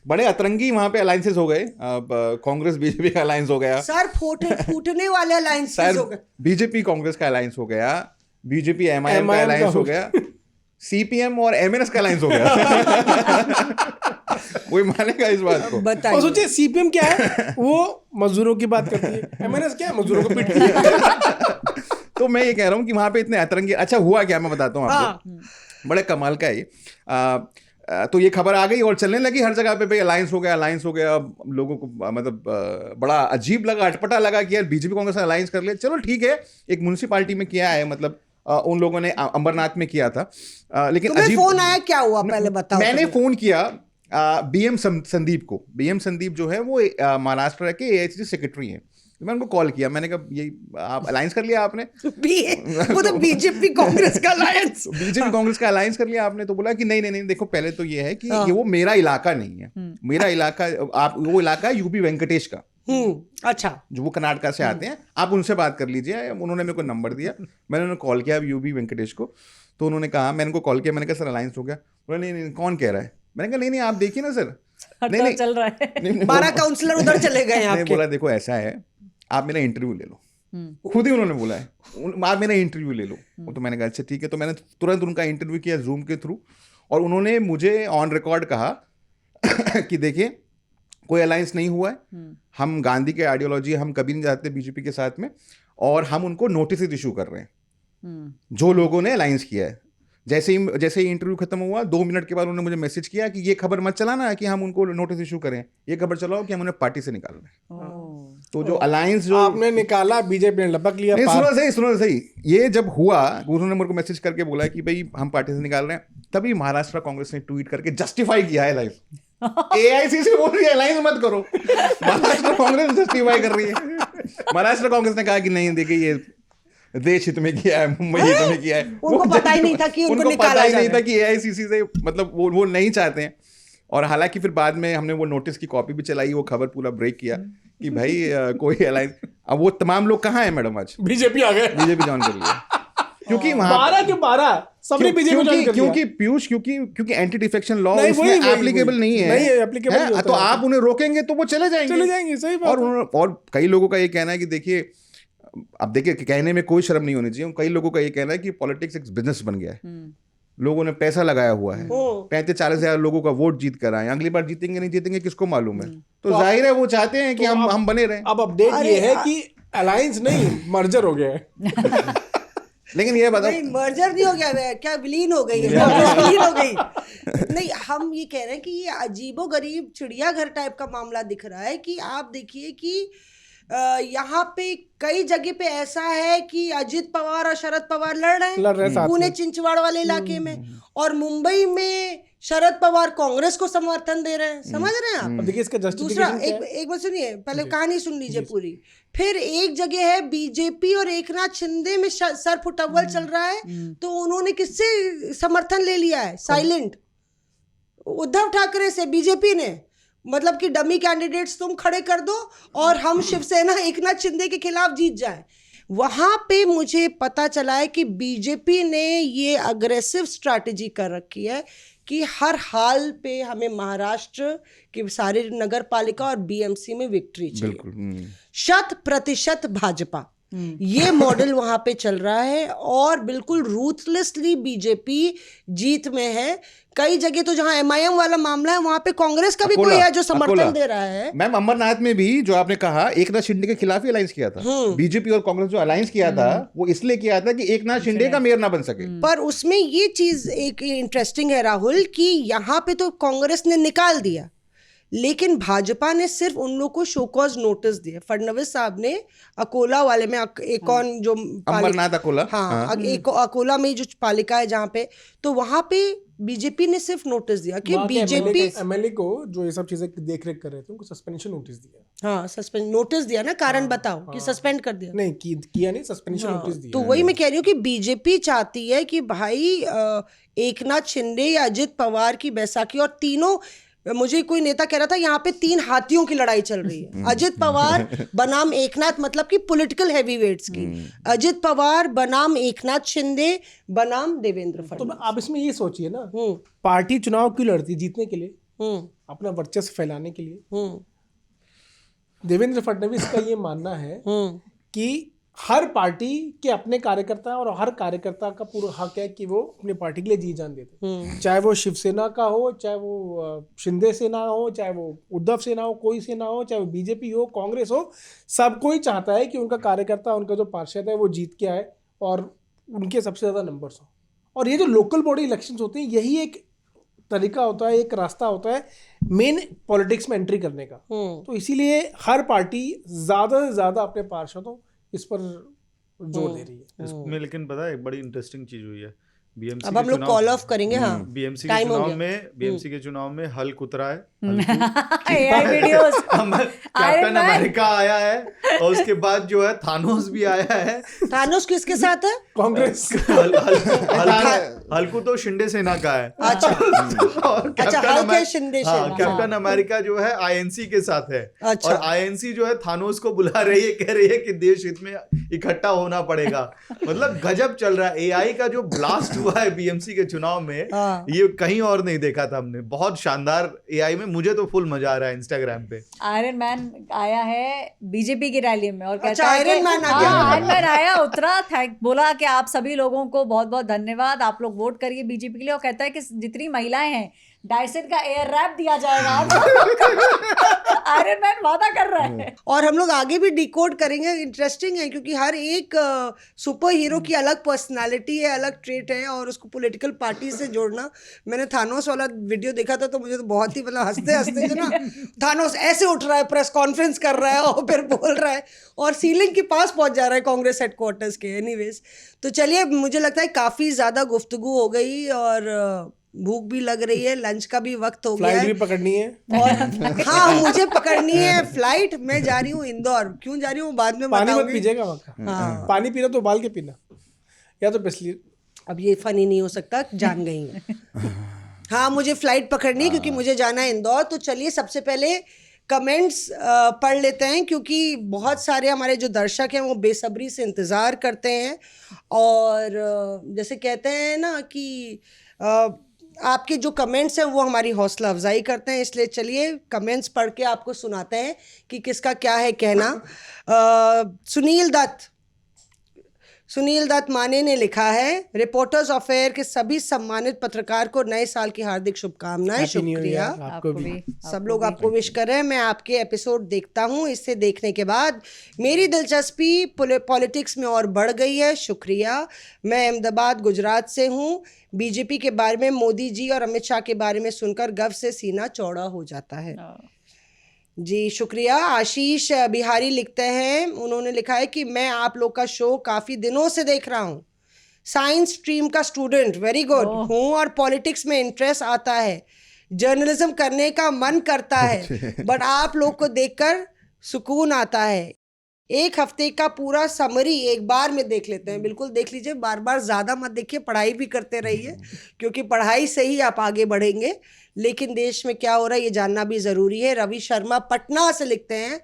बड़े अतरंगी वहां पे अलायंसेस हो गए। कांग्रेस बीजेपी का अलायंस हो गया, सर। फूटने वाले अलायंस शायद हो गए। बीजेपी कांग्रेस का अलायंस हो गया, बीजेपी MIM का अलायंस हो गया, CPM और MNS का अलायंस हो गया। कोई मानेगा इस बात को? और बताइए। सोचिए CPM क्या है, वो मजदूरों की बात करती है। MNS क्या है, मजदूरों को पीटती है। तो मैं ये कह रहा हूँ कि वहां पे इतने अतरंगी, अच्छा हुआ क्या मैं बताता हूँ आपको। बड़े कमाल का है ये। तो ये खबर आ गई और चलने लगी हर जगह पे, भाई अलायंस हो गया, अलायंस हो गया। लोगों को मतलब बड़ा अजीब लगा, अटपटा लगा कि यार बीजेपी कांग्रेस ने अलायंस कर लिया। चलो ठीक है, एक म्युनिसिपैलिटी में किया है, मतलब उन लोगों ने अंबरनाथ में किया था। लेकिन तुम्हें अजीब, फोन आया, क्या हुआ पहले बताओ। मैंने तुम्हें। फोन किया BM संदीप को। BM संदीप जो है वो महाराष्ट्र के AICC सेक्रेटरी हैं। मैं उनको कॉल किया, मैंने कहा ये आप अलायंस कर लिया आपने? वो तो बीजेपी कांग्रेस का अलायंस। बीजेपी कांग्रेस का अलायंस कर लिया आपने? तो बोला कि नहीं नहीं नहीं, देखो पहले तो ये है कि ये वो मेरा इलाका नहीं है। मेरा इलाका, आप वो इलाका है UP वेंकटेश का, अच्छा, जो वो कर्नाटका से आते हैं, आप उनसे बात कर लीजिए। उन्होंने मेरे को नंबर दिया, मैंने उन्हें कॉल किया UP वेंकटेश को। तो उन्होंने कहा, मैंने उनको कॉल किया, मैंने कहा सर अलायंस हो गया। बोला नहीं नहीं, कौन कह रहा है? मैंने कहा नहीं नहीं, आप देखिए ना सर। नहीं नहीं चल रहा है। नहीं, 12 काउंसलर उधर चले गए नहीं, आपके। बोला देखो ऐसा है, आप मेरा इंटरव्यू ले लो। खुद ही उन्होंने बोला है, आप मेरा इंटरव्यू ले लो। तो मैंने कहा अच्छा ठीक है। तो मैंने तुरंत उनका इंटरव्यू किया Zoom के थ्रू, और उन्होंने मुझे ऑन रिकॉर्ड कहा कि देखिए कोई अलायंस नहीं हुआ है, हम गांधी के आइडियोलॉजी हम कभी नहीं जाते बीजेपी के साथ में, और हम उनको नोटिस इशू कर रहे हैं जो लोगों ने अलायंस किया है। जैसे ही इंटरव्यू खत्म हुआ 2 मिनट के बाद उन्होंने मुझे मैसेज किया कि ये खबर मत चलाना कि हम उनको नोटिस इशू करें, ये खबर चलाओ कि हम उन्हें पार्टी से निकाल रहे हैं। तो जो अलायंस जो आपने निकाला, बीजेपी ने लपक लिया। नहीं, सुनो सही, ये जब हुआ उन्होंने मेरे को मैसेज करके बोला कि भाई हम पार्टी से निकाल रहे हैं, तभी महाराष्ट्र कांग्रेस ने ट्वीट करके जस्टिफाई किया है अलायंस। AICC बोल रही है अलायंस मत करो, महाराष्ट्र कांग्रेस जस्टिफाई कर रही है। महाराष्ट्र कांग्रेस ने कहा कि नहीं देखिए ये देश हित में किया है, मुंबई हित में किया है। उनको पता ही नहीं था कि उनको निकाला पता ही नहीं जाएगा। था कि AICC से मतलब वो नहीं चाहते हैं। और हालांकि फिर बाद में हमने वो नोटिस की कॉपी भी चलाई, वो खबर पूरा ब्रेक किया कि भाई कोई अलायंस। अब वो तमाम लोग कहाँ हैं मैडम? आज बीजेपी आ गए, बीजेपी ज्वाइन कर लिया, क्योंकि वहां 12 के 12 सबने बीजेपी ज्वाइन कर लिया। क्योंकि पीयूष, क्योंकि एंटी डिफेक्शन लॉ नहीं, उसमें वही, एप्लीकेबल नहीं है। नहीं है, applicable नहीं होता तो है। आप उन्हें रोकेंगे तो वो चले जाएंगे। सही बात है। और कई लोगों का ये कहना है कि देखिए, अब देखिए कहने में कोई शर्म नहीं होनी चाहिए, कई लोगों का ये कहना है कि पॉलिटिक्स एक बिजनेस बन गया है। लोगों ने पैसा लगाया हुआ है, 35-40 हजार लोगों का वोट जीत कर आए, अगली बार जीतेंगे नहीं जीतेंगे किसको मालूम है। तो जाहिर है वो चाहते हैं कि हम बने रहें। अब अपडेट ये है कि अलायंस नहीं, मर्जर हो गया है। लेकिन ये बताओ, नहीं मर्जर नहीं हो गया है, क्या विलीन हो गई है, विलीन हो गई। नहीं हम ये कह रहे हैं कि ये अजीबोगरीब चिड़ियाघर टाइप का मामला दिख रहा है कि आप देखिए कि यहाँ पे कई जगह पे ऐसा है कि अजित पवार और शरद पवार लड़ रहे हैं साथ पुणे में। चिंचवाड़ वाले इलाके में, और मुंबई में शरद पवार कांग्रेस को समर्थन दे रहे हैं। समझ रहे हैं आप? अब देखिए इसका दूसरा जस्टिफिकेशन क्या है? एक बात सुनिए, पहले कहानी सुन लीजिए पूरी। फिर एक जगह है बीजेपी और एकनाथ शिंदे में सर फुटअव्वल चल रहा है, तो उन्होंने किससे समर्थन ले लिया है? साइलेंट उद्धव ठाकरे से, बीजेपी ने। मतलब कि डमी कैंडिडेट्स तुम खड़े कर दो और हम शिवसेना एकनाथ शिंदे के खिलाफ जीत जाए। वहां पे मुझे पता चला है कि बीजेपी ने ये अग्रेसिव स्ट्रैटेजी कर रखी है कि हर हाल पे हमें महाराष्ट्र की सारी नगर पालिका और बीएमसी में विक्ट्री चाहिए। बिल्कुल 100% भाजपा, ये मॉडल वहां पे चल रहा है और बिल्कुल रूथलेसली बीजेपी जीत में है। कई जगह तो जहां एमआईएम वाला मामला है वहां पे कांग्रेस का भी कोई है जो समर्थन दे रहा है। मैम अमरनाथ में भी जो आपने कहा एकनाथ शिंदे के खिलाफ ही अलायंस किया था, बीजेपी और कांग्रेस जो अलायंस किया था वो इसलिए किया था कि एकनाथ शिंदे का मेयर ना बन सके। पर उसमें ये चीज एक इंटरेस्टिंग है राहुल कि यहाँ पे तो कांग्रेस ने निकाल दिया, लेकिन भाजपा ने सिर्फ उन लोगों को शो कॉज नोटिस दिए। फडणवीस साहब ने अकोला वाले में एक और जो अमरनाथ अकोला, हाँ एक अकोला में जो पालिका है जहाँ पे, तो वहां पे बीजेपी ने सिर्फ नोटिस दिया कि बीजेपी एमएलए को जो ये सब चीजें देख रेख कर रहे थे उनको सस्पेंशन नोटिस दिया। हाँ सस्पेंड नोटिस दिया ना, कारण बताओ कि सस्पेंड कर दिया। नहीं किया नहीं, सस्पेंशन नोटिस दिया। तो वही मैं कह रही हूँ कि बीजेपी चाहती है कि भाई एकनाथ शिंदे या अजित पवार की बैसाखी, और तीनों, मुझे कोई नेता कह रहा था यहाँ पे 3 हाथियों की लड़ाई चल रही है। अजित पवार बनाम एकनाथ, मतलब कि पॉलिटिकल हैवीवेट्स की। अजित पवार बनाम एकनाथ शिंदे बनाम देवेंद्र तो फडणवीस। आप इसमें ये सोचिए ना, पार्टी चुनाव क्यों लड़ती? जीतने के लिए, अपना वर्चस्व फैलाने के लिए। देवेंद्र फडणवीस का ये मानना है कि हर पार्टी के अपने कार्यकर्ता हैं और हर कार्यकर्ता का पूरा हक है कि वो अपनी पार्टी के लिए जी जान देते, चाहे वो शिवसेना का हो, चाहे वो शिंदे सेना हो, चाहे वो उद्धव सेना हो, कोई सेना हो, चाहे वो बीजेपी हो, कांग्रेस हो, सब कोई चाहता है कि उनका कार्यकर्ता, उनका जो पार्षद है वो जीत के आए और उनके सबसे ज़्यादा नंबर्स हो। और ये जो लोकल बॉडी इलेक्शंस होते हैं, यही एक तरीका होता है, एक रास्ता होता है मेन पॉलिटिक्स में एंट्री करने का। तो इसीलिए हर पार्टी ज़्यादा से ज़्यादा अपने पार्षदों इस पर जोर दे रही है। इसमें लेकिन पता है एक बड़ी इंटरेस्टिंग चीज हुई है, बीएमसी अब हम लोग कॉल ऑफ करेंगे। हाँ बीएमसी टाइम के हो चुनाव गया। में, बीएमसी के चुनाव में हल्क उतरा है, एआई वीडियोस, कैप्टन अमेरिका आया है और उसके बाद जो है थानोस भी आया है। थानोस किसके साथ है? कांग्रेस हल्कू तो शिंदे सेना का है। अच्छा और हल्क है शिंदे हाँ, सेना। कैप्टन अमेरिका जो है आईएनसी के साथ है। अच्छा। और आईएनसी जो है थानोस को बुला रही है, कह रही है कि देश हित में इकट्ठा होना पड़ेगा। मतलब गजब चल रहा है। एआई का जो ब्लास्ट हुआ है बीएमसी के चुनाव में, ये कहीं और नहीं देखा था हमने। बहुत शानदार एआई में, मुझे तो फुल मजा आ रहा है इंस्टाग्राम पे। आयरन मैन आया है बीजेपी की रैली में और कहता अच्छा, है आयरन मैन आ गया। आयरन मैन आया, उतरा, बोला कि आप सभी लोगों को बहुत बहुत धन्यवाद, आप लोग वोट करिए बीजेपी के लिए। और कहता है कि जितनी महिलाएं हैं डायसन का एयर रैप दिया जाएगा। आयरन मैन वादा कर रहा है। और हम लोग आगे भी डिकोड करेंगे। इंटरेस्टिंग है क्योंकि हर एक सुपर हीरो की अलग पर्सनालिटी है, अलग ट्रेट है, और उसको पॉलिटिकल पार्टी से जोड़ना। मैंने थानोस वाला वीडियो देखा था तो मुझे तो बहुत ही मतलब हंसते हंसते जो ना, थानोस ऐसे उठ रहा है, प्रेस कॉन्फ्रेंस कर रहा है और फिर बोल रहा है और सीलिंग के पास पहुंच जा रहा है कांग्रेस हेडक्वार्टर्स के। एनीवेज, तो चलिए, मुझे लगता है काफ़ी ज़्यादा गुफ्तगू हो गई और भूख भी लग रही है, लंच का भी वक्त हो गया फ्लाइट है। भी पकड़नी है। और हाँ, मुझे पकड़नी है फ्लाइट। मैं जा रही हूँ इंदौर। क्यों जा रही हूँ बाद में पानी मत बताऊंगी। पीजिएगा वहाँ का। हाँ। पानी पीना तो उबाल के पीना, या तो पिछली। अब ये फनी नहीं हो सकता, जान गई हूँ। हाँ, मुझे फ्लाइट पकड़नी है क्योंकि मुझे जाना है इंदौर। तो चलिए सबसे पहले कमेंट्स पढ़ लेते हैं क्योंकि बहुत सारे हमारे जो दर्शक हैं वो बेसब्री से इंतज़ार करते हैं। और जैसे कहते हैं ना कि आपके जो कमेंट्स हैं वो हमारी हौसला अफजाई करते हैं। इसलिए चलिए कमेंट्स पढ़ के आपको सुनाते हैं कि किसका क्या है कहना। सुनील दत्त, सुनील दत्त माने ने लिखा है, रिपोर्टर्स अफेयर के सभी सम्मानित पत्रकार को नए साल की हार्दिक शुभकामनाएं। Happy New शुक्रिया। Year, आपको भी। सब लोग आपको विश कर रहे हैं। मैं आपके एपिसोड देखता हूँ, इससे देखने के बाद मेरी दिलचस्पी पॉलिटिक्स में और बढ़ गई है। शुक्रिया। मैं अहमदाबाद गुजरात से हूँ। बीजेपी के बारे में, मोदी जी और अमित शाह के बारे में सुनकर गर्व से सीना चौड़ा हो जाता है। जी शुक्रिया। आशीष बिहारी लिखते हैं, उन्होंने लिखा है कि मैं आप लोग का शो काफ़ी दिनों से देख रहा हूँ। साइंस स्ट्रीम का स्टूडेंट, वेरी गुड हूँ और पॉलिटिक्स में इंटरेस्ट आता है, जर्नलिज्म करने का मन करता है, बट आप लोग को देखकर सुकून आता है। एक हफ्ते का पूरा समरी एक बार में देख लेते हैं। बिल्कुल देख लीजिए, बार बार ज़्यादा मत देखिए, पढ़ाई भी करते रहिए, क्योंकि पढ़ाई से ही आप आगे बढ़ेंगे। लेकिन देश में क्या हो रहा है ये जानना भी ज़रूरी है। रवि शर्मा पटना से लिखते हैं,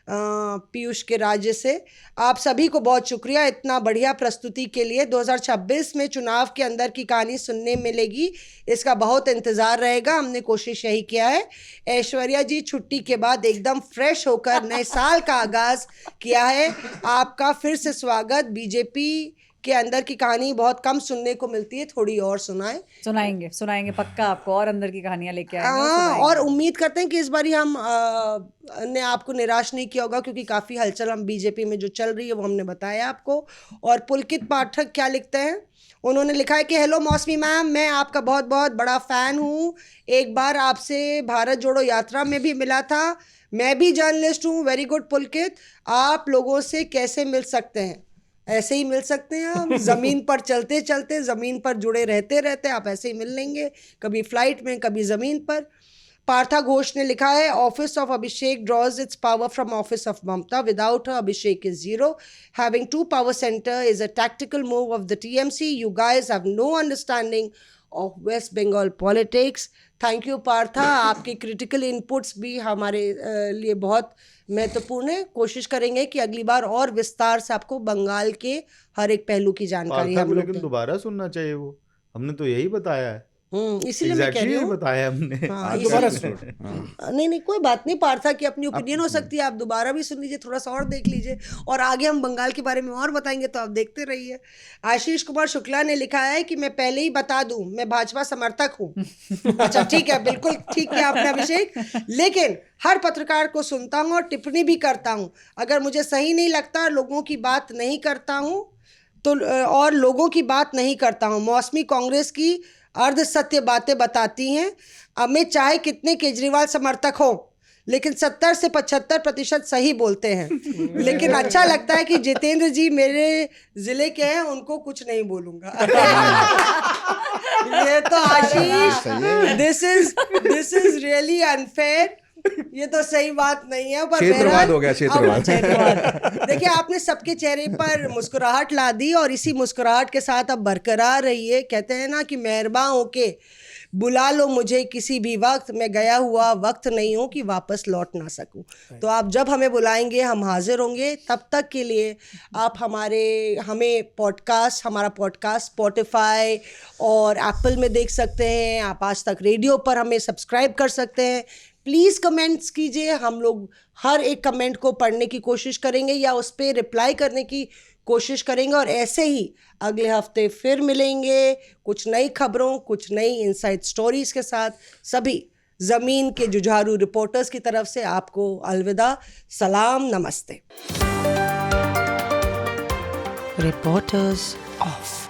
पीयूष के राज्य से, आप सभी को बहुत शुक्रिया इतना बढ़िया प्रस्तुति के लिए। 2026 में चुनाव के अंदर की कहानी सुनने मिलेगी, इसका बहुत इंतज़ार रहेगा। हमने कोशिश यही किया है। ऐश्वर्या जी छुट्टी के बाद एकदम फ्रेश होकर नए साल का आगाज़ किया है। आपका फिर से स्वागत। बीजेपी के अंदर की कहानी बहुत कम सुनने को मिलती है, थोड़ी और सुनाएंगे पक्का आपको, और अंदर की कहानियां लेके आएंगे और हाँ, सुनाएंगे। और उम्मीद करते हैं कि इस बारी हम ने आपको निराश नहीं किया होगा, क्योंकि काफ़ी हलचल हम बीजेपी में जो चल रही है वो हमने बताया आपको। और पुलकित पाठक क्या लिखते हैं, उन्होंने लिखा है कि हेलो मौसमी मैम, मैं आपका बहुत बहुत बड़ा फ़ैन हूँ। एक बार आपसे भारत जोड़ो यात्रा में भी मिला था। मैं भी जर्नलिस्ट हूँ। वेरी गुड पुलकित। आप लोगों से कैसे मिल सकते हैं? ऐसे ही मिल सकते हैं हम, ज़मीन पर चलते चलते, ज़मीन पर जुड़े रहते रहते आप ऐसे ही मिल लेंगे, कभी फ्लाइट में, कभी ज़मीन पर। पार्था घोष ने लिखा है, office of Abhishek draws its power from office of Mamata, without her Abhishek is zero, having 2 power center is a tactical move of the TMC, you guys have no understanding of West Bengal politics। Thank you Partha, आपके critical inputs भी हमारे लिए बहुत महत्वपूर्ण है। कोशिश करेंगे कि अगली बार और विस्तार से आपको बंगाल के हर एक पहलू की जानकारी पार्था हम को लोग लेकिन दोबारा सुनना चाहिए, वो हमने तो यही बताया है। इसीलिए मैं कह रही यही हूँ। बताया हमने। हाँ, दोबारा इसीलिए- नहीं कोई बात नहीं, पार्था की अपनी ओपिनियन हो सकती है, आप दोबारा भी सुन लीजिए, थोड़ा सा और देख लीजिए, और आगे हम बंगाल के बारे में और बताएंगे, तो आप देखते रहिए। आशीष कुमार शुक्ला ने लिखा है कि मैं पहले ही बता दूं, मैं भाजपा समर्थक हूँ। अच्छा ठीक है, बिल्कुल ठीक है आपने अभिषेक, लेकिन हर पत्रकार को सुनता हूँ और टिप्पणी भी करता हूँ। अगर मुझे सही नहीं लगता, लोगों की बात नहीं करता हूँ तो मौसमी कांग्रेस की अर्ध सत्य बातें बताती हैं। अमित चाहे कितने केजरीवाल समर्थक हो, लेकिन 70 से 75% सही बोलते हैं। लेकिन अच्छा लगता है कि जितेंद्र जी मेरे जिले के हैं, उनको कुछ नहीं बोलूंगा। ये तो आशीष, दिस इज रियली अनफेयर। ये तो सही बात नहीं है, पर क्षेत्रवाद हो गया, क्षेत्रवाद। देखिए, आपने सबके चेहरे पर मुस्कुराहट ला दी, और इसी मुस्कुराहट के साथ अब बरकरार रहिए। कहते हैं ना कि मेहरबान होके बुला लो मुझे किसी भी वक्त, मैं गया हुआ वक्त नहीं हूँ कि वापस लौट ना सकूँ। तो आप जब हमें बुलाएंगे हम हाजिर होंगे। तब तक के लिए आप हमारा पॉडकास्ट स्पॉटिफाई और एप्पल में देख सकते हैं। आप आज तक रेडियो पर हमें सब्सक्राइब कर सकते हैं। प्लीज़ कमेंट्स कीजिए, हम लोग हर एक कमेंट को पढ़ने की कोशिश करेंगे या उस पर रिप्लाई करने की कोशिश करेंगे। और ऐसे ही अगले हफ्ते फिर मिलेंगे कुछ नई खबरों, कुछ नई इनसाइड स्टोरीज के साथ। सभी ज़मीन के जुझारू रिपोर्टर्स की तरफ से आपको अलविदा, सलाम, नमस्ते। Reporters Off.